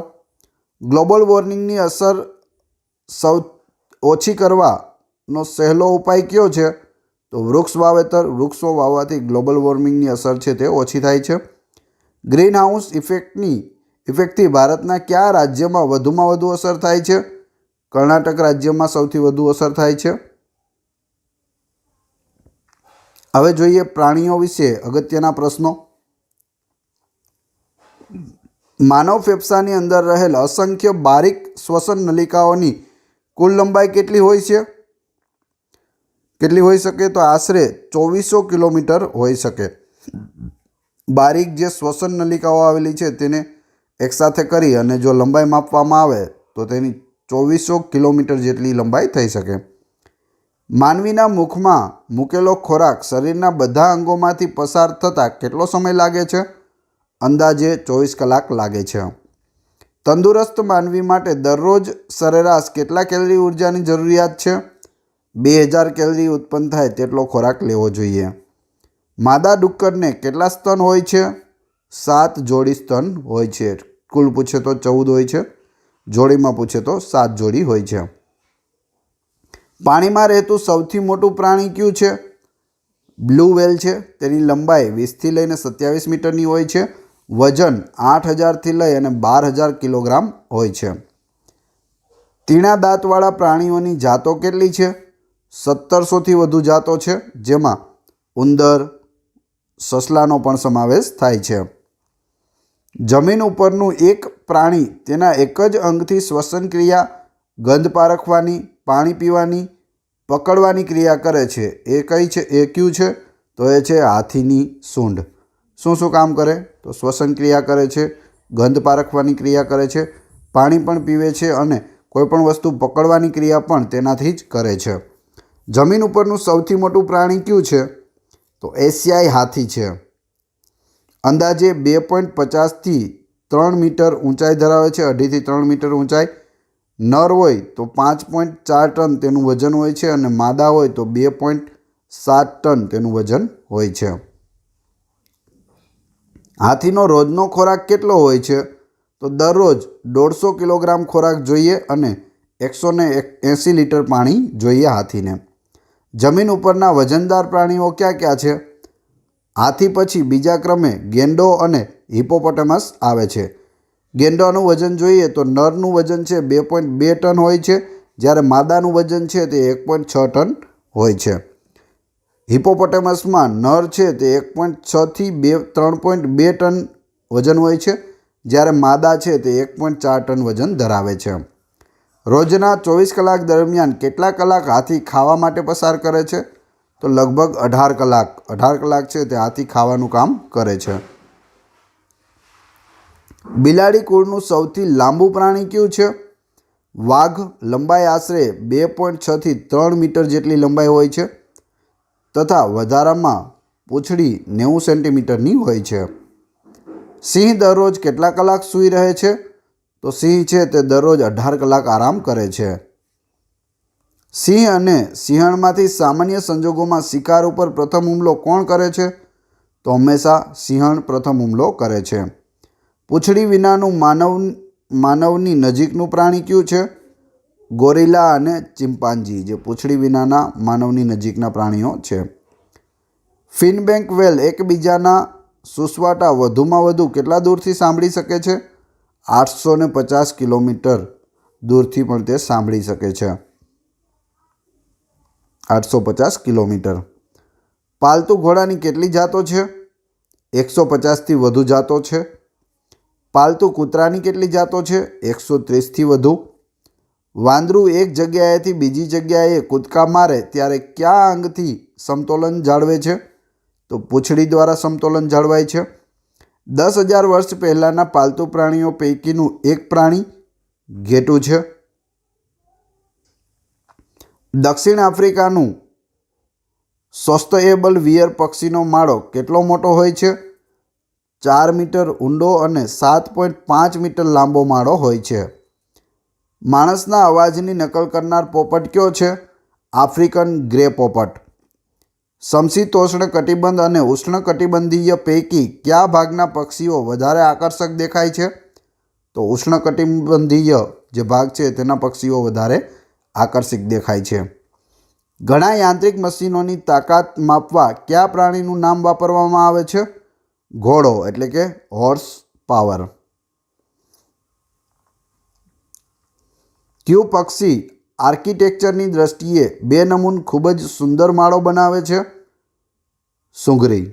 ગ્લોબલ વોર્મિંગની અસર ઓછી કરવાનો સહેલો ઉપાય કયો છે? તો વૃક્ષ વાવેતર. વૃક્ષો વાવવાથી ગ્લોબલ વોર્મિંગની અસર છે તે ઓછી થાય છે. ગ્રીન હાઉસ ઇફેક્ટથી ભારતના કયા રાજ્યમાં વધુમાં વધુ અસર થાય છે? કર્ણાટક રાજ્યમાં સૌથી વધુ અસર થાય છે. હવે જોઈએ પ્રાણીઓ વિશે અગત્યના પ્રશ્નો. માનવ ફેફસાની અંદર રહેલ અસંખ્ય બારીક શ્વસન નલિકાઓની કુલ લંબાઈ કેટલી હોય છે? કેટલી હોઈ શકે? તો આશરે 2400 કિલોમીટર હોઈ શકે. બારીક જે શ્વસન નલિકાઓ આવેલી છે તેને એકસાથે કરી અને જો લંબાઈ માપવામાં આવે તો તેની 2400 કિલોમીટર જેટલી લંબાઈ થઈ શકે. માનવીના મુખમાં મૂકેલો ખોરાક શરીરના બધા અંગોમાંથી પસાર થતાં કેટલો સમય લાગે છે? અંદાજે 24 કલાક લાગે છે. તંદુરસ્ત માનવી માટે દરરોજ સરેરાશ કેટલા કેલરી ઉર્જાની જરૂરિયાત છે? 2000 કેલરી ઉત્પન્ન થાય તેટલો ખોરાક લેવો જોઈએ. માદા ડુક્કરને કેટલા સ્તન હોય છે? 7 જોડી સ્તન હોય છે. કુલ પૂછે તો 14 હોય છે. જોડીમાં પૂછે તો 7 જોડી હોય છે. પાણીમાં રહેતું સૌથી મોટું પ્રાણી કયું છે? બ્લુ વ્હેલ છે. તેની લંબાઈ 20થી લઈને 27 મીટરની હોય છે. વજન 8000થી લઈ અને 12000 કિલોગ્રામ હોય છે. તીણા દાંતવાળા પ્રાણીઓની જાતો કેટલી છે? 1700થી વધુ જાતો છે, જેમાં ઉંદર, સસલાનો પણ સમાવેશ થાય છે. જમીન ઉપરનું એક પ્રાણી તેના એક જ અંગથી શ્વસન ક્રિયા, ગંધ પારખવાની, પાણી પીવાની, પકડવાની ક્રિયા કરે છે. એ કઈ છે? એ કયું છે? તો એ છે હાથીની સૂંઢ. શું શું કામ કરે? તો શ્વસન ક્રિયા કરે છે, ગંધ પારખવાની ક્રિયા કરે છે, પાણી પણ પીવે છે અને કોઈપણ વસ્તુ પકડવાની ક્રિયા પણ તેનાથી જ કરે છે. જમીન ઉપરનું સૌથી મોટું પ્રાણી કયું છે? તો એશિયાઈ હાથી છે. અંદાજે 2.50થી 3 મીટર ઊંચાઈ ધરાવે છે. 2.5થી 3 મીટર ઊંચાઈ. નર હોય તો 5.4 ટન તેનું વજન હોય છે અને માદા હોય તો 2.7 ટન તેનું વજન હોય છે. હાથીનો રોજનો ખોરાક કેટલો હોય છે? તો દરરોજ 150 કિલોગ્રામ ખોરાક જોઈએ અને 180 લીટર પાણી જોઈએ હાથીને. જમીન ઉપરના વજનદાર પ્રાણીઓ ક્યાં ક્યાં છે? હાથી પછી બીજા ક્રમે ગેંડો અને હિપોપોટેમસ આવે છે. ગેંડાનું વજન જોઈએ તો નરનું વજન છે 2.2 ટન હોય છે, જ્યારે માદાનું વજન છે તે 1.6 ટન હોય છે. હિપોપોટેમસમાં નર છે તે 1.6થી 3.2 ટન વજન હોય છે, જ્યારે માદા છે તે 1.4 ટન વજન ધરાવે છે. રોજના 24 કલાક દરમિયાન કેટલા કલાક હાથી ખાવા માટે પસાર કરે છે? તો લગભગ 18 કલાક. 18 કલાક છે તે હાથી ખાવાનું કામ કરે છે. બિલાડી કુળનું સૌથી લાંબુ પ્રાણી કયું છે? વાઘ. લંબાઈ આશરે 2.6 થી 3 મીટર જેટલી લંબાઈ હોય છે તથા વધારામાં પૂંછડી 90 સેન્ટીમીટરની હોય છે. સિંહ દરરોજ કેટલા કલાક સૂઈ રહે છે? તો સિંહ છે તે દરરોજ 18 કલાક આરામ કરે છે. સિંહ અને સિંહણમાંથી સામાન્ય સંજોગોમાં શિકાર ઉપર પ્રથમ હુમલો કોણ કરે છે? તો હંમેશા સિંહણ પ્રથમ હુમલો કરે છે. પૂંછડી વિનાનું માનવની નજીકનું પ્રાણી કયું છે? ગોરિલા અને ચિમ્પાન્જી, જે પૂંછડી વિનાના માનવની નજીકના પ્રાણીઓ છે. ફિનબેક વ્હેલ એકબીજાના સુસવાટા વધુમાં વધુ કેટલા દૂરથી સાંભળી શકે છે? 850 કિલોમીટર દૂરથી પણ તે સાંભળી શકે છે. 850 કિલોમીટર. પાલતુ ઘોડાની કેટલી જાતો છે? 150થી વધુ જાતો છે. પાલતુ કૂતરાની કેટલી જાતો છે? 130થી વધુ. વાંદરું એક જગ્યાએથી બીજી જગ્યાએ કૂદકા મારે ત્યારે કયા અંગથી સમતોલન જાળવે છે? તો પૂંછડી દ્વારા સમતોલન જાળવાય છે. 10,000 વર્ષ પહેલાંના પાલતુ પ્રાણીઓ પૈકીનું એક પ્રાણી ઘેટું છે. દક્ષિણ આફ્રિકાનું સોસ્તએબલ વિયર પક્ષીનો માળો કેટલો મોટો હોય છે? 4 મીટર ઊંડો અને 7.5 મીટર લાંબો માળો હોય છે. માણસના અવાજની નકલ કરનાર પોપટ કયો છે? આફ્રિકન ગ્રે પોપટ. સમશીતોષ્ણ કટિબંધ અને ઉષ્ણ કટિબંધીય પૈકી કયા ભાગના પક્ષીઓ વધારે આકર્ષક દેખાય છે? તો ઉષ્ણ કટિબંધીય જે ભાગ છે તેના પક્ષીઓ વધારે આકર્ષક દેખાય છે. ઘણા યાંત્રિક મશીનોની તાકાત માપવા કયા પ્રાણીનું નામ વાપરવામાં આવે છે? ઘોડો, એટલે કે હોર્સ પાવર. કયું પક્ષી આર્કિટેક્ચરની દ્રષ્ટિએ 2 નમૂન ખૂબ જ સુંદર માળો બનાવે છે? સુંઘરી.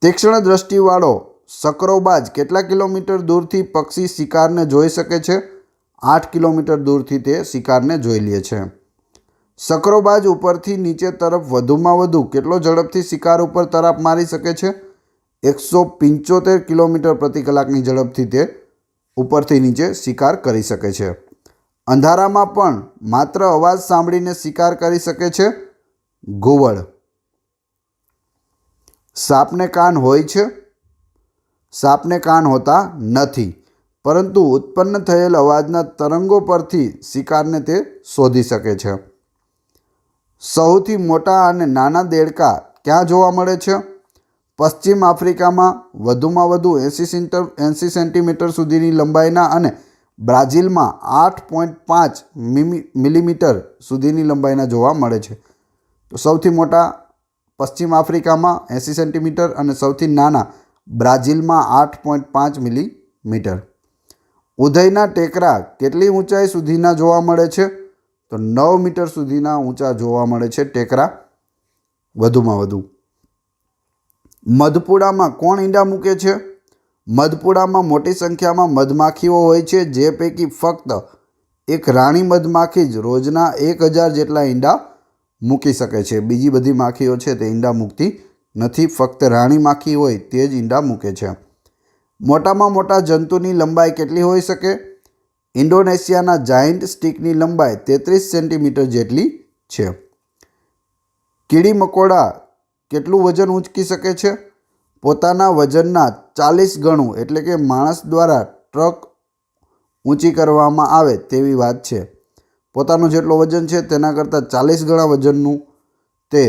તીક્ષ્ણ દ્રષ્ટિવાળો સકરોબાજ કેટલા કિલોમીટર દૂરથી પક્ષી શિકારને જોઈ શકે છે? 8 કિલોમીટર દૂરથી તે શિકારને જોઈ લે છે. સકરોબાજ ઉપરથી નીચે તરફ વધુમાં વધુ કેટલો ઝડપથી શિકાર ઉપર તરાપ મારી શકે છે? 175 કિલોમીટર પ્રતિ કલાકની ઝડપથી તે ઉપરથી નીચે શિકાર કરી શકે છે. અંધારામાં પણ માત્ર અવાજ સાંભળીને શિકાર કરી શકે છે? ઘુવડ. સાપને કાન હોય છે? સાપને કાન હોતા નથી, પરંતુ ઉત્પન્ન થયેલ અવાજના તરંગો પરથી શિકારને તે શોધી શકે છે. સૌથી મોટા અને નાના દેડકા ક્યાં જોવા મળે છે? પશ્ચિમ આફ્રિકામાં વધુમાં વધુ 80 સેન્ટીમીટર સુધીની લંબાઈના અને બ્રાઝિલમાં 8.5 મિલીમીટર સુધીની લંબાઈના જોવા મળે છે. તો સૌથી મોટા પશ્ચિમ આફ્રિકામાં 80 સેન્ટીમીટર અને સૌથી નાના બ્રાઝિલમાં 8.5 મિલીમીટર. ઉધઈના ટેકરા કેટલી ઊંચાઈ સુધીના જોવા મળે છે? તો 9 મીટર સુધીના ઊંચા જોવા મળે છે ટેકરા વધુમાં વધુ. મધપુડામાં કોણ ઈંડા મૂકે છે? મધપુડામાં મોટી સંખ્યામાં મધમાખીઓ હોય છે, જે પૈકી ફક્ત એક રાણી મધમાખી જ રોજના 1000 જેટલા ઈંડા મૂકી શકે છે. બીજી બધી માખીઓ છે તે ઈંડા મૂકતી નથી. ફક્ત રાણી માખી હોય તે જ ઈંડા મૂકે છે. મોટામાં મોટા જંતુની લંબાઈ કેટલી હોઈ શકે? ઇન્ડોનેશિયાના જાયન્ટ સ્ટીકની લંબાઈ 33 સેન્ટીમીટર જેટલી છે. કીડી મકોડા કેટલું વજન ઊંચકી શકે છે? પોતાના વજનના 40 ગણું, એટલે કે માણસ દ્વારા ટ્રક ઊંચી કરવામાં આવે તેવી વાત છે. પોતાનું જેટલો વજન છે તેના કરતાં 40 ગણા વજનનું તે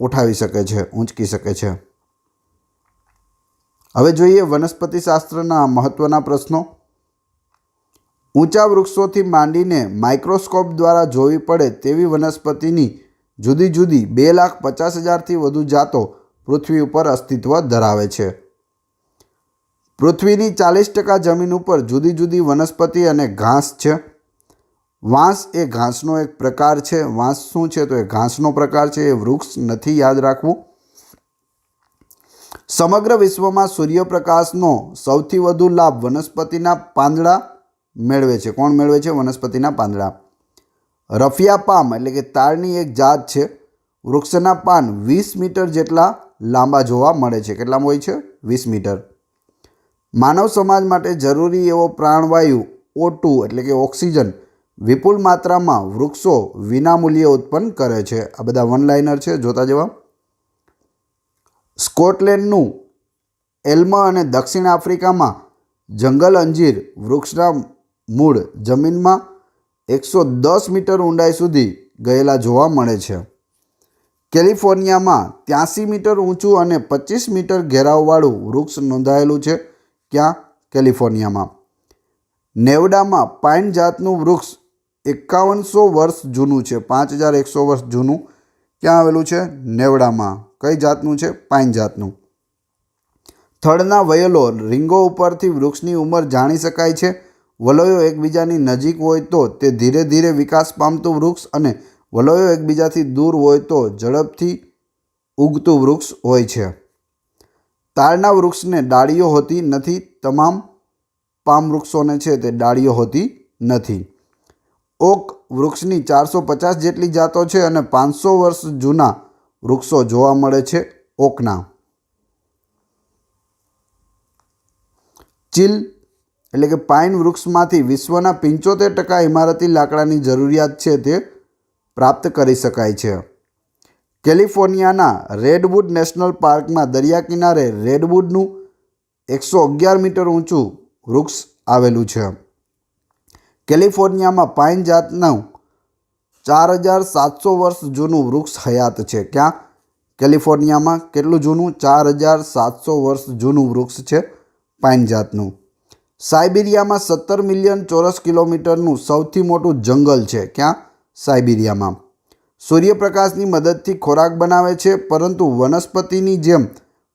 ઉઠાવી શકે છે, ઊંચકી શકે છે. હવે જોઈએ વનસ્પતિ શાસ્ત્રના મહત્વના પ્રશ્નો. ઊંચા વૃક્ષોથી માંડીને માઇક્રોસ્કોપ દ્વારા જોવી પડે તેવી વનસ્પતિની જુદી જુદી 2,50,000થી વધુ જાતો પૃથ્વી ઉપર અસ્તિત્વ ધરાવે છે. પૃથ્વીની 40% જમીન ઉપર જુદી જુદી વનસ્પતિ અને ઘાસ છે. વાંસ એ ઘાસનો એક પ્રકાર છે. વાંસ શું છે? તો એ ઘાસનો પ્રકાર છે, એ વૃક્ષ નથી, યાદ રાખવું. સમગ્ર વિશ્વમાં સૂર્યપ્રકાશનો સૌથી વધુ લાભ વનસ્પતિના પાંદડા મેળવે છે. કોણ મેળવે છે? વનસ્પતિના પાંદડા. રફિયા પામ એટલે કે તાડની એક જાત છે. વૃક્ષના પાન 20 મીટર જેટલા લાંબા જોવા મળે છે. કેટલા હોય છે? 20 મીટર. માનવ સમાજ માટે જરૂરી એવો પ્રાણવાયુ O2 એટલે કે ઓક્સિજન વિપુલ માત્રામાં વૃક્ષો વિનામૂલ્યે ઉત્પન્ન કરે છે. આ બધા વન લાઇનર છે, જોતા જવા. સ્કોટલેન્ડનું એલ્મ અને દક્ષિણ આફ્રિકામાં જંગલ અંજીર વૃક્ષના મૂળ જમીનમાં 110 મીટર ઊંડાઈ સુધી ગયેલા જોવા મળે છે. કેલિફોર્નિયામાં 83 મીટર ઊંચું અને 25 મીટર ઘેરાવવાળું વૃક્ષ નોંધાયેલું છે. ક્યાં? કેલિફોર્નિયામાં. નેવડામાં પાઇન જાતનું વૃક્ષ 5100 વર્ષ જૂનું છે. 5100 વર્ષ જૂનું ક્યાં આવેલું છે? નેવડામાં. કઈ જાતનું છે? પાઇન જાતનું. થડના વયલો રીંગો ઉપરથી વૃક્ષની ઉંમર જાણી શકાય છે. વલયો એકબીજાની નજીક હોય તો તે ધીરે ધીરે વિકાસ પામતું વૃક્ષ અને વલયો એકબીજાથી દૂર હોય તો ઝડપથી ઉગતું વૃક્ષ હોય છે. તાડના વૃક્ષને ડાળીઓ હોતી નથી. તમામ પામ વૃક્ષોને છે તે ડાળીઓ હોતી નથી. ઓક વૃક્ષની 450 જેટલી જાતો છે અને 500 વર્ષ જૂના વૃક્ષો જોવા મળે છે. ઓકના. ચીલ એટલે કે પાઇન વૃક્ષમાંથી વિશ્વના 75% ઇમારતી લાકડાની જરૂરિયાત છે તે પ્રાપ્ત કરી શકાય છે. કેલિફોર્નિયાના રેડવુડ નેશનલ પાર્કમાં દરિયા કિનારે રેડવુડનું 111 મીટર ઊંચું વૃક્ષ આવેલું છે. કેલિફોર્નિયામાં પાઇન જાતનું 4700 વર્ષ જૂનું વૃક્ષ હયાત છે. ક્યાં? કેલિફોર્નિયામાં. કેટલું જૂનું? 4700 વર્ષ જૂનું વૃક્ષ છે પાઇન જાતનું. સાઇબિરિયામાં 17 મિલિયન ચોરસ કિલોમીટરનું સૌથી મોટું જંગલ છે. ક્યાં? સાઇબિરિયામાં. સૂર્યપ્રકાશની મદદથી ખોરાક બનાવે છે, પરંતુ વનસ્પતિની જેમ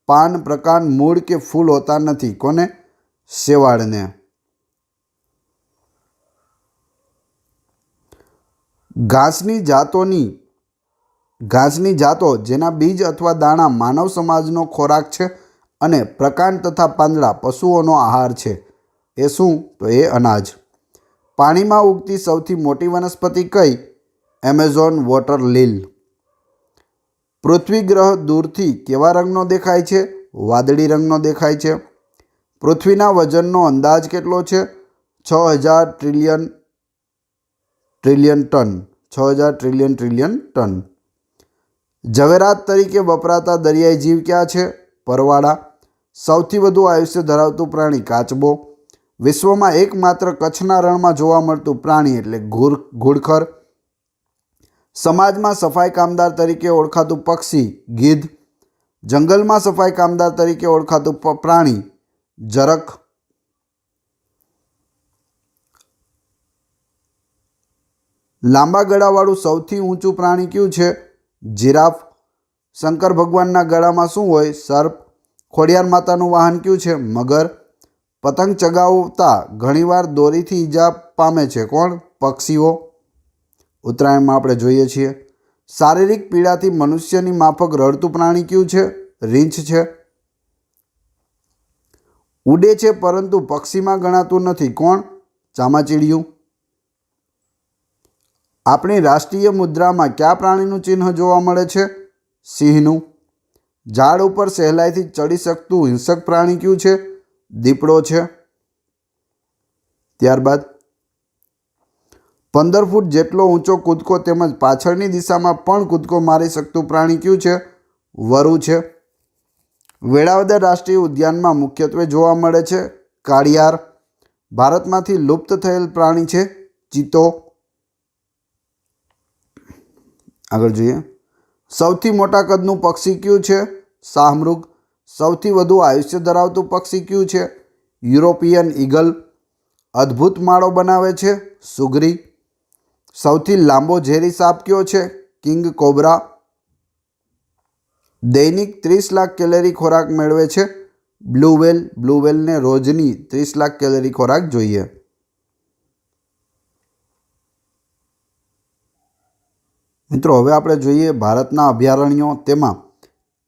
પાન, પ્રકાંડ, મૂળ કે ફૂલ હોતા નથી. કોને? શેવાળને. ઘાસની જાતો જેના બીજ અથવા દાણા માનવ સમાજનો ખોરાક છે અને પ્રકાંડ તથા પાંદડા પશુઓનો આહાર છે. એ શું? તો એ અનાજ. પાણીમાં ઉગતી સૌથી મોટી વનસ્પતિ કઈ? એમેઝોન વોટર લીલ. પૃથ્વી ગ્રહ દૂરથી કેવા રંગનો દેખાય છે? વાદળી રંગનો દેખાય છે. પૃથ્વીના વજનનો અંદાજ કેટલો છે? 6000 ટ્રિલિયન ટન. 6000 trillion ton. ઝવેરાત તરીકે વપરાતા દરિયાઈ જીવ ક્યાં છે? પરવાળા. સૌથી વધુ આયુષ્ય ધરાવતું પ્રાણી કાચબો. વિશ્વમાં એકમાત્ર કચ્છના રણમાં જોવા મળતું પ્રાણી એટલે ઘુડખર. સમાજમાં સફાઈ કામદાર તરીકે ઓળખાતું પક્ષી ગીધ. જંગલમાં સફાઈ કામદાર તરીકે ઓળખાતું પ્રાણી જરખ. લાંબા ગળાવાળું સૌથી ઊંચું પ્રાણી કયું છે? જીરાફ. શંકર ભગવાનના ગળામાં શું હોય? સર્પ. ખોડિયાર માતાનું વાહન કયું છે? મગર. પતંગ ચગાવતા ઘણીવાર દોરીથી ઈજા પામે છે. કોણ? પક્ષીઓ. ઉત્તરાયણમાં આપણે જોઈએ છીએ. શારીરિક પીડાથી મનુષ્યની માફક રડતું પ્રાણી કયું છે? રીંછ છે. ઉડે છે પરંતુ પક્ષીમાં ગણાતું નથી. કોણ? ચામાચીડિયું. આપણી રાષ્ટ્રીય મુદ્રામાં કયા પ્રાણીનું ચિહ્ન જોવા મળે છે? સિંહનું. ઝાડ ઉપર સહેલાઈથી ચડી શકતું હિંસક પ્રાણી કયું છે? દીપડો છે. ત્યારબાદ 15 ફૂટ જેટલો ઊંચો કૂદકો તેમજ પાછળની દિશામાં પણ કૂદકો મારી શકતું પ્રાણી કયું છે? વરુ છે. વેળાવદર રાષ્ટ્રીય ઉદ્યાનમાં મુખ્યત્વે જોવા મળે છે કાળિયાર. ભારતમાંથી લુપ્ત થયેલ પ્રાણી છે ચિત્તો. આગળ જોઈએ. સૌથી મોટા કદનું પક્ષી કયું છે? શાહમૃગ. સૌથી વધુ આયુષ્ય ધરાવતું પક્ષી કયું છે? European eagle. અદ્ભુત માળો બનાવે છે સુગરી. સૌથી લાંબો ઝેરી સાપ કયો છે? King cobra. દૈનિક 30 લાખ કેલરી ખોરાક મેળવે છે બ્લુ વ્હેલ. બ્લુ વ્હેલને રોજની 30 લાખ કેલરી ખોરાક જોઈએ. મિત્રો, હવે આપણે જોઈએ ભારતના અભયારણ્યો. તેમાં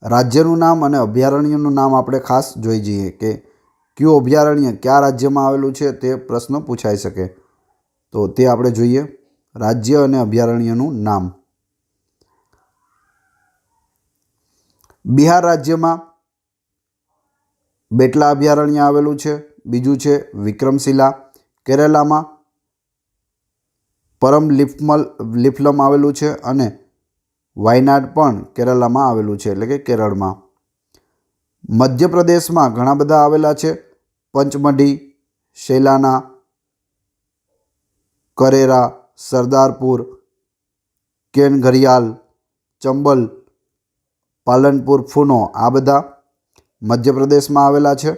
રાજ્યનું નામ અને અભયારણ્યનું નામ આપણે ખાસ જોઈ જઈએ કે કયું અભયારણ્ય કયા રાજ્યમાં આવેલું છે, તે પ્રશ્ન પૂછાઈ શકે. તો તે આપણે જોઈએ. રાજ્ય અને અભયારણ્યનું નામ. બિહાર રાજ્યમાં બેટલા અભયારણ્ય આવેલું છે. બીજું છે વિક્રમશિલા કેરલામાં, લીફલમ આવેલું છે અને વાયનાડ પણ કેરલામાં આવેલું છે, એટલે કે કેરળમાં. મધ્યપ્રદેશમાં ઘણા બધા આવેલા છે. પંચમઢી, શેલાના, કરેરા, સરદારપુર, કેનઘરિયાલ, ચંબલ, પાલનપુર, ફૂનો આ બધા મધ્યપ્રદેશમાં આવેલા છે.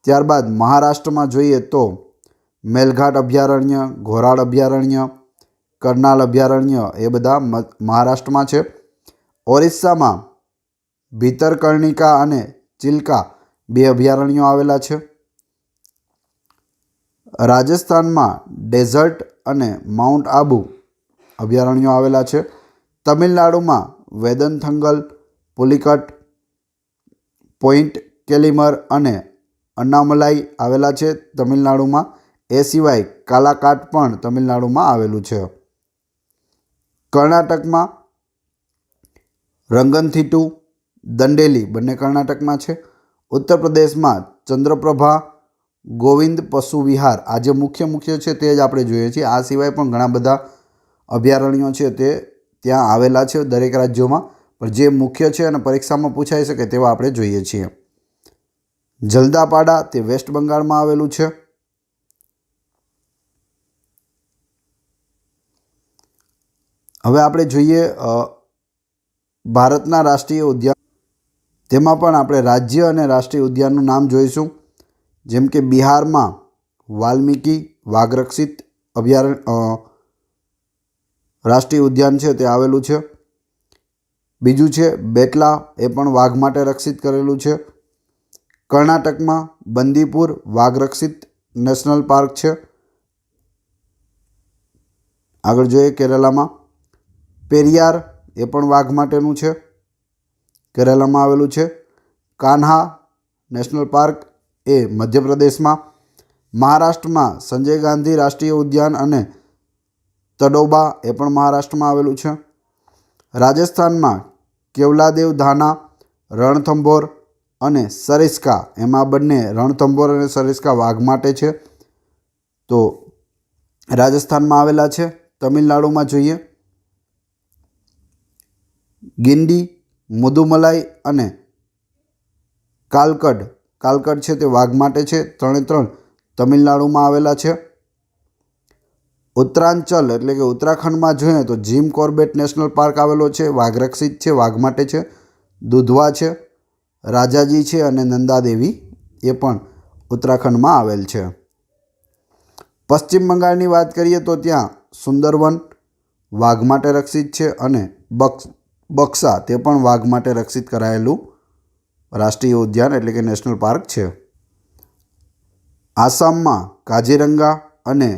ત્યારબાદ મહારાષ્ટ્રમાં જોઈએ તો મેલઘાટ અભયારણ્ય, ઘોરાડ અભયારણ્ય, કરનાલ અભયારણ્ય એ બધા મહારાષ્ટ્રમાં છે. ઓરિસ્સામાં ભીતરકર્ણિકા અને ચિલ્કા 2 અભયારણ્યો આવેલા છે. રાજસ્થાનમાં ડેઝર્ટ અને માઉન્ટ આબુ અભયારણ્યો આવેલા છે. તમિલનાડુમાં વેદનથંગલ, પુલિકટ, પોઈન્ટ કેલિમર અને અન્નામલાઈ આવેલા છે તમિલનાડુમાં. એ સિવાય કાલાકાટ પણ તમિલનાડુમાં આવેલું છે. કર્ણાટકમાં રંગનથિટ્ટુ, દંડેલી બંને કર્ણાટકમાં છે. ઉત્તર પ્રદેશમાં ચંદ્રપ્રભા, ગોવિંદ પશુ વિહાર આ જે મુખ્ય છે તે જ આપણે જોઈએ છીએ. આ સિવાય પણ ઘણા બધા અભયારણ્યો છે તે ત્યાં આવેલા છે દરેક રાજ્યોમાં, પણ જે મુખ્ય છે અને પરીક્ષામાં પૂછાઈ શકે તેવા આપણે જોઈએ છીએ. જલદાપાડા તે વેસ્ટ બંગાળમાં આવેલું છે. હવે આપણે જોઈએ ભારતના રાષ્ટ્રીય ઉદ્યાન, તેમાં પણ આપણે રાજ્ય અને રાષ્ટ્રીય ઉદ્યાનનું નામ જોઈશું. જેમ કે બિહારમાં વાલ્મીકી વાઘરક્ષિત રાષ્ટ્રીય ઉદ્યાન છે તે આવેલું છે. બીજું છે બેટલા, એ પણ વાઘ માટે રક્ષિત કરેલું છે. કર્ણાટકમાં બંદીપુર વાઘરક્ષિત નેશનલ પાર્ક છે. આગળ જોઈએ કેરલામાં પેરિયાર, એ પણ વાઘ માટેનું છે, કેરલામાં આવેલું છે. કાન્હા નેશનલ પાર્ક એ મધ્યપ્રદેશમાં. મહારાષ્ટ્રમાં સંજય ગાંધી રાષ્ટ્રીય ઉદ્યાન અને તડોબા એ પણ મહારાષ્ટ્રમાં આવેલું છે. રાજસ્થાનમાં કેવલાદેવ ધાના, રણથંભોર અને સરિસ્કા, એમાં બંને રણથંભોર અને સરિસ્કા વાઘ માટે છે, તો રાજસ્થાનમાં આવેલા છે. તમિલનાડુમાં જોઈએ ગિંડી, મુદુમલાઈ અને કાલકડ છે તે વાઘ માટે છે. 3 તમિલનાડુમાં આવેલા છે. ઉત્તરાંચલ એટલે કે ઉત્તરાખંડમાં જોઈએ તો જીમ કોર્બેટ નેશનલ પાર્ક આવેલો છે, વાઘરક્ષિત છે, વાઘ માટે છે. દુધવા છે, રાજાજી છે અને નંદાદેવી એ પણ ઉત્તરાખંડમાં આવેલ છે. પશ્ચિમ બંગાળની વાત કરીએ તો ત્યાં સુંદરવન વાઘ માટે રક્ષિત છે અને બક્સા તે પણ વાઘ માટે રક્ષિત કરાયેલું રાષ્ટ્રીય ઉદ્યાન એટલે કે નેશનલ પાર્ક છે. આસામમાં કાઝીરંગા અને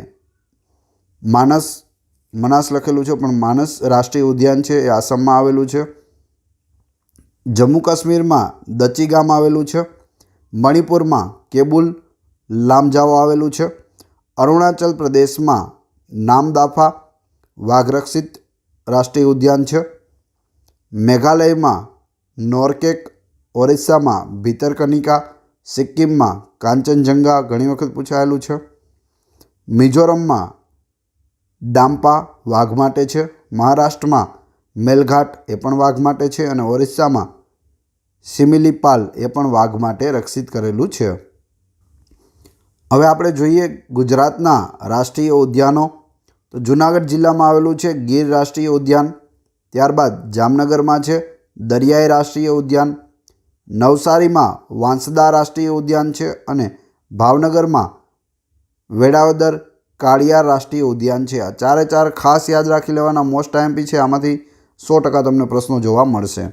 મનાસ લખેલું છે પણ માનસ રાષ્ટ્રીય ઉદ્યાન છે, એ આસામમાં આવેલું છે. જમ્મુ કાશ્મીરમાં દચી ગામ આવેલું છે. મણિપુરમાં કેબુલ લામજાઓ આવેલું છે. અરુણાચલ પ્રદેશમાં નામદાફા વાઘરક્ષિત રાષ્ટ્રીય ઉદ્યાન છે. મેઘાલયમાં નોરકેક, ઓરિસ્સામાં ભીતરકનિકા, સિક્કિમમાં કાંચનજંગા ઘણી વખત પૂછાયેલું છે. મિઝોરમમાં ડામ્પા વાઘ માટે છે. મહારાષ્ટ્રમાં મેલઘાટ એ પણ વાઘ માટે છે અને ઓરિસ્સામાં સિમિલીપાલ એ પણ વાઘ માટે રક્ષિત કરેલું છે. હવે આપણે જોઈએ ગુજરાતના રાષ્ટ્રીય ઉદ્યાનો, તો જૂનાગઢ જિલ્લામાં આવેલું છે ગીર રાષ્ટ્રીય ઉદ્યાન. ત્યારબાદ જામનગરમાં છે દરિયાઈ રાષ્ટ્રીય ઉદ્યાન. નવસારીમાં વાંસદા રાષ્ટ્રીય ઉદ્યાન છે અને ભાવનગરમાં વેળાવદર કાળિયાર રાષ્ટ્રીય ઉદ્યાન છે. આ 4 ખાસ યાદ રાખી લેવાના, મોસ્ટ આઈએમપી છે, આમાંથી 100% તમને પ્રશ્નો જોવા મળશે.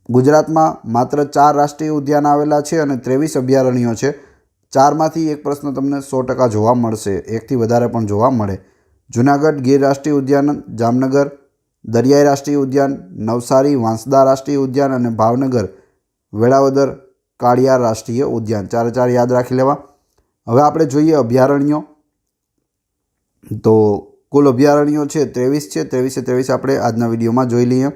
ગુજરાતમાં માત્ર 4 રાષ્ટ્રીય ઉદ્યાન આવેલા છે અને 23 અભયારણ્યો છે. 4માંથી એક પ્રશ્ન તમને 100% જોવા મળશે, 1થી વધારે પણ જોવા મળે. જૂનાગઢ ગીર રાષ્ટ્રીય ઉદ્યાન, જામનગર દરિયાઈ રાષ્ટ્રીય ઉદ્યાન, નવસારી વાંસદા રાષ્ટ્રીય ઉદ્યાન અને ભાવનગર વેળાવદર કાળિયાર રાષ્ટ્રીય ઉદ્યાન. 4 યાદ રાખી લેવા. હવે આપણે જોઈએ અભયારણ્યો, તો કુલ અભયારણ્યો છે 23 છે. 23 આપણે આજના વિડીયોમાં જોઈ લઈએ.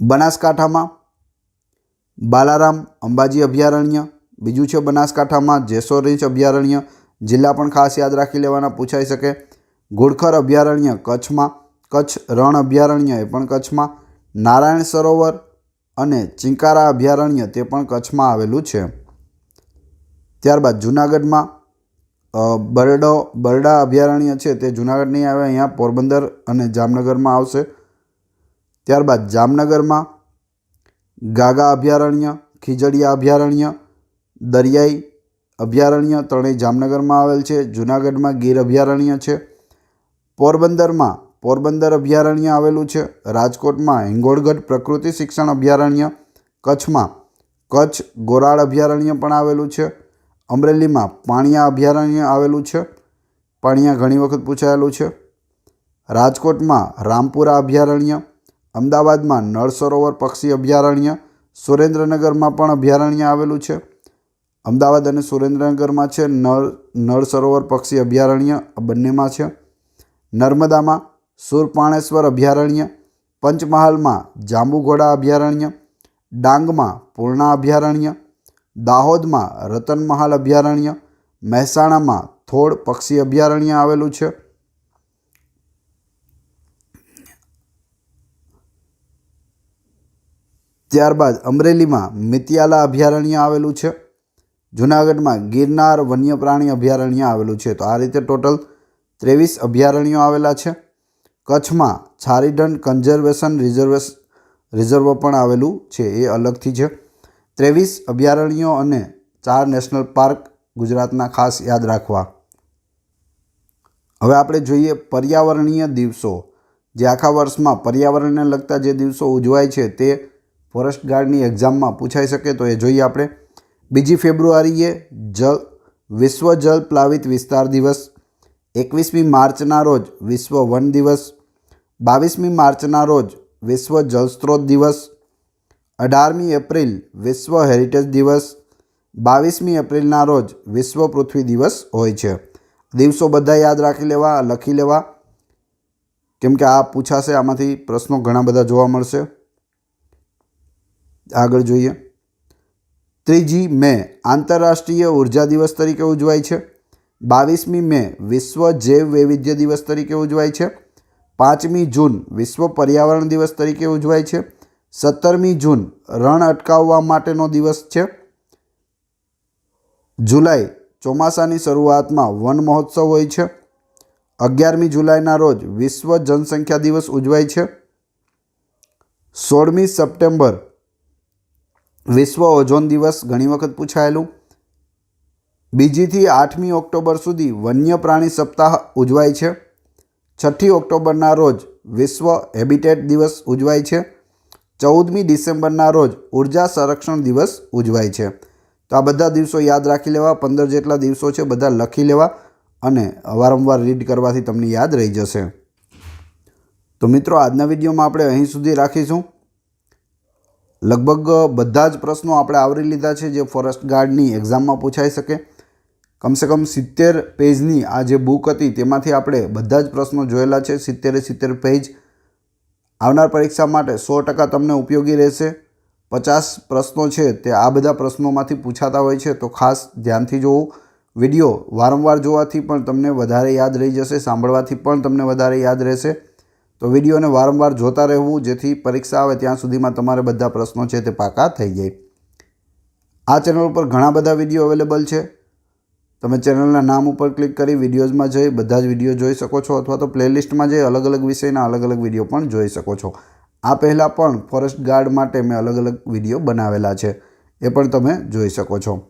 બનાસકાંઠામાં બાલારામ અંબાજી અભયારણ્ય, બીજું છે બનાસકાંઠામાં જેસોર રીંછ અભયારણ્ય, જિલ્લા પણ ખાસ યાદ રાખી લેવાના, પૂછાઈ શકે. ઘુડખર અભયારણ્ય કચ્છમાં, કચ્છ રણ અભયારણ્ય એ પણ કચ્છમાં, નારાયણ સરોવર અને ચિંકારા અભયારણ્ય તે પણ કચ્છમાં આવેલું છે. ત્યારબાદ જૂનાગઢમાં બરડા અભયારણ્ય છે તે જૂનાગઢ નહીં આવે, અહીંયા પોરબંદર અને જામનગરમાં આવશે. ત્યારબાદ જામનગરમાં ગાગા અભયારણ્ય, ખીજડીયા અભયારણ્ય, દરિયાઈ અભયારણ્ય ત્રણેય જામનગરમાં આવેલ છે. જૂનાગઢમાં ગીર અભયારણ્ય છે. પોરબંદરમાં પોરબંદર અભયારણ્ય આવેલું છે. રાજકોટમાં હિંગોળગઢ પ્રકૃતિ શિક્ષણ અભયારણ્ય, કચ્છમાં કચ્છ ગોરાળ અભયારણ્ય પણ આવેલું છે. અમરેલીમાં પાણિયા અભયારણ્ય આવેલું છે. પાણિયા ઘણી વખત પૂછાયેલું છે. રાજકોટમાં રામપુરા અભયારણ્ય, અમદાવાદમાં નળ સરોવર પક્ષી અભયારણ્ય, સુરેન્દ્રનગરમાં પણ અભયારણ્ય આવેલું છે. અમદાવાદ અને સુરેન્દ્રનગરમાં છે નળ સરોવર પક્ષી અભયારણ્ય, બંનેમાં છે. નર્મદામાં સુરપાણેશ્વર અભયારણ્ય, પંચમહાલમાં જાંબુઘોડા અભયારણ્ય, ડાંગમાં પૂર્ણા અભયારણ્ય, દાહોદમાં રતનમહાલ અભયારણ્ય, મહેસાણામાં થોડ પક્ષી અભયારણ્ય આવેલું છે. ત્યારબાદ અમરેલીમાં મિતિયાલા અભયારણ્ય આવેલું છે. જૂનાગઢમાં ગિરનાર વન્ય પ્રાણી અભયારણ્ય આવેલું છે. તો આ રીતે ટોટલ 23 અભયારણ્યો આવેલા છે. કચ્છમાં છારીઢંઢ કન્ઝર્વેશન રિઝર્વ પણ આવેલું છે, એ અલગથી છે. 23 અભયારણ્યો અને 4 નેશનલ પાર્ક ગુજરાતના ખાસ યાદ રાખવા. હવે આપણે જોઈએ પર્યાવરણીય દિવસો, જે આખા વર્ષમાં પર્યાવરણને લગતા જે દિવસો ઉજવાય છે તે ફોરેસ્ટ ગાર્ડની એક્ઝામમાં પૂછાઈ શકે. તો એ જોઈએ આપણે. 2 ફેબ્રુઆરીએ વિશ્વ જલ પ્લાવિત વિસ્તાર દિવસ, 21મી માર્ચના રોજ વિશ્વ વન દિવસ, 22મી માર્ચના રોજ વિશ્વ જલસ્ત્રોત દિવસ, 18મી એપ્રિલ વિશ્વ હેરિટેજ દિવસ, 22મી એપ્રિલના રોજ વિશ્વ પૃથ્વી દિવસ હોય છે. દિવસો બધા યાદ રાખી લેવા, લખી લેવા, કેમ કે આ પૂછાશે, આમાંથી પ્રશ્નો ઘણા બધા જોવા મળશે. આગળ જોઈએ. 3જી મે આંતરરાષ્ટ્રીય ઉર્જા દિવસ તરીકે ઉજવાય છે. 22મી મે વિશ્વ જૈવ વૈવિધ્ય દિવસ તરીકે ઉજવાય છે. 5મી જૂન વિશ્વ પર્યાવરણ દિવસ તરીકે ઉજવાય છે. 17મી જૂન રણ અટકાવવા માટેનો દિવસ છે. જુલાઈ ચોમાસાની શરૂઆતમાં વન મહોત્સવ હોય છે. 11મી જુલાઈના રોજ વિશ્વ જનસંખ્યા દિવસ ઉજવાય છે. 16મી સપ્ટેમ્બર વિશ્વ ઓઝોન દિવસ, ઘણી વખત પૂછાયેલું. 2જી થી 8મી ઓક્ટોબર સુધી વન્ય પ્રાણી સપ્તાહ ઉજવાય છે. 6ઠી ઓક્ટોબરના રોજ વિશ્વ હેબિટેટ દિવસ ઉજવાય છે. 14મી ડિસેમ્બરના રોજ ઉર્જા સંરક્ષણ દિવસ ઉજવાય છે. તો આ બધા દિવસો યાદ રાખી લેવા. 15 જેટલા દિવસો છે, બધા લખી લેવા અને વારંવાર રીડ કરવાથી તમને યાદ રહી જશે. તો મિત્રો, આજના વિડીયોમાં આપણે અહીં સુધી રાખીશું. લગભગ બધા જ પ્રશ્નો આપણે આવરી લીધા છે જે ફોરેસ્ટ ગાર્ડની એક્ઝામમાં પૂછાઈ શકે. કમસે કમ 70 પેજની આ જે બુક હતી તેમાંથી આપણે બધા જ પ્રશ્નો જોયેલા છે. 70 પેજ આવનાર પરીક્ષા માટે 100% તમને ઉપયોગી રહેશે. 50 પ્રશ્નો છે તે આ બધા પ્રશ્નોમાંથી પૂછાતા હોય છે, તો ખાસ ધ્યાનથી જોવું. વિડીયો વારંવાર જોવાથી પણ તમને વધારે યાદ રહી જશે, સાંભળવાથી પણ તમને વધારે યાદ રહેશે. તો વિડીયોને વારંવાર જોતા રહેવું, જેથી પરીક્ષા આવે ત્યાં સુધીમાં તમારે બધા પ્રશ્નો છે તે પાકા થઈ જાય. આ ચેનલ ઉપર ઘણા બધા વિડીયો અવેલેબલ છે. તમે ચેનલના નામ ઉપર ક્લિક કરી વિડીયોઝમાં જઈ બધા જ વિડીયો જોઈ શકો છો, અથવા તો પ્લેલિસ્ટમાં જઈ અલગ અલગ વિષયના અલગ અલગ વિડીયો પણ જોઈ શકો છો. આ પહેલાં પણ ફોરેસ્ટ ગાર્ડ માટે મેં અલગ અલગ વિડીયો બનાવેલા છે, એ પણ તમે જોઈ શકો છો.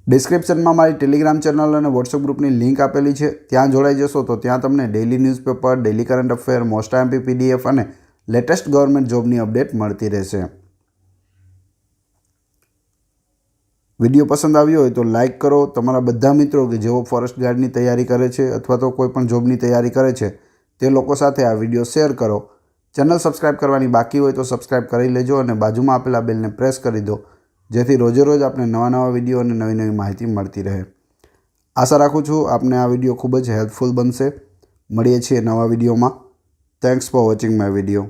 ડિસ્ક્રિપ્શનમાં મારી ટેલિગ્રામ ચેનલ અને વોટ્સઅપ ગ્રુપની લિંક આપેલી છે, ત્યાં જોડાઈ જશો તો ત્યાં તમને daily newspaper, daily current affair, most IMP PDF અને લેટેસ્ટ ગવર્મેન્ટ જોબની અપડેટ મળતી રહેશે. વિડીયો પસંદ આવ્યો હોય તો લાઇક કરો. તમારા બધા મિત્રો કે જેઓ ફોરેસ્ટ ગાર્ડની તૈયારી કરે છે અથવા તો કોઈ પણ જોબની તૈયારી કરે છે તે લોકો સાથે આ વિડીયો શેર કરો. ચેનલ સબસ્ક્રાઈબ કરવાની બાકી હોય તો સબસ્ક્રાઈબ કરી લેજો અને બાજુમાં આપેલા બેલને પ્રેસ કરી દો, જેથી રોજે રોજ આપણે નવા વિડીયો અને નવી માહિતી મળતી રહે. આશા રાખું છું આપને આ વિડીયો ખૂબ જ હેલ્પફુલ બનશે. મળીએ છીએ નવા વિડીયોમાં. Thanks for watching my video.